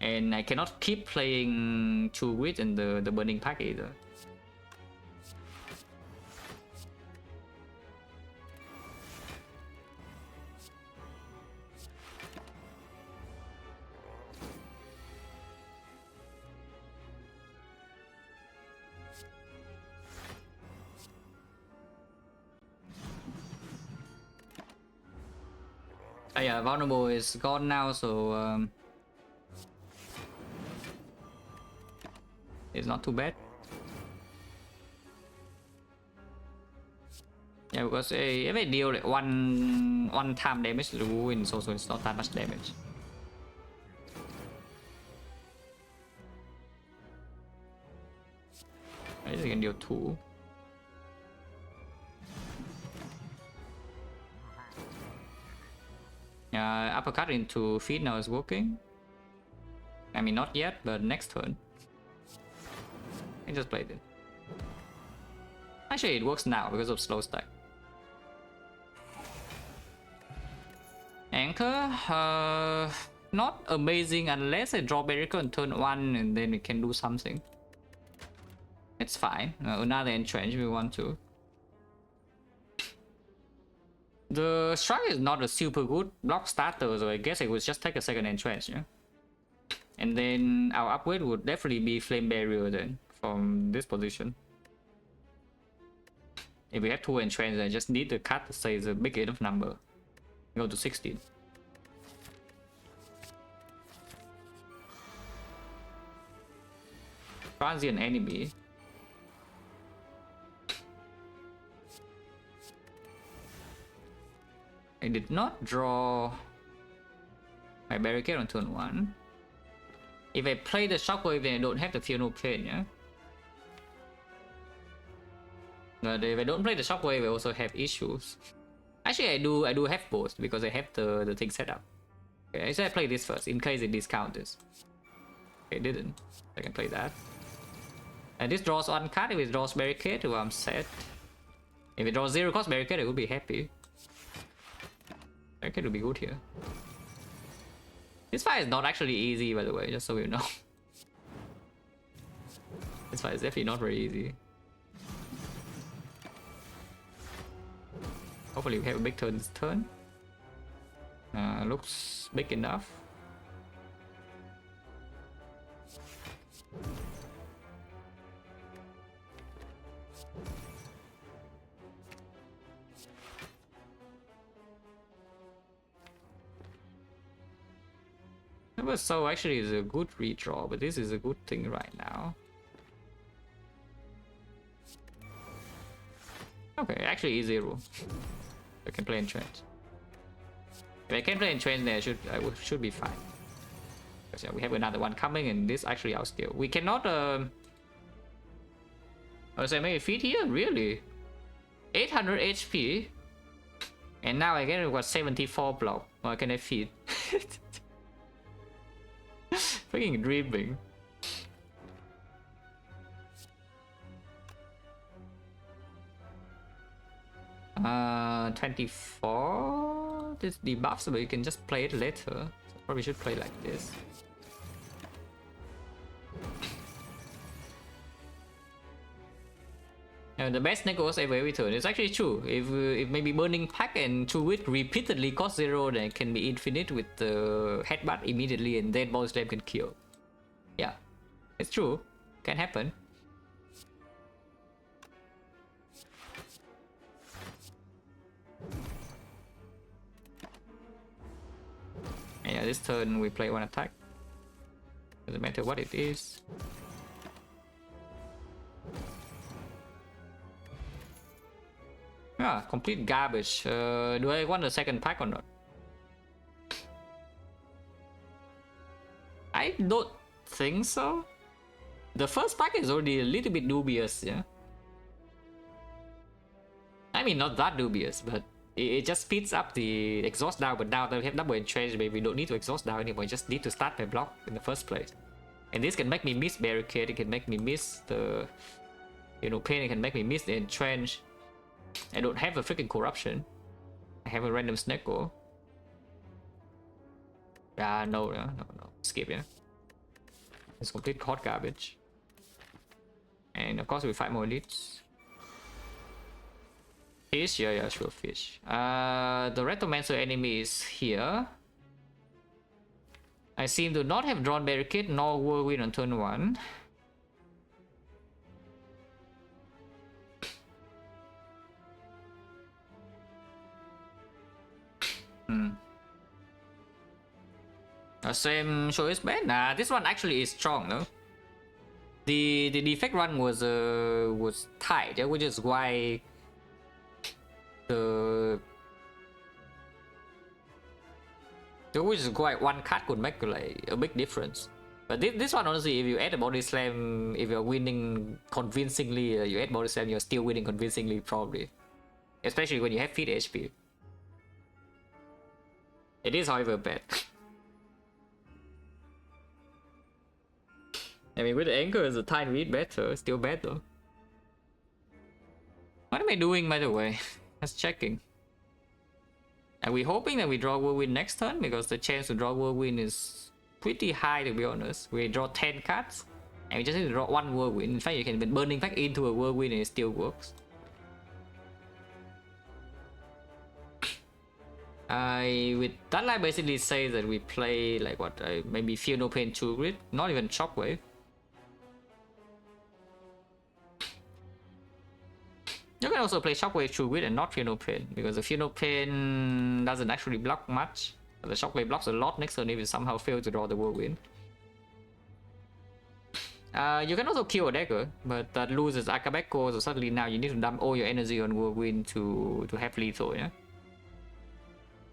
And I cannot keep playing 2 Grid in the Burning Pack either. Yeah, vulnerable is gone now, so it's not too bad. Yeah, because if I deal like one time damage to the wound, so it's not that much damage. I guess I can deal 2. Uppercut into feet now is working. I mean, not yet, but next turn. I just played it. Actually, it works now because of slow stack. Anchor, not amazing unless I draw Barrier on turn 1 and then we can do something. It's fine. Another entrench if we want to. The strike is not a super good block starter, so I guess I would just take a second entrench, yeah? And then our upgrade would definitely be Flame Barrier then, from this position. If we have 2 entrench, I just need the cut to say it's a big enough number. Go to 16. Transient enemy. I did not draw my barricade on turn 1. If I play the shockwave, then I don't have to feel no pain, yeah? But if I don't play the shockwave, I also have issues. Actually, I do have both because I have the thing set up. Okay, so I play this first in case it discounts this. Okay, it didn't. I can play that. And this draws 1 card. If it draws barricade, well, I'm set. If it draws 0 cost barricade, I will be happy. Barricade will be good here. This fight is not actually easy, by the way, just so you know. This fight is definitely not very easy. Hopefully we have a big turn this turn. Looks big enough. So actually is a good redraw, but this is a good thing right now. Okay, actually is 0. I can play entrench. If I can play entrench, then I should be fine. Because yeah, we have another one coming, and this actually outscale. We cannot I say maybe feed here, really? 800 HP, and now I get what 74 block. Why can I feed? Freaking dreaming. 24. This debuffs, but you can just play it later. So probably should play like this. The best negos ever every turn. It's actually true. If maybe burning pack and two wit repeatedly cost 0, then it can be infinite with the headbutt immediately, and then body slam can kill. Yeah, it's true. Can happen. Yeah, this turn we play one attack. Doesn't matter what it is. Yeah, complete garbage. Do I want a second pack or not? I don't think so. The first pack is already a little bit dubious, yeah. I mean, not that dubious, but it just speeds up the exhaust down. But now that we have double entrench, maybe we don't need to exhaust down anymore. We just need to start by block in the first place. And this can make me miss barricade. It can make me miss the, pain. It can make me miss the entrench. I don't have a freaking corruption. I have a random snecko. No. Skip, yeah. It's complete hot garbage. And of course we fight more elites. Fish? Yeah, sure, fish. The Retomancer enemy is here. I seem to not have drawn barricade nor whirlwind on turn 1. Same show is bad. Nah, this one actually is strong, no? The defect run was tight, yeah, which is why which is why one card could make like a big difference. But this one, honestly, if you add a body slam, if you're winning convincingly, you add body slam, you're still winning convincingly, probably. Especially when you have feed HP. It is, however, bad. I mean, with the anchor, it's a tiny bit better. Still bad though. What am I doing, by the way? Just checking. Are we hoping that we draw whirlwind next turn? Because the chance to draw whirlwind is pretty high, to be honest. We draw 10 cards, and we just need to draw 1 whirlwind. In fact, you can be burning back into a whirlwind and it still works. With that line basically says that we play like what? Maybe Fear No Pain 2 grid, not even Shockwave. You can also play Shockwave True Grid and not Fear No Pain, because the Fear No Pain doesn't actually block much. But the Shockwave blocks a lot next turn if you somehow fail to draw the whirlwind. You can also kill a dagger, but that loses Akabeko, so suddenly now you need to dump all your energy on whirlwind to have lethal, yeah?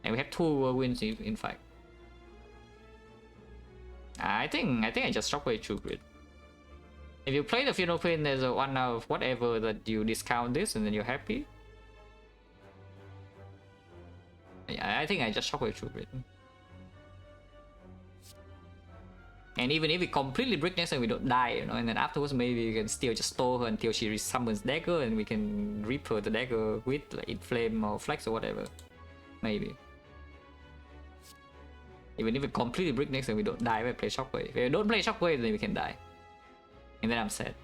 And we have 2 whirlwinds in fact. I think I just Shockwave True Grid. If you play the Fear No Pain, there's a 1 out of whatever that you discount this and then you're happy. Yeah, I think I just Shockwave True Grid. And even if we completely break next and we don't die, and then afterwards maybe we can still just store her until she summons dagger and we can reaper the dagger with like Inflame or Flex or whatever. Maybe. Even if we completely break next and we don't die, we play Shockwave. If we don't play Shockwave, then we can die. And then I'm sad.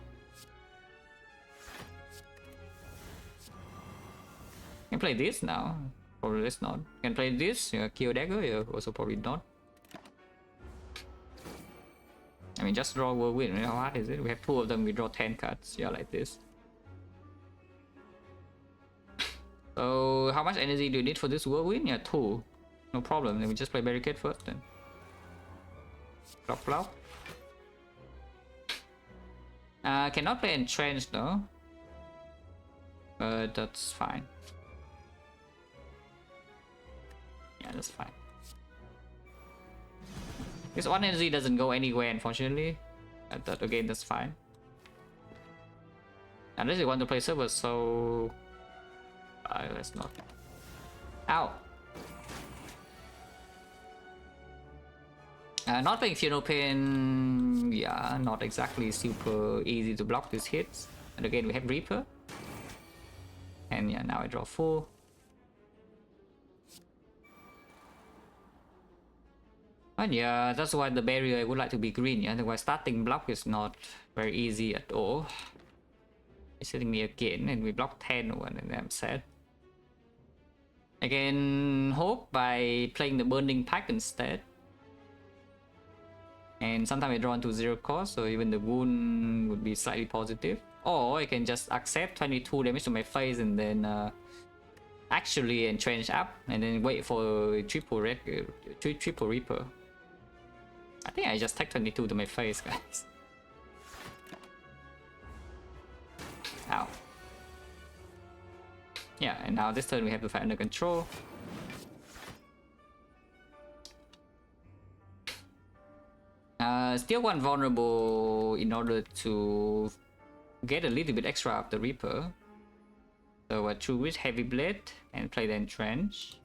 Can play this now. Probably this not. Can play this, kill dagger, also probably not. I mean, just draw whirlwind. How hard is it? We have 2 of them, we draw 10 cards. Yeah, like this. So, how much energy do you need for this whirlwind? Yeah, 2. No problem. Then we just play barricade first then. Block, block. Cannot play entrenched though. But that's fine. Yeah, that's fine. This 1 energy doesn't go anywhere, unfortunately. That again, that's fine. Unless you want to play server, so let's not. Ow! Not playing Fear No Pain, yeah, not exactly super easy to block these hits. And again, we have Reaper. And yeah, now I draw 4. But yeah, that's why the barrier would like to be green. Yeah, otherwise starting block is not very easy at all. It's hitting me again, and we block 10 one, and I'm sad. I can hope by playing the burning pack instead. And sometimes I draw into 0 cost, so even the wound would be slightly positive. Or I can just accept 22 damage to my face and then actually entrench up and then wait for triple Reaper. I think I just take 22 to my face, guys. Ow. Yeah, and now this turn we have to fight under control. Still one vulnerable in order to get a little bit extra of the Reaper. So true with Heavy Blade and play the Entrench.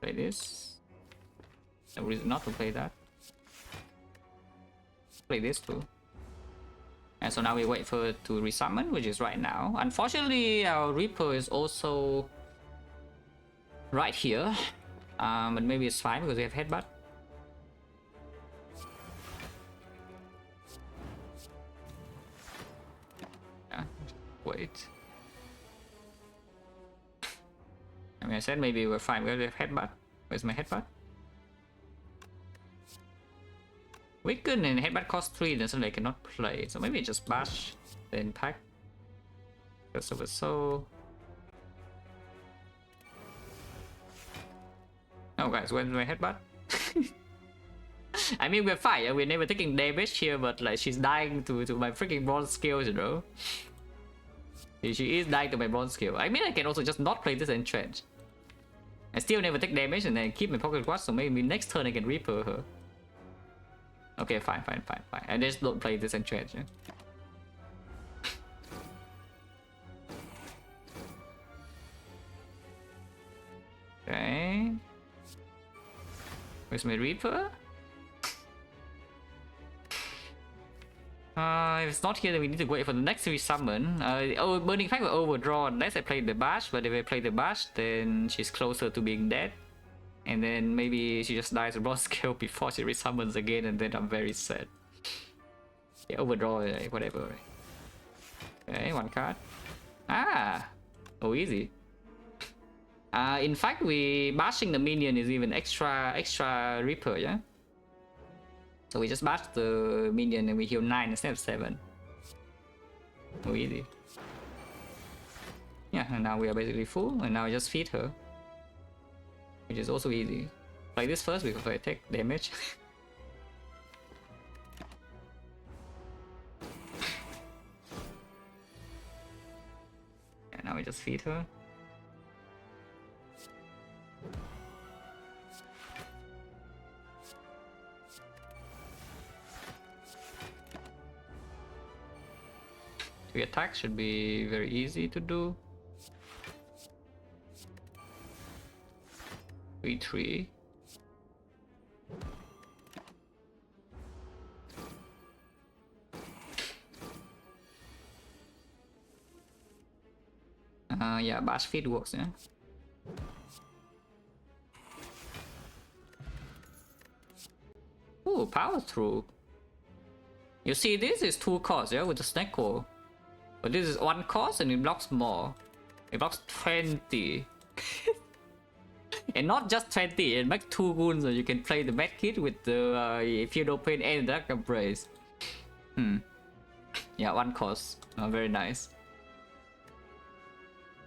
Play this. No reason not to play that. Play this too. And so now we wait for it to resummon, which is right now. Unfortunately, our Reaper is also right here. But maybe it's fine because we have Headbutt. Yeah, wait. I mean, I said maybe we're fine because we have Headbutt. Where's my Headbutt? Weaken and Headbutt cost 3, then suddenly I cannot play. So maybe just bash the impact. Because of it so. Oh guys, where's my Headbutt? I mean, we're fine, yeah? We're never taking damage here, but like she's dying to my freaking bronze skills, you know? She is dying to my bronze skill. I mean, I can also just not play this Entrench. I still never take damage and then keep my pocket watch, so maybe next turn I can Reaper her. Okay, fine. I just don't play this Entrench, yeah? Okay. Where's my Reaper? If it's not here, then we need to wait for the next resummon. Oh, Burning Pack will overdraw unless I play the Bash, but if I play the Bash, then she's closer to being dead. And then maybe she just dies raw skill before she resummons again, and then I'm very sad. Yeah, overdraw, whatever. Okay, one card. Ah! Oh, easy. In fact, we bashing the minion is even extra Reaper, yeah? So we just bash the minion and we heal 9 instead of 7. Oh, easy. Yeah, and now we are basically full, and now I just feed her. Which is also easy. Like this first because I take damage. And now we just feed her. The attack should be very easy to do. 3-3. Yeah, bash feed works, yeah. Ooh, power through. You see, this is 2 costs, yeah, with the snake core. But this is 1 cost and it blocks more. It blocks 20. And not just 20, it makes 2 wounds so you can play the med kit with the Feudal Pain and Dark Embrace. Yeah, 1 cost. Very nice.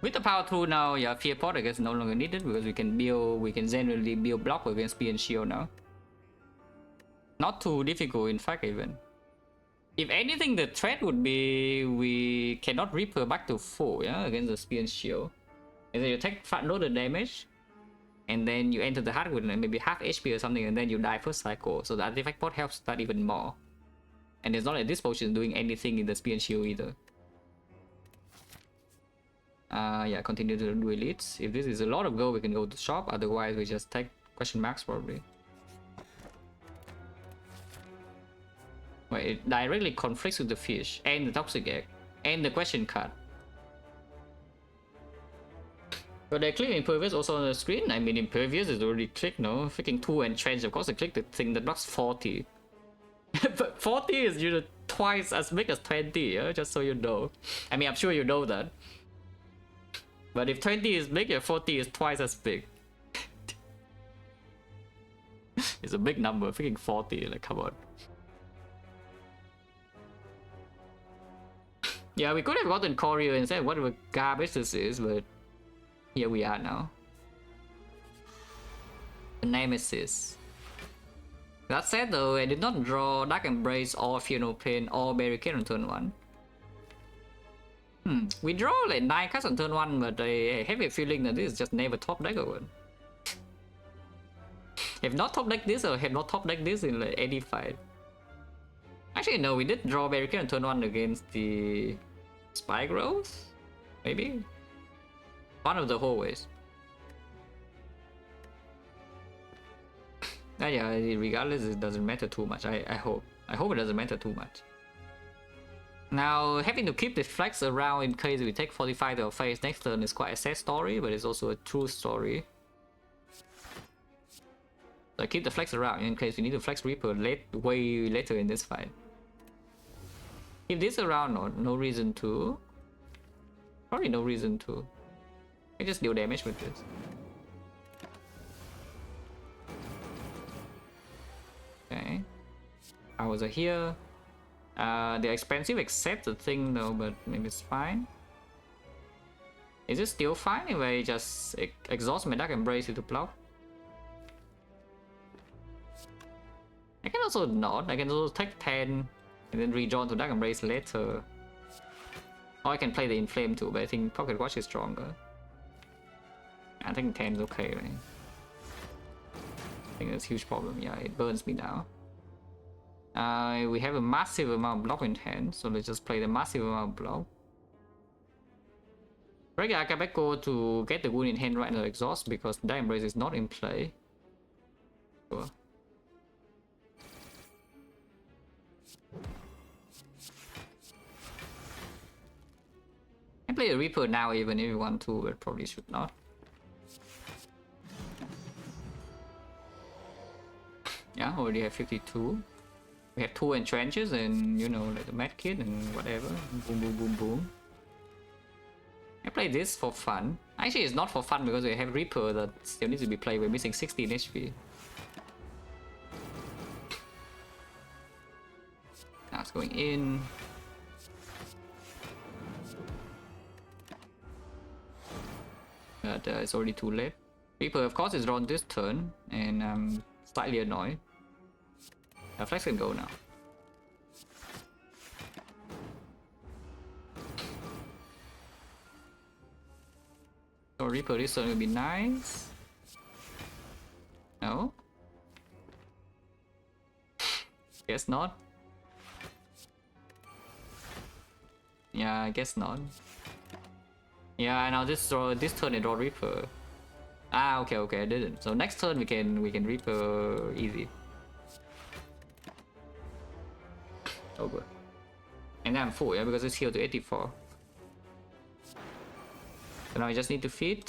With the power through now, yeah, Fear Pot I guess no longer needed because we can generally build block against Spear and Shield now. Not too difficult in fact even. If anything, the threat would be we cannot Reaper back to 4, yeah, against the Spear and Shield. And then you take front load the damage, and then you enter the heart with maybe half HP or something, and then you die first cycle. So the artifact pot helps that even more. And it's not like this potion is doing anything in the Spear and Shield either. Yeah, continue to do elites. If this is a lot of gold, we can go to shop. Otherwise, we just take question marks probably. Wait, it directly conflicts with the fish and the toxic egg and the question card. But they click Impervious also on the screen. I mean, Impervious is already clicked, no? Freaking 2 Entrench, of course I click the thing that blocks 40. But 40 is, you know, twice as big as 20, yeah? Just so you know. I mean, I'm sure you know that. But if 20 is big, yeah, 40 is twice as big. It's a big number, freaking 40, like, come on. Yeah, we could have gotten Courier and said whatever garbage this is, but here we are now. The Nemesis. That said though, I did not draw Dark Embrace or Fear No Pain or Barricade on turn 1. We draw like 9 cards on turn 1, but I have a feeling that this is just never top deck or one. Have not top deck this or have not top deck this in like any fight. Actually no, we did draw Barricade on turn 1 against the Spike Rose? Maybe? One of the hallways. Yeah, regardless, it doesn't matter too much. I hope. I hope it doesn't matter too much. Now, having to keep the flex around in case we take 45 to our face next turn is quite a sad story, but it's also a true story. So I keep the flex around in case we need to flex Reaper way later in this fight. Keep this around, no reason to. Probably no reason to. I just deal damage with this. Okay. Powers are here. They're expensive except the thing though, but maybe it's fine. Is it still fine if I just exhaust my Dark Embrace to block? I can also not. I can also take 10 and then rejoin to Dark Embrace later. Or I can play the Inflame too, but I think Pocket Watch is stronger. I think 10 is okay, right? I think that's a huge problem. Yeah, it burns me now. We have a massive amount of block in hand, so let's just play the massive amount of block. Regular Akabeko to get the wound in hand right now exhaust because Dark Embrace is not in play. Sure. I play a Reaper now even if you want to, but probably should not. Yeah, already have 52. We have 2 Entrenches and, you know, like the Mad Kid and whatever. Boom, boom, boom, boom. I play this for fun. Actually, it's not for fun because we have Reaper that still needs to be played. We're missing 16 HP. Now it's going in. But it's already too late. Reaper, of course, is drawn this turn, and I'm slightly annoyed. Flex can go now. So Reaper this turn will be nice. No? Guess not. Yeah, I guess not. Yeah, now this turn I draw Reaper. Ah, okay, I didn't. So next turn we can Reaper easy. Oh good. And then I'm full, yeah, because it's healed to 84. So now I just need to feed.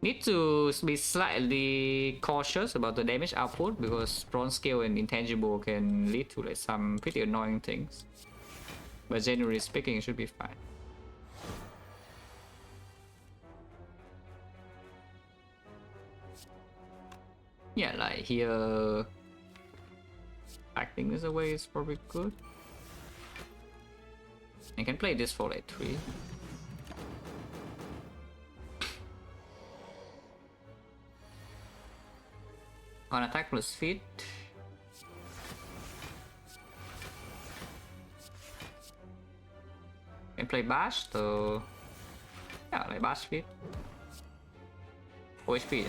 Need to be slightly cautious about the damage output because Bronze Scale and Intangible can lead to like some pretty annoying things. But generally speaking, it should be fine. Yeah, like here, acting this away is probably good. I can play this for like 3. On attack plus feet. Can play bash, so yeah, like bash feet. 4 HP.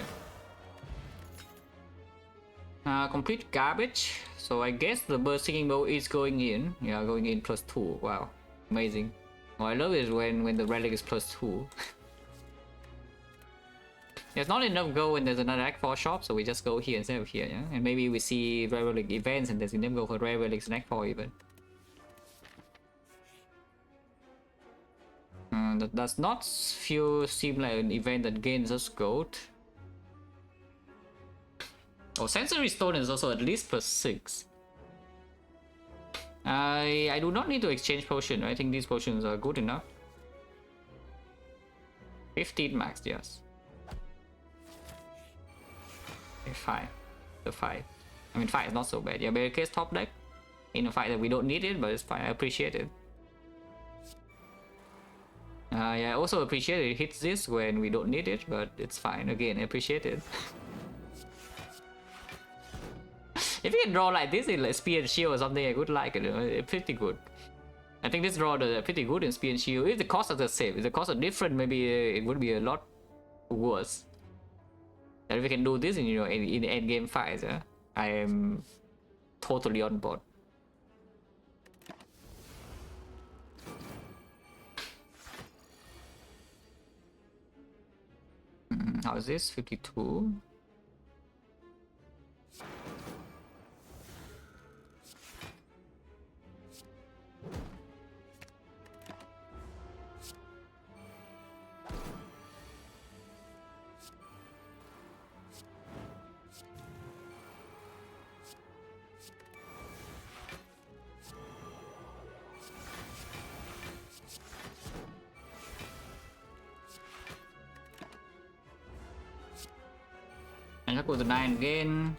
Complete garbage. So I guess the Berserking Bow is going in. Yeah, going in plus 2. Wow, amazing. What I love is when the relic is plus 2. There's not enough go when there's another Act 4 shop, so we just go here instead of here, yeah? And maybe we see Rare Relic events and there's them go for Rare Relics and Act 4 even. That does not seem like an event that gains us gold. Oh, Sensory Stone is also at least +6. I do not need to exchange potion. I think these potions are good enough. 15 max, yes. Okay, 5. The 5. I mean, 5 is not so bad. Yeah, Barricade's top deck. In a fight that we don't need it, but it's fine. I appreciate it. Yeah, I also appreciate it hits this when we don't need it, but it's fine. Again, I appreciate it. If you can draw like this in like Spear and Shield or something, I would like it. It's pretty good. I think this draw is pretty good in Spear and Shield. If the costs are the same, if the costs are different, maybe it would be a lot worse. And if we can do this in in end game fights, I am totally on board. How is this? 52. And I go to 9 again.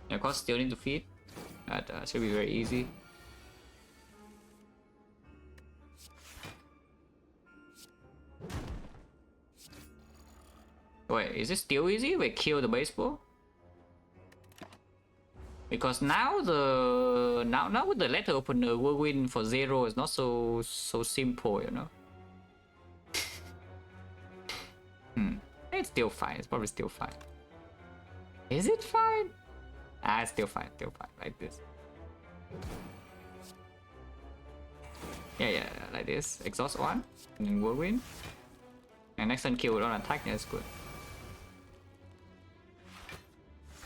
Of course, still need to feed. That should be very easy. Wait, is it still easy? We kill the baseball? Because now with the letter opener, whirlwind for 0 is not so simple, you know. It's still fine. It's probably still fine. Is it fine? Ah, it's still fine. Still fine. Like this. Yeah, like this. Exhaust 1, and then whirlwind. And next turn kill without attack. Yeah, that's good.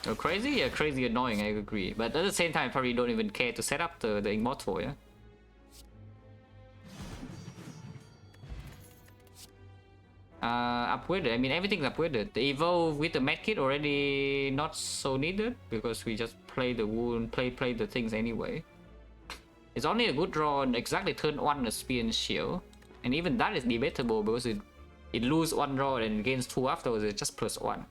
Oh, crazy? Yeah, crazy annoying, I agree. But at the same time, I probably don't even care to set up the Immortal, yeah? Upgraded. I mean, everything's upgraded. The Evolve with the medkit already not so needed, because we just play the wound, play the things anyway. It's only a good draw on exactly turn 1 the Spear and Shield. And even that is debatable, because it loses 1 draw and gains 2 afterwards, it's just +1.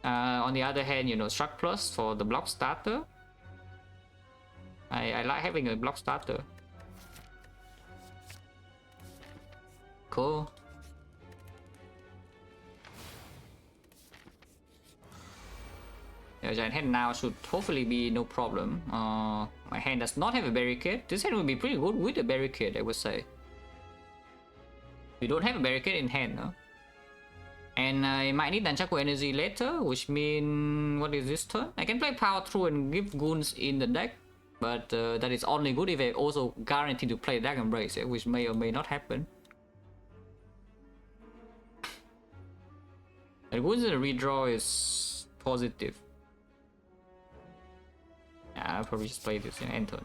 On the other hand, you know, Struck Plus for the block starter. I like having a block starter. Cool. Yeah, Giant Hand now should hopefully be no problem. My hand does not have a barricade. This hand would be pretty good with a barricade, I would say. We don't have a barricade in hand, huh? And I might need Nunchaku energy later, which means, what is this turn? I can play Power Through and give goons in the deck, but that is only good if I also guarantee to play Dark Embrace, which may or may not happen. And goons in the redraw is positive. Yeah, I'll probably just play this in end turn.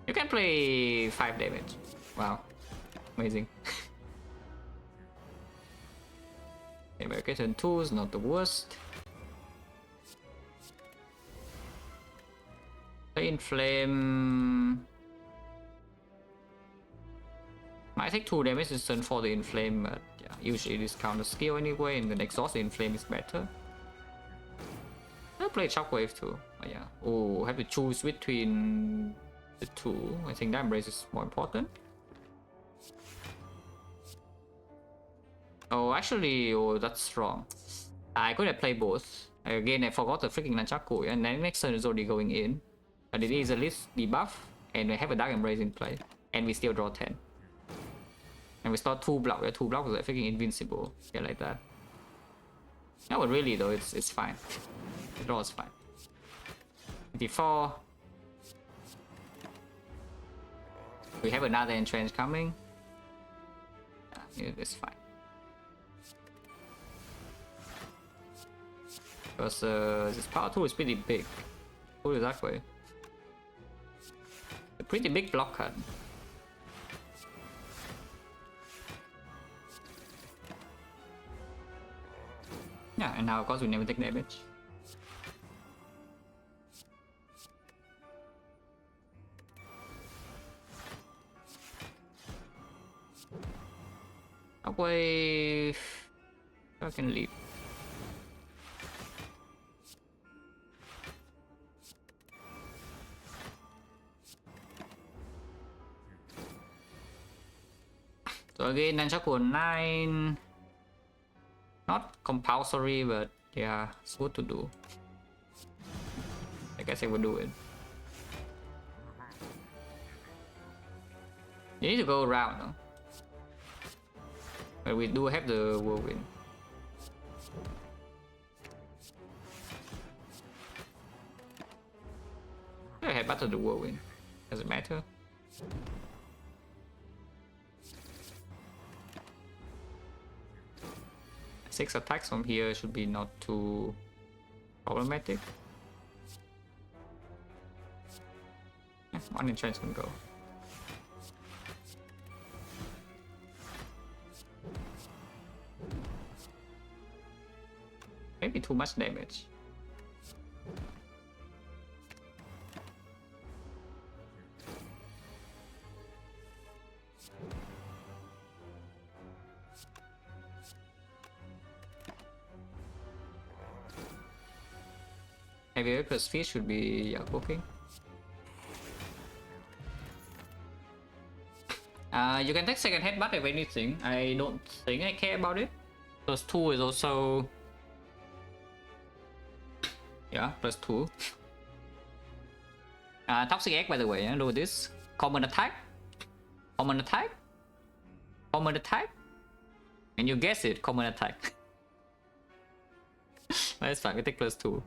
You can play 5 damage. Wow, amazing. Okay, turn 2 is not the worst. Play Inflame. Might take 2 damage this turn for the Inflame, but yeah, usually discount the skill anyway, and then exhaust the Inflame is better. I'll play Shockwave too. Oh yeah. Oh, have to choose between the 2. I think that Embrace is more important. Oh, actually, oh, that's wrong. I could have played both. Again, I forgot the freaking Nunchaku, and then next turn is already going in. But it is at least debuff, and we have a Dark Embrace in play, and we still draw 10. And we start 2 block. 2 blocks is like freaking invincible. Yeah, like that. No, but really though, it's fine. The draw is fine. 54. We have another entrench coming. Yeah, it's fine. Because this power tool is pretty big. Put it that way. A pretty big block card. Yeah, and now of course we never take damage. Away. I can leave. So again, Nunchaku 9. Not compulsory, but yeah, it's good to do. I guess I will do it. You need to go around, no? But we do have the whirlwind. I have battle the whirlwind. Does it matter? Six attacks from here should be not too problematic. Yeah, one enchant can go. Maybe too much damage. Heavy plus fish should be cooking. You can take second headbutt if anything. I don't think I care about it. Plus 2 is also... Yeah, plus 2. Toxic egg, by the way, do this. Common attack. Common attack. Common attack. And you guess it, common attack. That's fine, we take plus 2.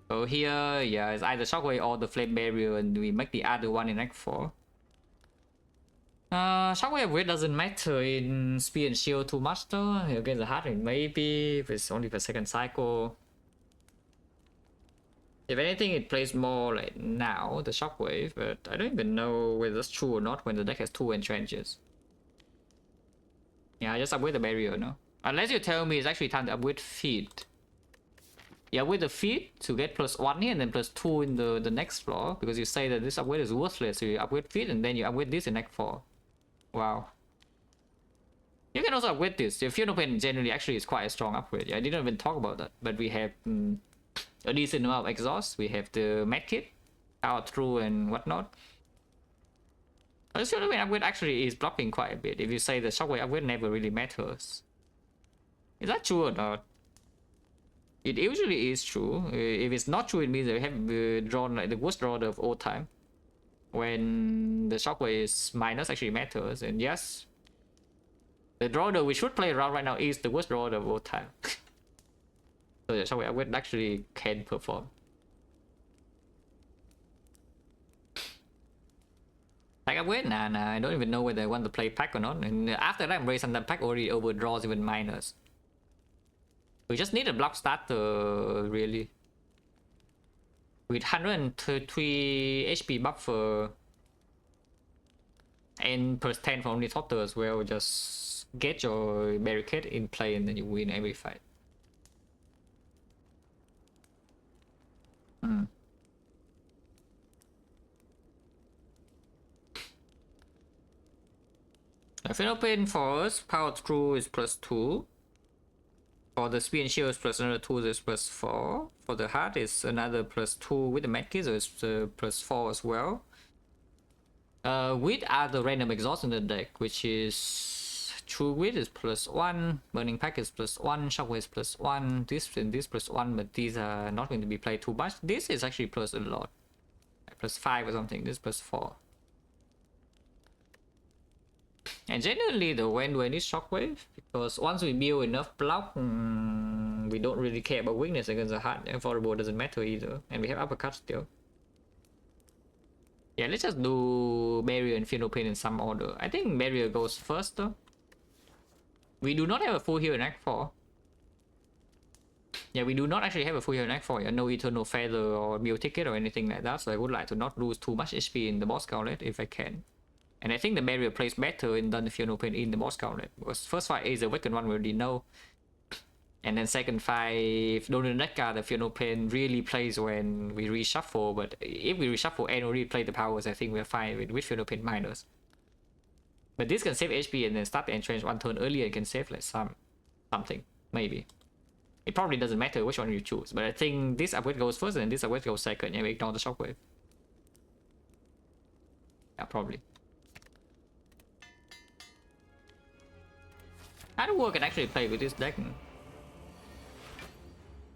So here, yeah, it's either Shockwave or the Flame Barrier, and we make the other one in Act 4. Shockwave weight doesn't matter in Spear and Shield too much though. Against the heart, maybe if it's only for second cycle. If anything, it plays more like now, the Shockwave, but I don't even know whether that's true or not when the deck has 2 entrenches. Yeah, I just upgrade the barrier, no? Unless you tell me it's actually time to upgrade Feet. Yeah, with the Feet to get plus 1 here and then plus 2 in the next floor, because you say that this upgrade is worthless, so you upgrade Feet and then you upgrade this in Act 4. Wow. You can also upgrade this. The Funeral Pain generally actually is quite a strong upgrade. Yeah, I didn't even talk about that, but we have a decent amount of exhaust. We have the medkit, power through and whatnot. The Funeral Pain upgrade actually is blocking quite a bit. If you say the Shockwave upgrade never really matters. Is that true or not? It usually is true. If it's not true, it means they have drawn like the worst draw of all time. When the Shockwave is minus actually matters, and yes, the draw that we should play around right now is the worst draw of all time. So the Shockwave upgrade actually can perform. Like upgrade? Nah, I don't even know whether I want to play pack or not. And after that, Embrace and that pack already overdraws even minus. We just need a block starter, really. With 133 HP buffer and plus 10 from Omnitorter as well, just get your barricade in play and then you win every fight. Final Pain for us, power through is plus 2. For the Spear and Shield is plus another 2, is plus 4. For the heart is another plus 2 with the medkit, so it's plus 4 as well. With other random exhaust in the deck, which is True Wit is plus 1, Burning Pack is plus 1, Shockwave is plus 1, this and this plus 1, but these are not going to be played too much. This is actually plus a lot. Plus 5 or something, this is plus 4. And generally the when is Shockwave, because once we build enough block, we don't really care about weakness against the heart, and Affordable doesn't matter either, and we have uppercut still. Yeah, let's just do Barrier and Funeral Pain in some order. I think Barrier goes first though. We do not have a full heal in Act 4. Yeah, we do not actually have a full heal in Act 4. Yeah, no Eternal Feather or Meal Ticket or anything like that, so I would like to not lose too much HP in the boss gauntlet if I can. And I think the barrier plays better in the Fear No Pain in the boss gauntlet, because first fight is the weakened one we already know. And then second fight, during the neck card, the Fear No Pain really plays when we reshuffle, but if we reshuffle and already play the powers, I think we're fine with Fear No Pain minus. But this can save HP and then start the entrench one turn earlier, it can save like something, maybe. It probably doesn't matter which one you choose, but I think this upgrade goes first and this upgrade goes second. Yeah, we ignore the shockwave. Yeah, probably. Underworld can actually play with this deck.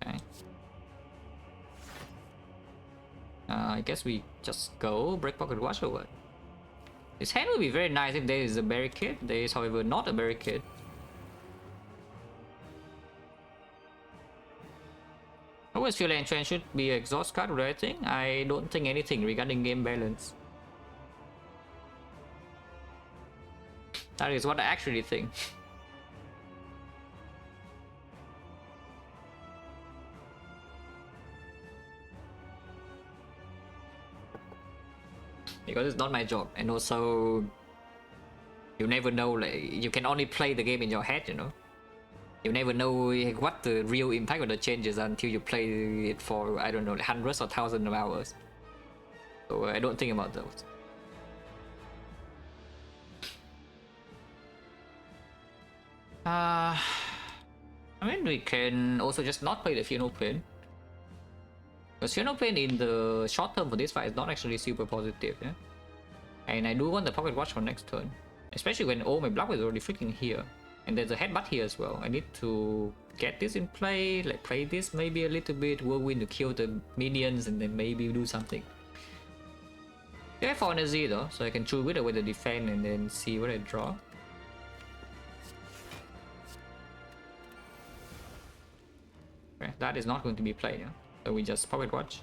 Okay. I guess we just go Break Pocket Watch or what? This hand would be very nice if there is a barricade. There is, however, not a barricade. I always feel like Entrench should be an exhaust card, right? I don't think anything regarding game balance. That is what I actually think. Because it's not my job, and also you never know, like, you can only play the game in your head, you know. You never know what the real impact of the changes until you play it for, I don't know, hundreds or thousands of hours. So I don't think about those. I mean, we can also just not play the Fear No Pain. Because Fear No Pain in the short term for this fight is not actually super positive, yeah? And I do want the Pocket Watch for next turn. Especially when all my block is already freaking here. And there's a headbutt here as well. I need to get this in play, like play this maybe a little bit, whirlwind to kill the minions and then maybe do something. I have 4 energy though, so I can choose with away the defend and then see what I draw. Okay, that is not going to be played, yeah? So we just Pocket Watch.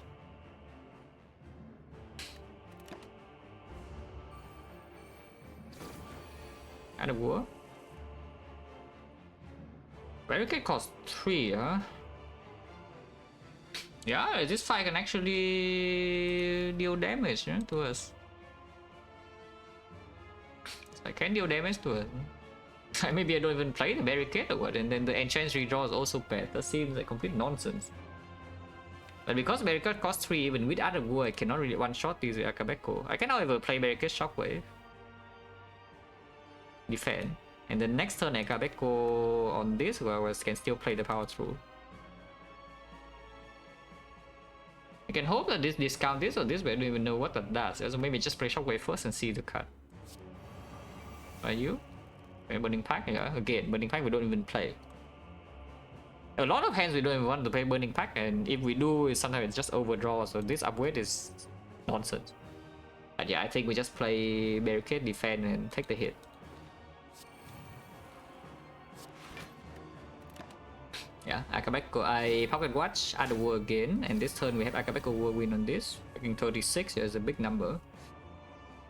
Add a war. Barricade costs 3, huh? Yeah, this fight can actually deal damage, yeah, to us. So I can deal damage to us. Maybe I don't even play the barricade or what, and then the enchant redraw is also bad. That seems like complete nonsense. But because barricade costs 3, even with other war, I cannot really one-shot these with Akabeko. I can, however, play barricade shockwave. Defend. And then next turn Akabeko on this, whoever can still play the power through. I can hope that this discount this or this, but I don't even know what that does. So maybe just play shockwave first and see the cut. Are you? Burning Pack? Yeah, again, Burning Pack we don't even play. A lot of hands we don't even want to play Burning Pack, and if we do, sometimes it's just overdraw, so this upgrade is nonsense. But yeah, I think we just play Barricade, defend, and take the hit. Yeah, Akabeko, I Pocket Watch, add a war again, and this turn we have Akabeko war win on this, making 36, yeah, it's a big number.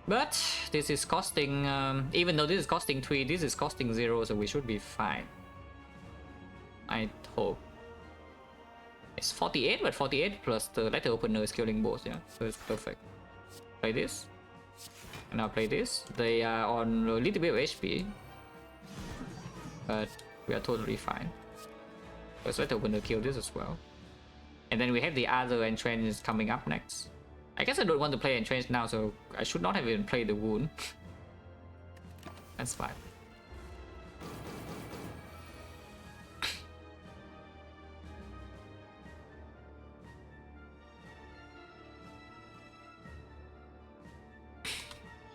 But this is costing, even though this is costing 3, this is costing 0, so we should be fine. I hope. It's 48, but 48 plus the letter opener is killing both, yeah, so it's perfect. Play this, and now play this. They are on a little bit of HP, but we are totally fine. Let's let the opener kill this as well. And then we have the other entrench coming up next. I guess I don't want to play entrench now, so I should not have even played the wound. That's fine.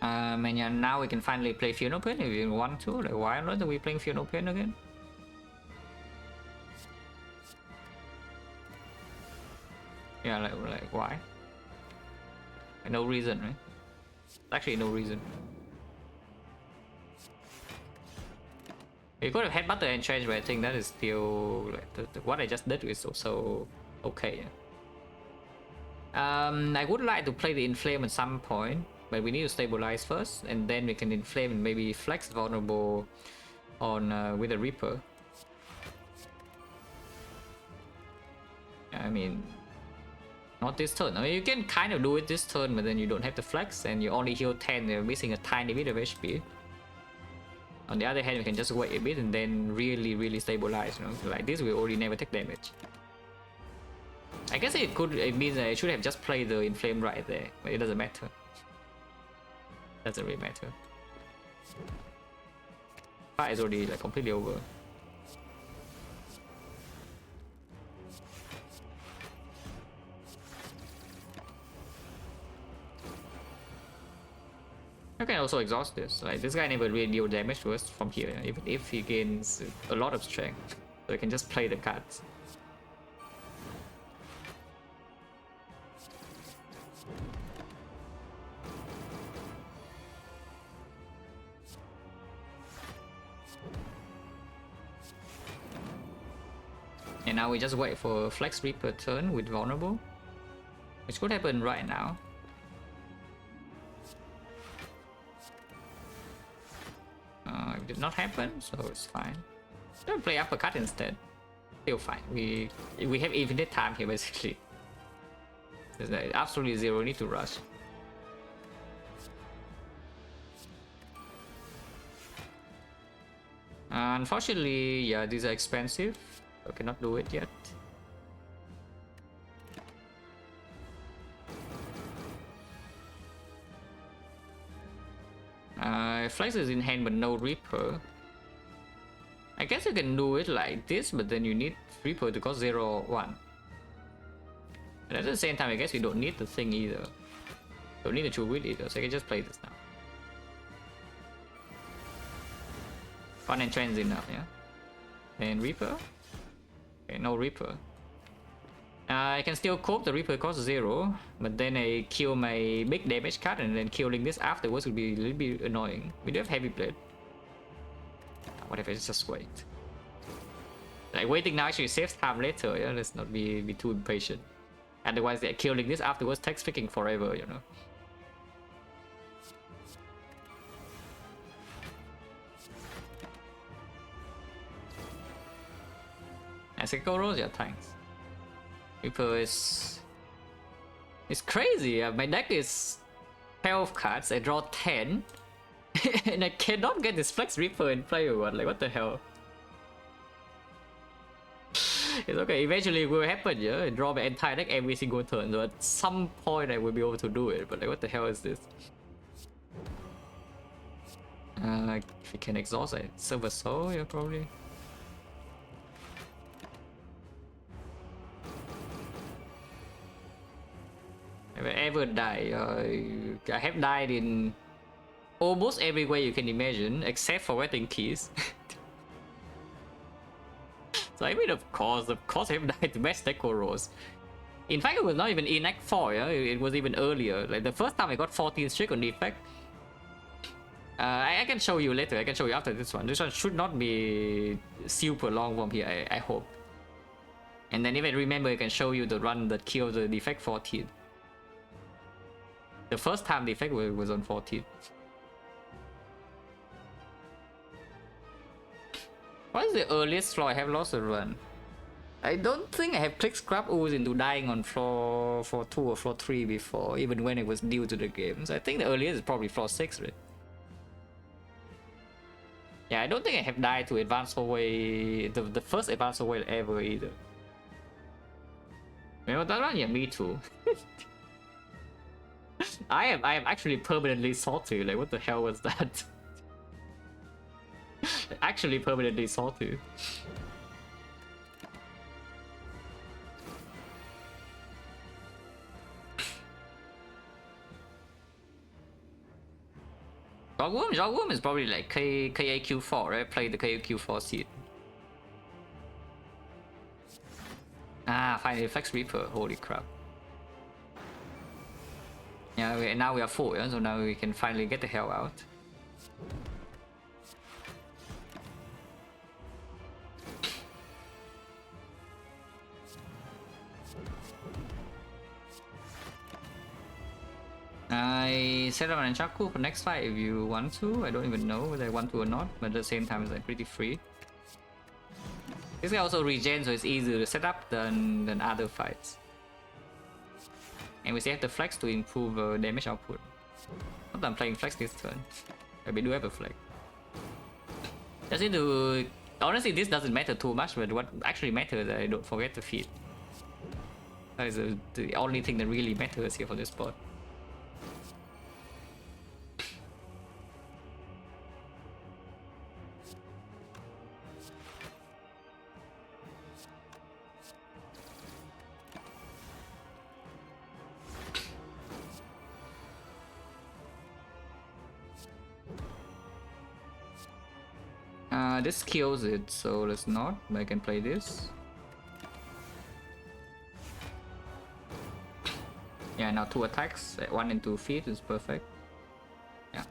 And yeah, now we can finally play Fear No Pain if we want to. Like, why not are we playing Fear No Pain again? Yeah, like why? No reason, right? Actually, no reason. You could have headbutt the entrench, but I think that is still like what I just did is also okay. I would like to play the inflame at some point, but we need to stabilize first, and then we can inflame and maybe flex vulnerable on with the Reaper. I mean, not this turn. I mean, you can kind of do it this turn, but then you don't have the flex, and you only heal 10. You're missing a tiny bit of HP. On the other hand, you can just wait a bit and then really stabilize. You know, like this, we already never take damage. I guess it means I should have just played the Inflame right there, but it doesn't matter. Doesn't really matter. Fight is already like completely over. I can also exhaust this. Like this guy never really deal damage to us from here, even if he gains a lot of strength. So I can just play the cards. And now we just wait for Flex Reaper turn with Vulnerable, which could happen right now. It did not happen, so it's fine. Don't play Uppercut instead. Still fine. We have infinite time here basically. There's absolutely zero need to rush. Unfortunately, yeah, these are expensive. I cannot do it yet. Flex is in hand but no Reaper. I guess you can do it like this, but then you need Reaper to cost 0/1. And at the same time, I guess you don't need the thing either. Don't need the True Wit either, so I can just play this now. Fun and trends enough, yeah. And Reaper? Okay, no Reaper. I can still cope, the Reaper costs 0, but then I kill my big damage card, and then killing this afterwards would be a little bit annoying. We do have Heavy Blade. Whatever, it's just wait. Like waiting now actually saves time later, yeah, let's not be too impatient. Otherwise, killing this afterwards takes freaking forever, you know. XecnaR, yeah, thanks. Reaper is... It's crazy. My deck is 12 cards, I draw 10. And I cannot get this Flex Reaper in play or what? Like, what the hell? It's okay, eventually it will happen, yeah? I draw my entire deck every single turn, so at some point I will be able to do it, but like, what the hell is this? If you can exhaust it, Silver Soul, yeah, probably. Have I ever died? I have died in almost every way you can imagine, except for wetting keys. So I mean, of course I have died to best deck Rose. In fact, it was not even in Act 4, yeah? It was even earlier. Like the first time I got 14 streak on the effect. I can show you later, I can show you after this one. This one should not be super long from here, I hope. And then if I remember, I can show you the run that killed the defect 14. The first time the effect was on 14. What is the earliest floor I have lost a run? I don't think I have clicked Scrap Ooze into dying on floor 2 or floor 3 before, even when it was new to the game. So I think the earliest is probably floor 6, right? Yeah, I don't think I have died to Advanced Hallway, the first Advanced Hallway ever either. Remember that one? Yeah, me too. I am actually permanently salty. Like, what the hell was that? Actually permanently salty. Jogworm is probably like KAQ4, right? Play the KAQ4 seed. Ah, finally Flex Reaper. Holy crap. Yeah, now we are full, yeah? So now we can finally get the hell out. I set up an Nunchaku for next fight if you want to. I don't even know whether I want to or not, but at the same time it's like pretty free. This guy also regen, so it's easier to set up than other fights. And we still have the flex to improve damage output. Not that I'm playing flex this turn. But we do have a flex. Just need to... Honestly, this doesn't matter too much, but what actually matters is that I don't forget to feed. That is the only thing that really matters here for this spot. This kills it, so let's not. I can play this. Yeah, now 2 attacks, 1 and 2 feet is perfect. Yeah.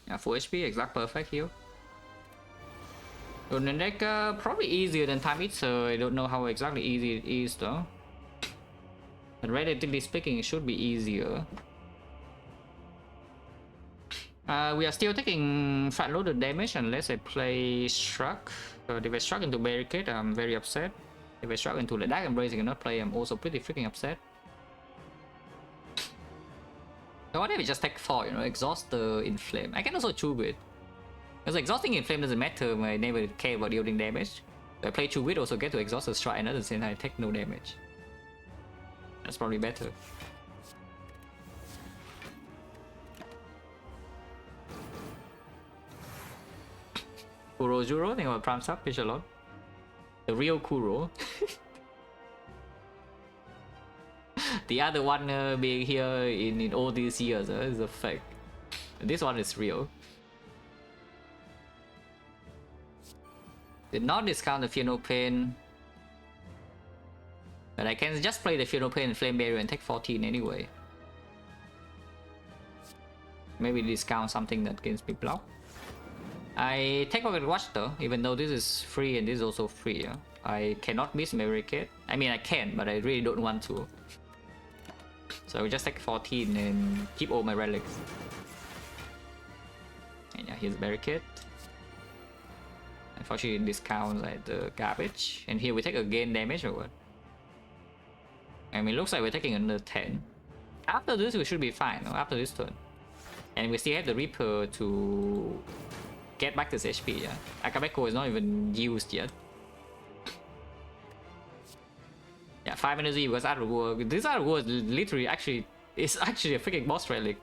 Yeah, full HP, exact perfect here. Runendeka, probably easier than Time Eater. I don't know how exactly easy it is though. But relatively speaking, it should be easier. We are still taking front-loaded damage unless I play Struck. If I Struck into Barricade, I'm very upset. If I Struck into the Dark Embrace I cannot play, I'm also pretty freaking upset. So what if we just take 4, you know, exhaust the Inflame? I can also chew it. Because exhausting Inflame doesn't matter, I never care about dealing damage. So I play chew it, also get to exhaust the strike, and at the same time I take no damage. That's probably better. Kuro Juro, think about Prime Sub, fish a lot. The real Kuro. The other one being here in all these years is a fake. This one is real. Did not discount the Fear No Pain. But I can just play the Fear No Pain and Flame Barrier and take 14 anyway. Maybe discount something that gains me block. I take Pocket Watch though, even though this is free and this is also free. Yeah? I cannot miss my Barricade. I mean I can, but I really don't want to. So I will just take 14 and keep all my relics. And yeah, here's Barricade. Unfortunately it discounts like the garbage. And here we take again damage or what? I mean it looks like we're taking another 10. After this we should be fine, no? After this turn. And we still have the Reaper to get back this HP, yeah. Akabeko is not even used yet. Yeah, 5 energy because Art of War. This Art of War is literally actually a freaking boss relic.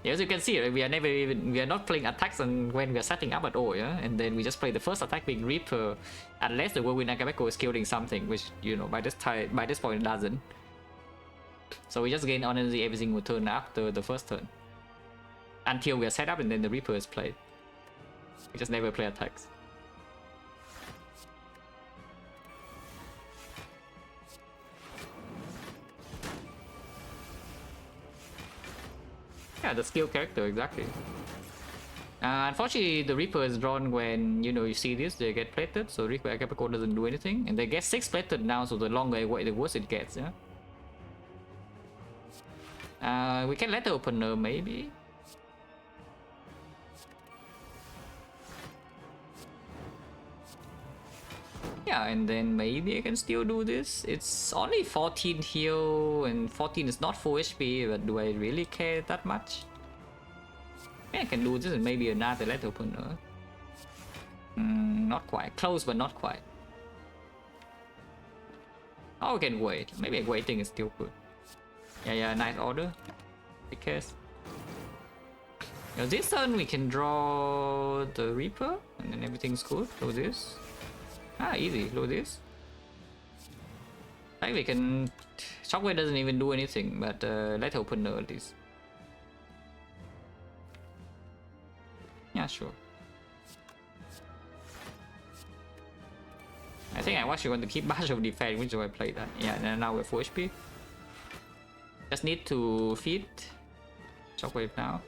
Yeah, as you can see, right, we are not playing attacks and when we are setting up at all, yeah. And then we just play the first attack being Reaper, unless the Whirlwind Akabeko is killing something, which you know by this point it doesn't. So we just gain on energy every single turn after the first turn. Until we are set up and then the Reaper is played. We just never play attacks. Yeah, the skill character, exactly. Unfortunately, the Reaper is drawn when, you know, you see this, they get plated, so Reaper Akabeko doesn't do anything. And they get 6 plated now, so the longer I wait, the worse it gets, yeah? We can let the opener, maybe? Yeah, and then maybe I can still do this. It's only 14 heal, and 14 is not full HP, but do I really care that much? Yeah, I can do this and maybe another let opener. Not quite. Close, but not quite. Oh, we can wait. Maybe waiting is still good. Yeah, nice order. Because now this turn we can draw the Reaper, and then everything's good. Do this. Ah, easy. Load this. Like we can... Shockwave doesn't even do anything, but let opener at least. Yeah, sure. I think I actually want to keep Bash of Defense, which is why I played that. Yeah, and now we're full HP. Just need to feed Shockwave now.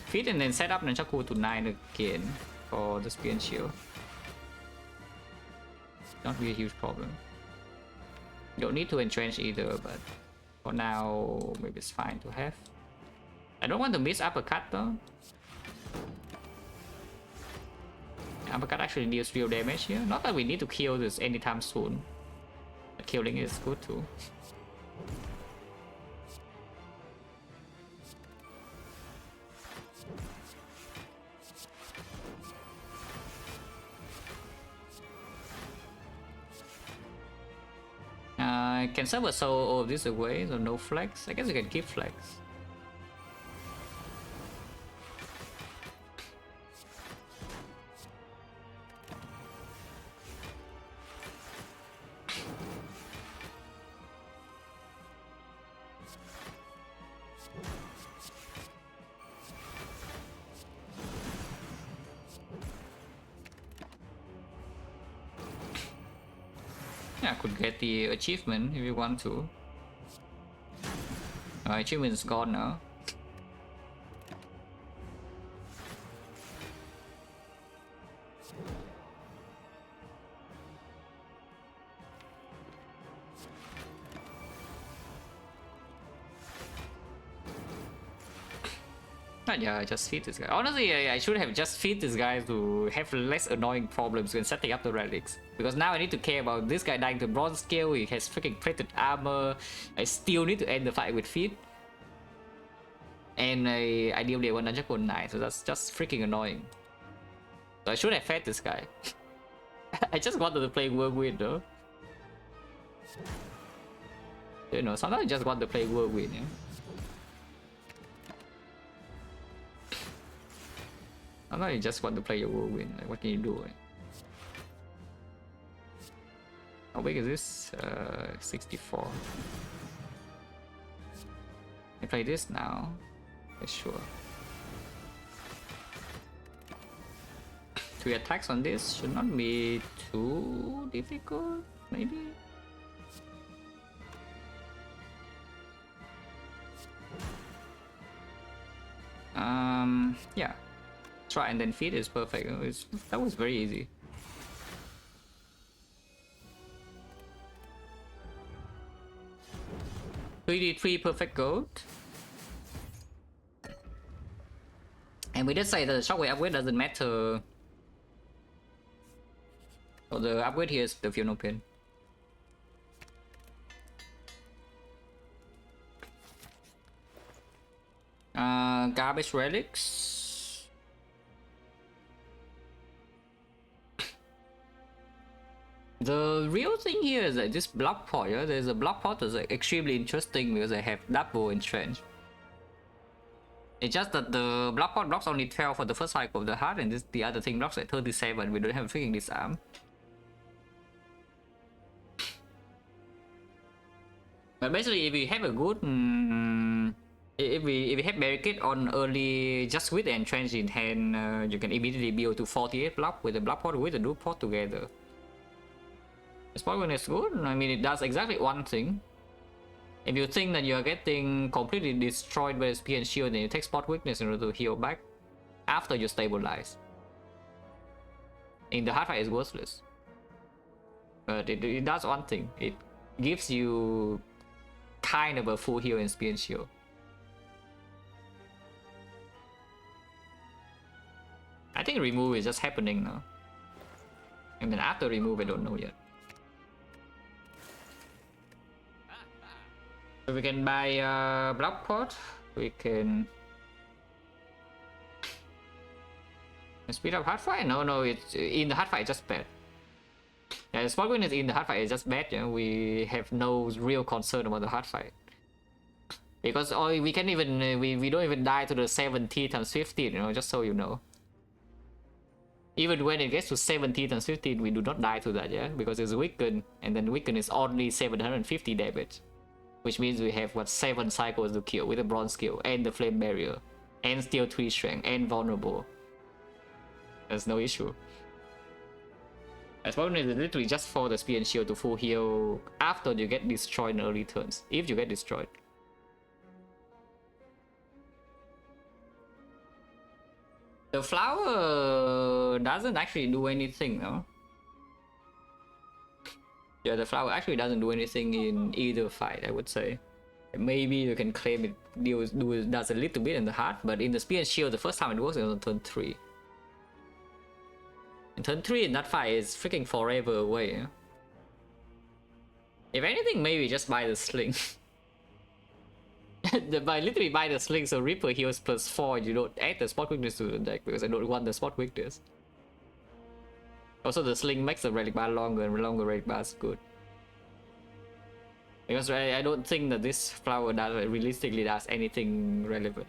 Feed and then set up Nunchaku to 9 again. For the spear and shield. Not be a huge problem. Don't need to entrench either, but for now, maybe it's fine to have. I don't want to miss uppercut though. Uppercut actually deals real damage here. Not that we need to kill this anytime soon. But killing is good too. Can serve a soul of this away, so no flex. I guess you can keep flex. Yeah, I could get the achievement if you want to. Achievement is gone now. Yeah, I just feed this guy. Honestly, I should have just feed this guy to have less annoying problems when setting up the relics. Because now I need to care about this guy dying to bronze scale, he has freaking plated armor. I still need to end the fight with feed. And ideally I want to just go 9, so that's just freaking annoying. So I should have fed this guy. I just wanted to play Whirlwind though. You know, sometimes I just want to play Whirlwind, yeah. Sometimes you just want to play your Whirlwind, like what can you do? Right? How big is this? 64. I play this now. Yeah, sure. 3 attacks on this should not be too difficult, maybe? Yeah. Try and then feed is perfect. That was very easy. $3D3 perfect gold. And we did say that the shockwave upgrade doesn't matter. So the upgrade here is the funeral pin. Garbage relics. The real thing here is that this block pot, yeah, there's a block pot that's like extremely interesting because I have double entrench. It's just that the block pot blocks only 12 for the first cycle of the heart, and the other thing blocks at 37. We don't have a freaking disarm. But basically, if we have a good, if we have barricade on early, just with the entrench in hand, you can immediately build to 48 block with the block pot with the dual pot together. The spot when it's good, I mean, it does exactly one thing. If you think that you are getting completely destroyed by the spear and shield, then you take spot weakness in order to heal back after you stabilize. In the hard fight, it's worthless. But it does one thing. It gives you kind of a full heal in spear and shield. I think remove is just happening now. And then after remove, I don't know yet. So we can buy a block pot. We can speed up hard fight. No, it's in the hard fight. It's just bad. Yeah, the spot win is in the hard fight. It's just bad. Yeah, we have no real concern about the hard fight because we can even we don't even die to the 70 times 15. You know, just so you know. Even when it gets to 70 times 15, we do not die to that. Yeah, because it's weakened, and then weaken is only 750 damage. Which means we have what 7 cycles to kill with the bronze skill and the flame barrier and steel 3 strength and vulnerable. There's no issue. As well as literally just for the spear and shield to full heal after you get destroyed in early turns. If you get destroyed. The flower doesn't actually do anything, no? Yeah, the flower actually doesn't do anything in either fight, I would say. Maybe you can claim it does a little bit in the heart, but in the spear and shield, the first time it works is on turn 3. And turn 3 in that fight is freaking forever away. Yeah? If anything, maybe just buy the sling. Literally buy the sling, so Reaper heals +4, you don't add the spot weakness to the deck, because I don't want the spot weakness. Also, the sling makes the relic bar longer, and longer relic bar is good. Because I don't think that this flower does realistically does anything relevant.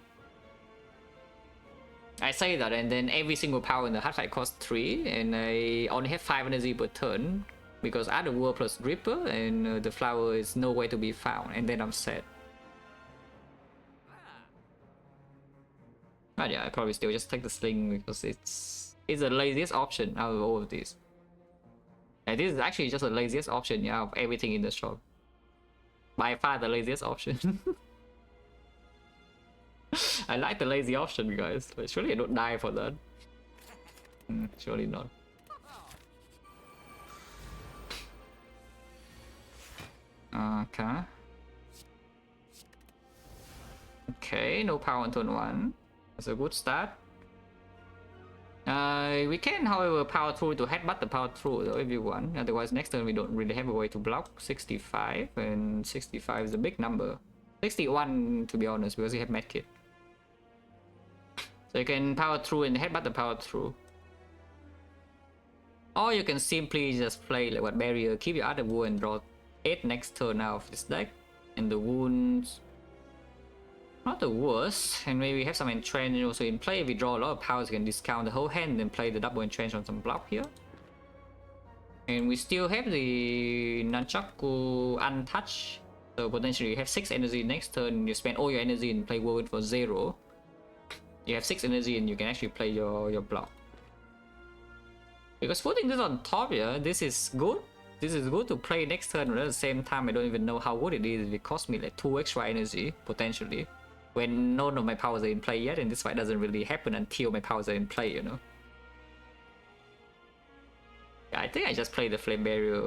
I say that, and then every single power in the hard fight costs 3, and I only have 5 energy per turn, because Other World plus Reaper, and the flower is nowhere to be found, and then I'm sad. But yeah, I probably still just take the sling because it's the laziest option out of all of these. And this is actually just the laziest option, yeah, of everything in the shop. By far the laziest option. I like the lazy option, guys, but surely I don't die for that. Surely not. Okay. Okay, no power on turn 1. That's a good start. We can, however, power through to headbutt the power through though if you want. Otherwise, next turn we don't really have a way to block. 65, and 65 is a big number. 61 to be honest, because we have medkit. So you can power through and headbutt the power through. Or you can simply just play like what barrier, keep your other wound and draw 8 next turn out of this deck. And the wounds, not the worst, and maybe we have some entrench also in play. If we draw a lot of powers, you can discount the whole hand and then play the double entrench on some block here. And we still have the Nunchaku untouched, so potentially you have 6 energy next turn. You spend all your energy and play Whirlwind for 0. You have 6 energy and you can actually play your block. Because putting this on top here, this is good. This is good to play next turn, but at the same time I don't even know how good it is. It costs me like 2 extra energy, potentially. When none of my powers are in play yet, and this fight doesn't really happen until my powers are in play, you know. Yeah, I think I just play the Flame Barrier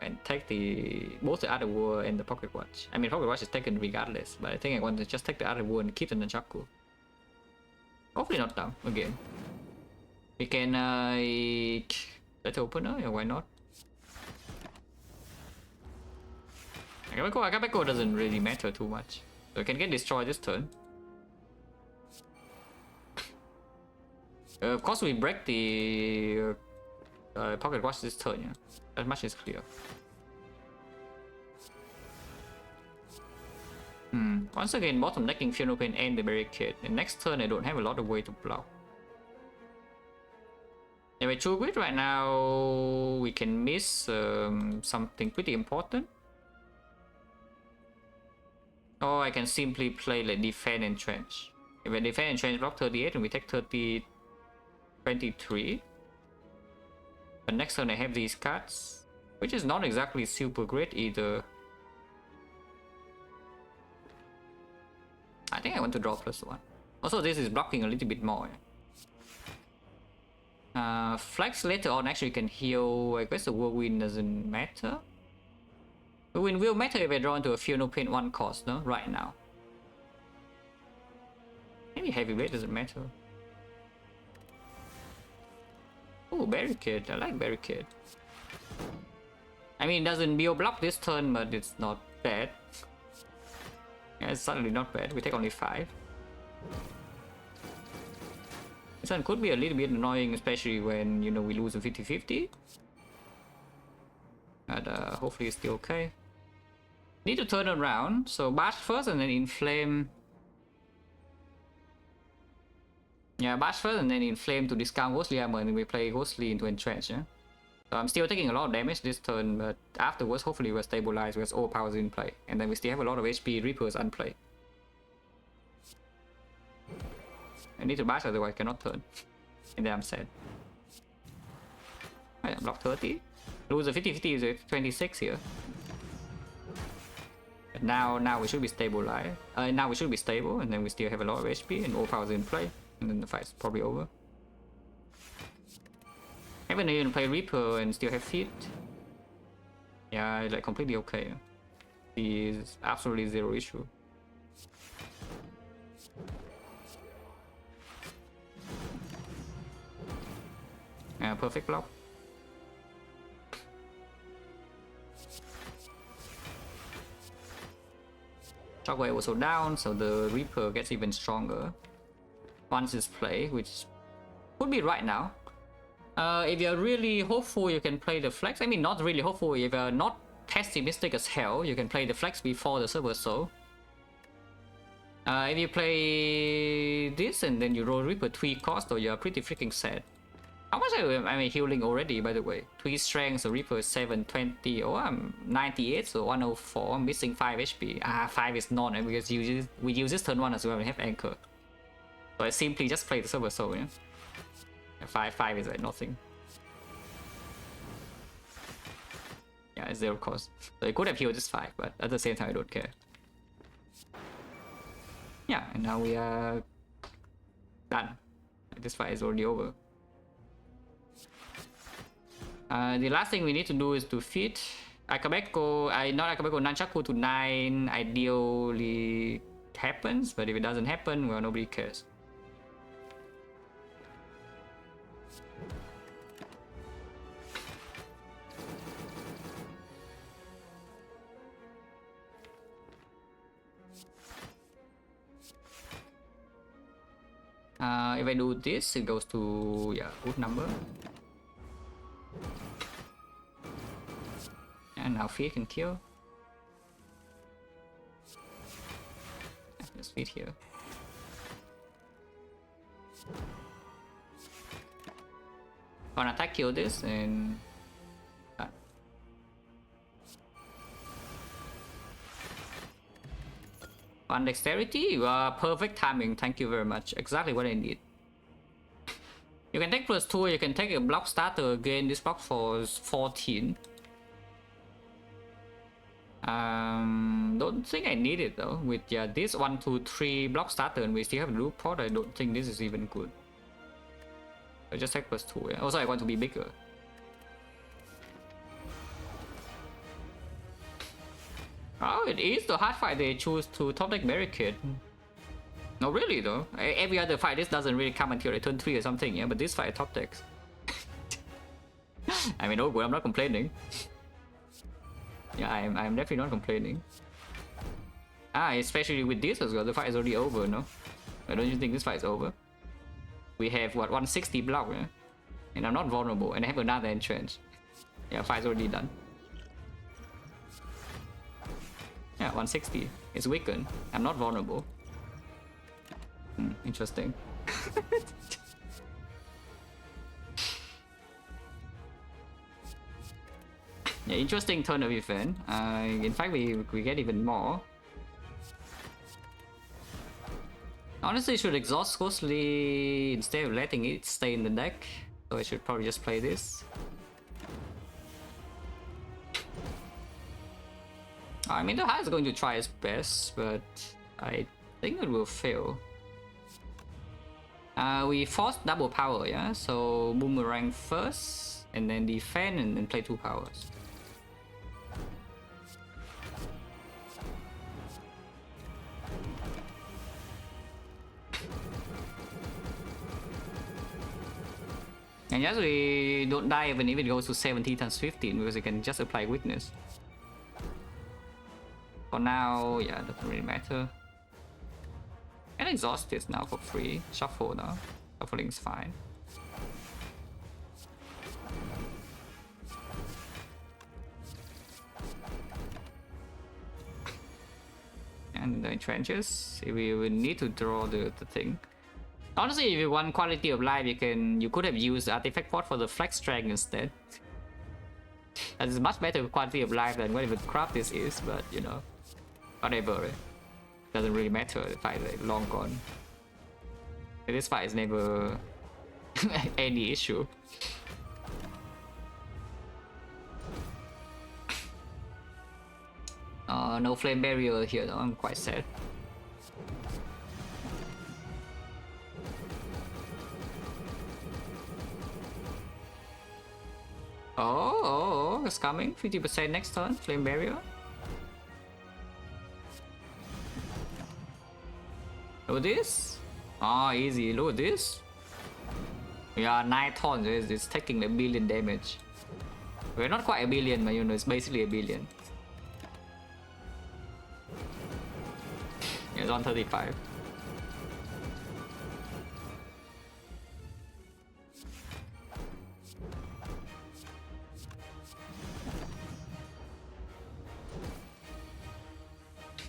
and take both the Other World and the Pocket Watch. I mean, Pocket Watch is taken regardless, but I think I want to just take the Other World and keep the Nunchaku. Hopefully not dumb again. We can let opener, yeah, why not? Akabeko doesn't really matter too much. So I can get destroyed this turn. Of course we break the Pocket Watch this turn, yeah. That much is clear. Once again, bottom decking Funeral Pain and the Barricade. And next turn I don't have a lot of way to block. Yeah, with True Grit right now we can miss something pretty important. Or I can simply play like Defend and Trench. If I Defend and Trench block 38 and we take 23. But next turn I have these cards, which is not exactly super great either. I think I want to draw +1. Also, this is blocking a little bit more. Flex later on actually can heal. I guess the Whirlwind doesn't matter. Whirlwind will matter if I draw into a Funeral Pain 1 cost, no? Right now. Maybe Heavyweight doesn't matter. Oh, Barricade. I like Barricade. I mean, it doesn't BO block this turn, but it's not bad. Yeah, it's suddenly not bad. We take only 5. This one could be a little bit annoying, especially when, you know, we lose a 50-50. But hopefully it's still okay. Need to turn around, so bash first and then inflame. Yeah, bash first and then inflame to discount Ghostly Armor, and then we play Ghostly into Entrench, yeah? So I'm still taking a lot of damage this turn, but afterwards hopefully we're stabilized with all powers in play. And then we still have a lot of HP, Reapers unplayed. I need to bash, otherwise I cannot turn. And then I'm sad. Oh, yeah, block 30. Lose a 50-50 is a 26 here. But now we should be stabilized. Now we should be stable, and then we still have a lot of HP and all powers in play. And then the fight's probably over. Haven't even play Reaper and still have feet. Yeah, like completely okay. Is absolutely zero issue. Yeah, perfect block. Shockwave was so down, so the Reaper gets even stronger once it's played, which would be right now. If you're really hopeful, you can play the flex. I mean, not really hopeful. If you're not pessimistic as hell, you can play the flex before the Silver Soul. If you play this and then you roll Reaper 3 cost, or you're pretty freaking sad. How much am I healing already, by the way? 3 strength, so Reaper is 720. Oh, I'm 98, so 104. I'm missing 5 HP. 5 is none, because we use this turn 1 as well. We have Anchor. So I simply just play the Silver Soul, yeah? 5 is like nothing. Yeah, it's 0 cost. So I could have healed this 5, but at the same time, I don't care. Yeah, and now we are done. This fight is already over. The last thing we need to do is to feed Akabeko, not Akabeko, Nunchaku to 9 ideally happens, but if it doesn't happen, well, nobody cares. If I do this, it goes to, yeah, good number. And now feed can kill. Let's feed here. Gonna attack kill this and on dexterity, perfect timing. Thank you very much. Exactly what I need. You can take +2. You can take a block starter again. This block for 14. Don't think I need it though. With this 1, 2, 3 block starter, and we still have loop pod. I don't think this is even good. I just take +2. Yeah? Also, I want to be bigger. Oh, it is the hard fight they choose to top deck Barricade. No, really though. Every other fight, this doesn't really come until turn 3 or something, yeah. But this fight top decks. I mean, oh, well, I'm not complaining. Yeah, I'm definitely not complaining. Especially with this as well. The fight is already over, no? Don't you think this fight is over? We have what, 160 block, yeah? And I'm not vulnerable, and I have another entrench. Yeah, fight's already done. Yeah, 160. It's weakened. I'm not vulnerable. Interesting. Yeah, interesting turn of event. In fact, we get even more. Honestly, I should exhaust Ghostly instead of letting it stay in the deck. So I should probably just play this. I mean, the High is going to try its best, but I think it will fail. We force double power, yeah? So Boomerang first, and then defend, and then play 2 powers. And yes, we don't die even if it goes to 70 times 15, because we can just apply Witness. For now, yeah, doesn't really matter. And exhaust this now for free. Shuffle now. Shuffling's fine. And the entrenches, we will need to draw the thing. Honestly, if you want quality of life, you could have used artifact pot for the flex drag instead. That is much better quality of life than whatever crap this is, but you know, whatever. It doesn't really matter. The fight is like long gone. This fight is never any issue. No flame barrier here though. I'm quite sad. Oh, shock is coming. 50% next turn. Flame barrier. Look at this. Oh, easy. Look at this. Yeah, 9 tons. It's taking a billion damage. We're not quite a billion, but you know, it's basically a billion. It's on 35.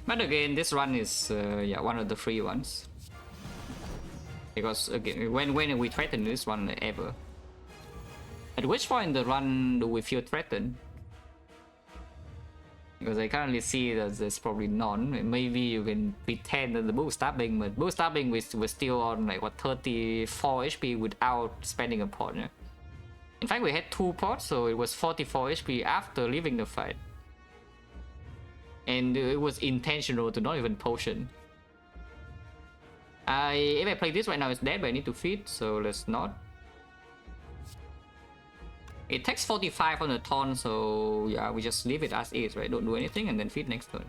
But again, this run is yeah, one of the free ones. Because again, when we threaten this one ever? At which point in the run do we feel threatened? Because I currently see that there's probably none. Maybe you can pretend that the boost stabbing, but boost stabbing was still on like what 34 HP without spending a pot. Yeah? In fact, we had 2 pots, so it was 44 HP after leaving the fight. And it was intentional to not even potion. If I play this right now, it's dead, but I need to feed, so let's not. It takes 45 on the ton, so yeah, we just leave it as is, right? Don't do anything and then feed next turn.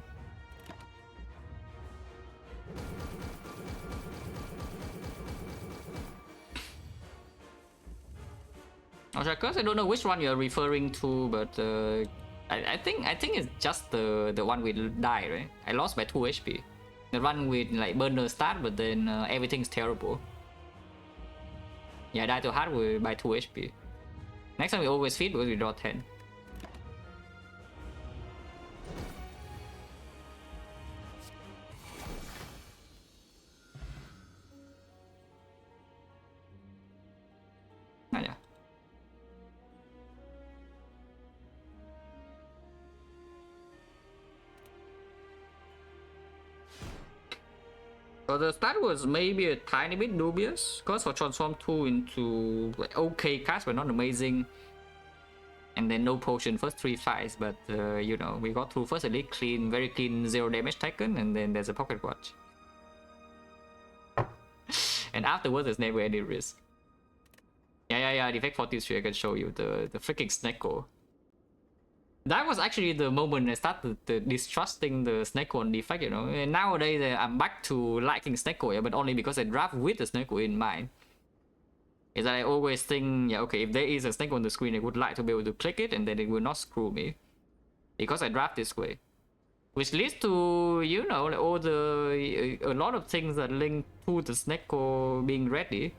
Because I don't know which one you're referring to, but I think it's just the one with die, right? I lost by 2 HP. The one with like burner start, but then everything's terrible. Yeah, I died to hard by 2 HP. Next time we always feed because we draw 10. Ah, yeah. So the start was maybe a tiny bit dubious, because for transform 2 into like okay cast but not amazing, and then no potion first 3 fights, but you know, we got through first elite clean, very clean, 0 damage taken, and then there's a pocket watch. And afterwards there's never any risk. Yeah, defect 43, I can show you the freaking XecnaR. That was actually the moment I started distrusting the XecnaR on defect, you know. And nowadays I'm back to liking XecnaR, yeah, but only because I draft with the XecnaR in mind. Is that I always think, yeah, okay, if there is a XecnaR on the screen, I would like to be able to click it and then it will not screw me. Because I draft this way. Which leads to, you know, like all the a lot of things that link to the XecnaR being ready.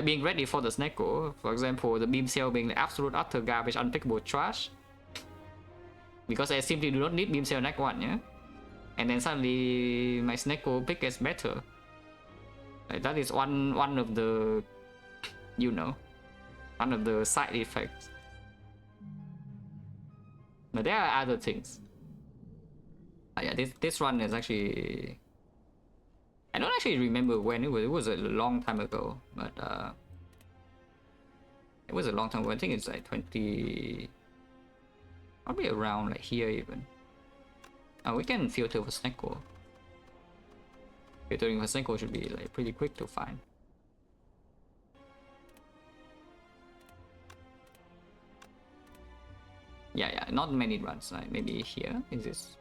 Being ready for the XecnaR. For example, the beam cell being the absolute utter garbage, unpickable trash. Because I simply do not need beam cell neck 1, yeah? And then suddenly my XecnaR pick gets better. Like that is one of the, you know, one of the side effects. But there are other things. Yeah, this run is actually, I don't actually remember when it was a long time ago, but it was a long time ago. I think it's like 20, probably around like here even. We can filter for XecnaR. Filtering for XecnaR should be like pretty quick to find. Yeah, not many runs. Like maybe here is this.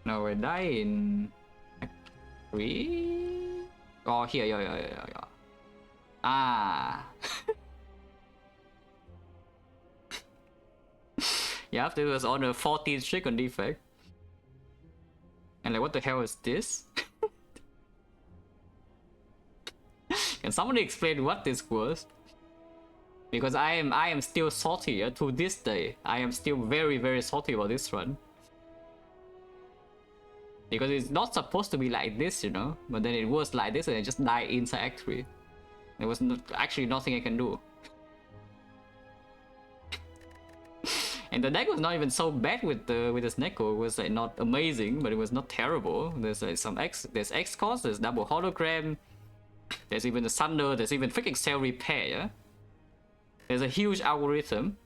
No, we die in 3. Oh, here, yeah. Ah. Yeah, after it was on a 14 streak on defect. And like, what the hell is this? Can somebody explain what this was? Because I am still salty to this day. I am still very, very salty about this run. Because it's not supposed to be like this, you know? But then it was like this and I just died inside Act 3. There was actually nothing I can do. And the deck was not even so bad with the XecnaR. It was like not amazing, but it was not terrible. There's like there's X cost, there's double hologram, there's even the Sunder, there's even freaking cell repair, yeah? There's a huge algorithm.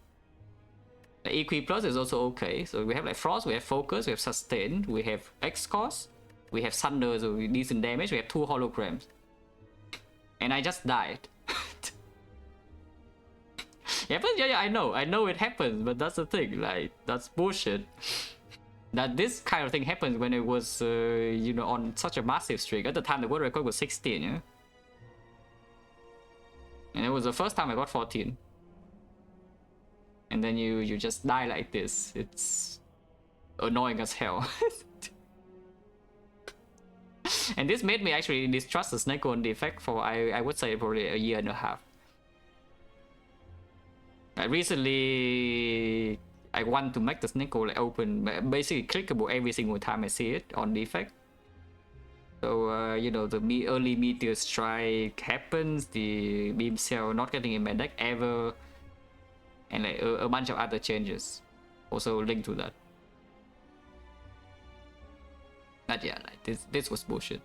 The EQ plus is also okay. So we have like Frost, we have Focus, we have Sustain, we have X cost, we have Sunder, so decent damage, we have 2 holograms. And I just died. happens? Yeah, I know it happens, but that's the thing, like, that's bullshit. That this kind of thing happens when it was, you know, on such a massive streak. At the time, the world record was 16, yeah? And it was the first time I got 14. And then you just die like this. It's annoying as hell. And this made me actually distrust the snake on defect for, I would say, probably a year and a half. Recently, I want to make the snake like open, basically clickable every single time I see it on defect. So, you know, the early meteor strike happens, the beam cell not getting in my deck ever, and like a bunch of other changes also linked to that. But yeah, like this was bullshit.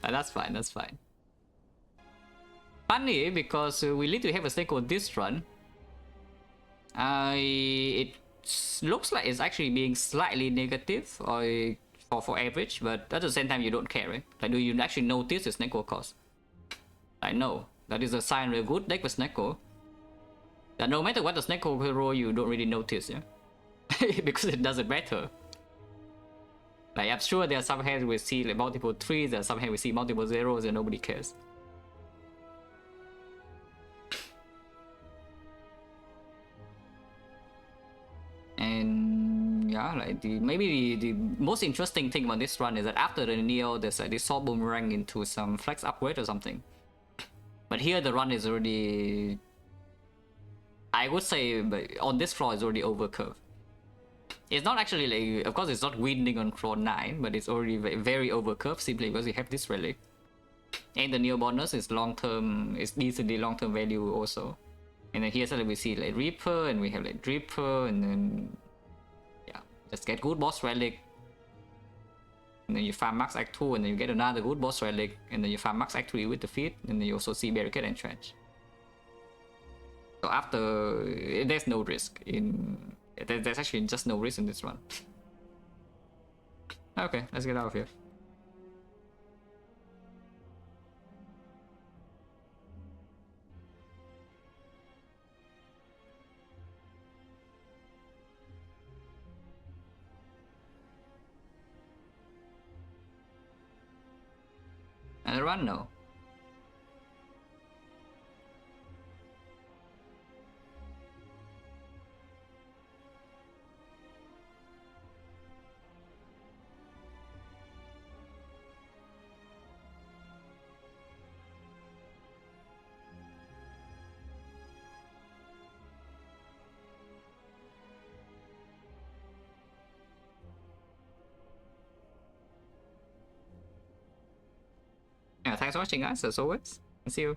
That's fine, that's fine. Funny, because we literally have a snake on this run. It looks like it's actually being slightly negative or for average, but at the same time you don't care, right? Like, do you actually notice the snake cost? I know that is a sign of a good deck with Snecko. That no matter what the Snecko hero, you don't really notice, yeah, because it doesn't matter. Like, I'm sure there are some hands we see like multiple 3s, there are some hands we see multiple 0s, and nobody cares. And yeah, like maybe the most interesting thing about this run is that after the Neo, there's like this Saw Boomerang into some flex upgrade or something. But here the run is already, I would say, on this floor is already over curve. It's not actually like, of course it's not winning on floor 9, but it's already very over curve simply because we have this relic. And the Neo bonus is long term, is decently long term value also. And then here suddenly we see like Reaper, and we have like Dripper, and then yeah, just get good boss relic. And then you farm max act 2, and then you get another good boss relic, and then you farm max act 3 with the feat, and then you also see Barricade and Trench. So after, there's no risk in, there's actually just no risk in this run. Okay, let's get out of here. And run now. Yeah, thanks for watching, guys, as always. See you.